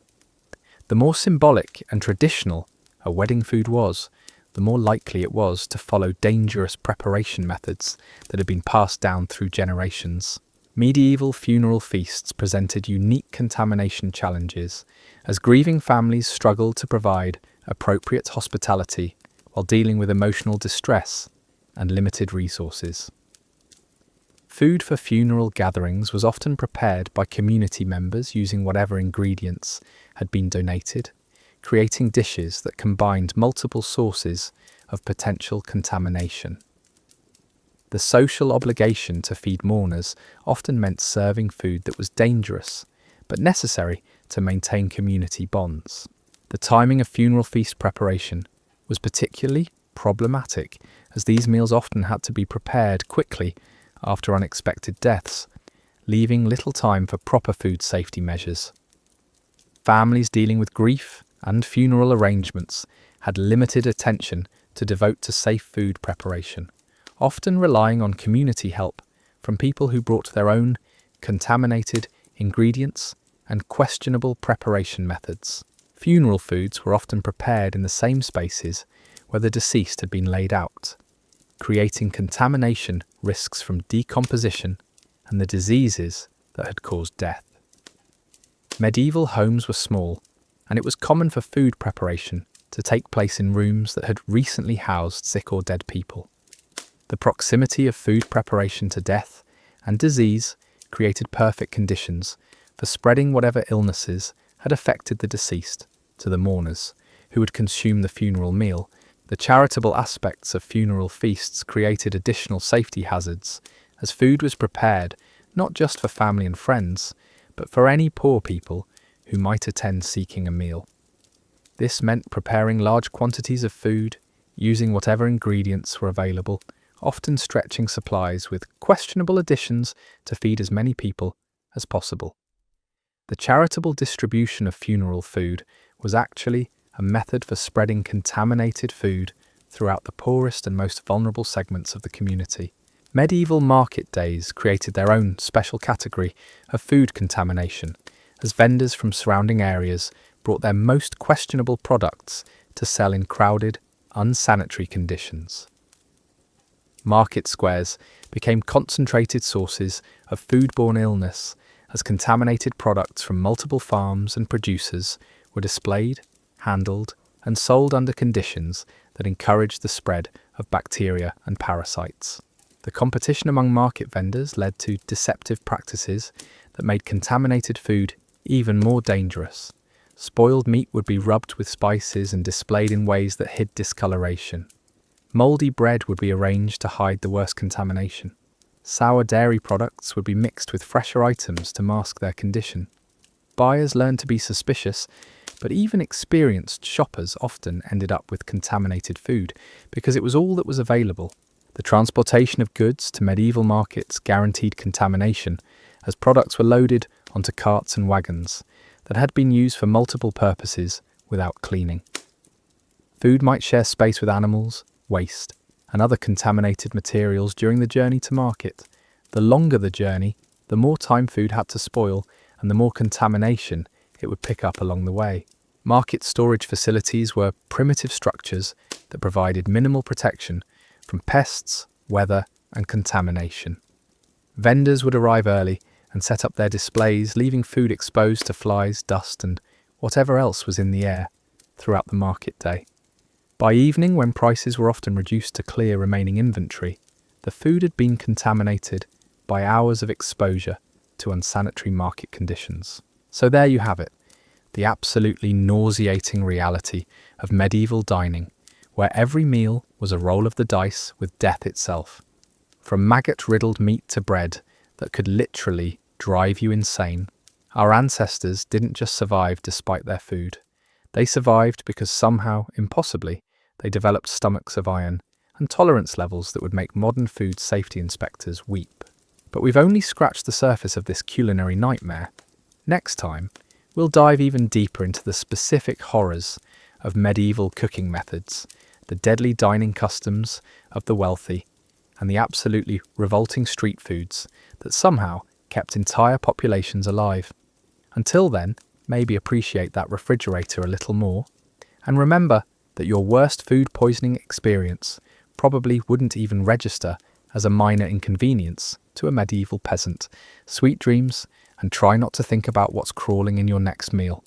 The more symbolic and traditional a wedding food was, the more likely it was to follow dangerous preparation methods that had been passed down through generations. Medieval funeral feasts presented unique contamination challenges, as grieving families struggled to provide appropriate hospitality while dealing with emotional distress and limited resources. Food for funeral gatherings was often prepared by community members using whatever ingredients had been donated, creating dishes that combined multiple sources of potential contamination. The social obligation to feed mourners often meant serving food that was dangerous, but necessary to maintain community bonds. The timing of funeral feast preparation was particularly problematic, as these meals often had to be prepared quickly after unexpected deaths, leaving little time for proper food safety measures. Families dealing with grief and funeral arrangements had limited attention to devote to safe food preparation, often relying on community help from people who brought their own contaminated ingredients and questionable preparation methods. Funeral foods were often prepared in the same spaces where the deceased had been laid out, creating contamination risks from decomposition and the diseases that had caused death. Medieval homes were small, and it was common for food preparation to take place in rooms that had recently housed sick or dead people. The proximity of food preparation to death and disease created perfect conditions for spreading whatever illnesses had affected the deceased to the mourners who would consume the funeral meal. The charitable aspects of funeral feasts created additional safety hazards, as food was prepared not just for family and friends, but for any poor people who might attend seeking a meal. This meant preparing large quantities of food, using whatever ingredients were available, often stretching supplies with questionable additions to feed as many people as possible. The charitable distribution of funeral food was actually a method for spreading contaminated food throughout the poorest and most vulnerable segments of the community. Medieval market days created their own special category of food contamination, as vendors from surrounding areas brought their most questionable products to sell in crowded, unsanitary conditions. Market squares became concentrated sources of foodborne illness, as contaminated products from multiple farms and producers were displayed, handled, and sold under conditions that encouraged the spread of bacteria and parasites. The competition among market vendors led to deceptive practices that made contaminated food even more dangerous. Spoiled meat would be rubbed with spices and displayed in ways that hid discoloration. Mouldy bread would be arranged to hide the worst contamination. Sour dairy products would be mixed with fresher items to mask their condition. Buyers learned to be suspicious, but even experienced shoppers often ended up with contaminated food because it was all that was available. The transportation of goods to medieval markets guaranteed contamination, as products were loaded onto carts and wagons that had been used for multiple purposes without cleaning. Food might share space with animals, waste, and other contaminated materials during the journey to market. The longer the journey, the more time food had to spoil and the more contamination it would pick up along the way. Market storage facilities were primitive structures that provided minimal protection from pests, weather, and contamination. Vendors would arrive early and set up their displays, leaving food exposed to flies, dust, and whatever else was in the air throughout the market day. By evening, when prices were often reduced to clear remaining inventory, the food had been contaminated by hours of exposure to unsanitary market conditions. So there you have it, the absolutely nauseating reality of medieval dining, where every meal was a roll of the dice with death itself. From maggot-riddled meat to bread that could literally drive you insane. Our ancestors didn't just survive despite their food. They survived because somehow, impossibly, they developed stomachs of iron and tolerance levels that would make modern food safety inspectors weep. But we've only scratched the surface of this culinary nightmare. Next time, we'll dive even deeper into the specific horrors of medieval cooking methods, the deadly dining customs of the wealthy, and the absolutely revolting street foods that somehow kept entire populations alive. Until then, maybe appreciate that refrigerator a little more, and remember that your worst food poisoning experience probably wouldn't even register as a minor inconvenience to a medieval peasant. Sweet dreams, and try not to think about what's crawling in your next meal.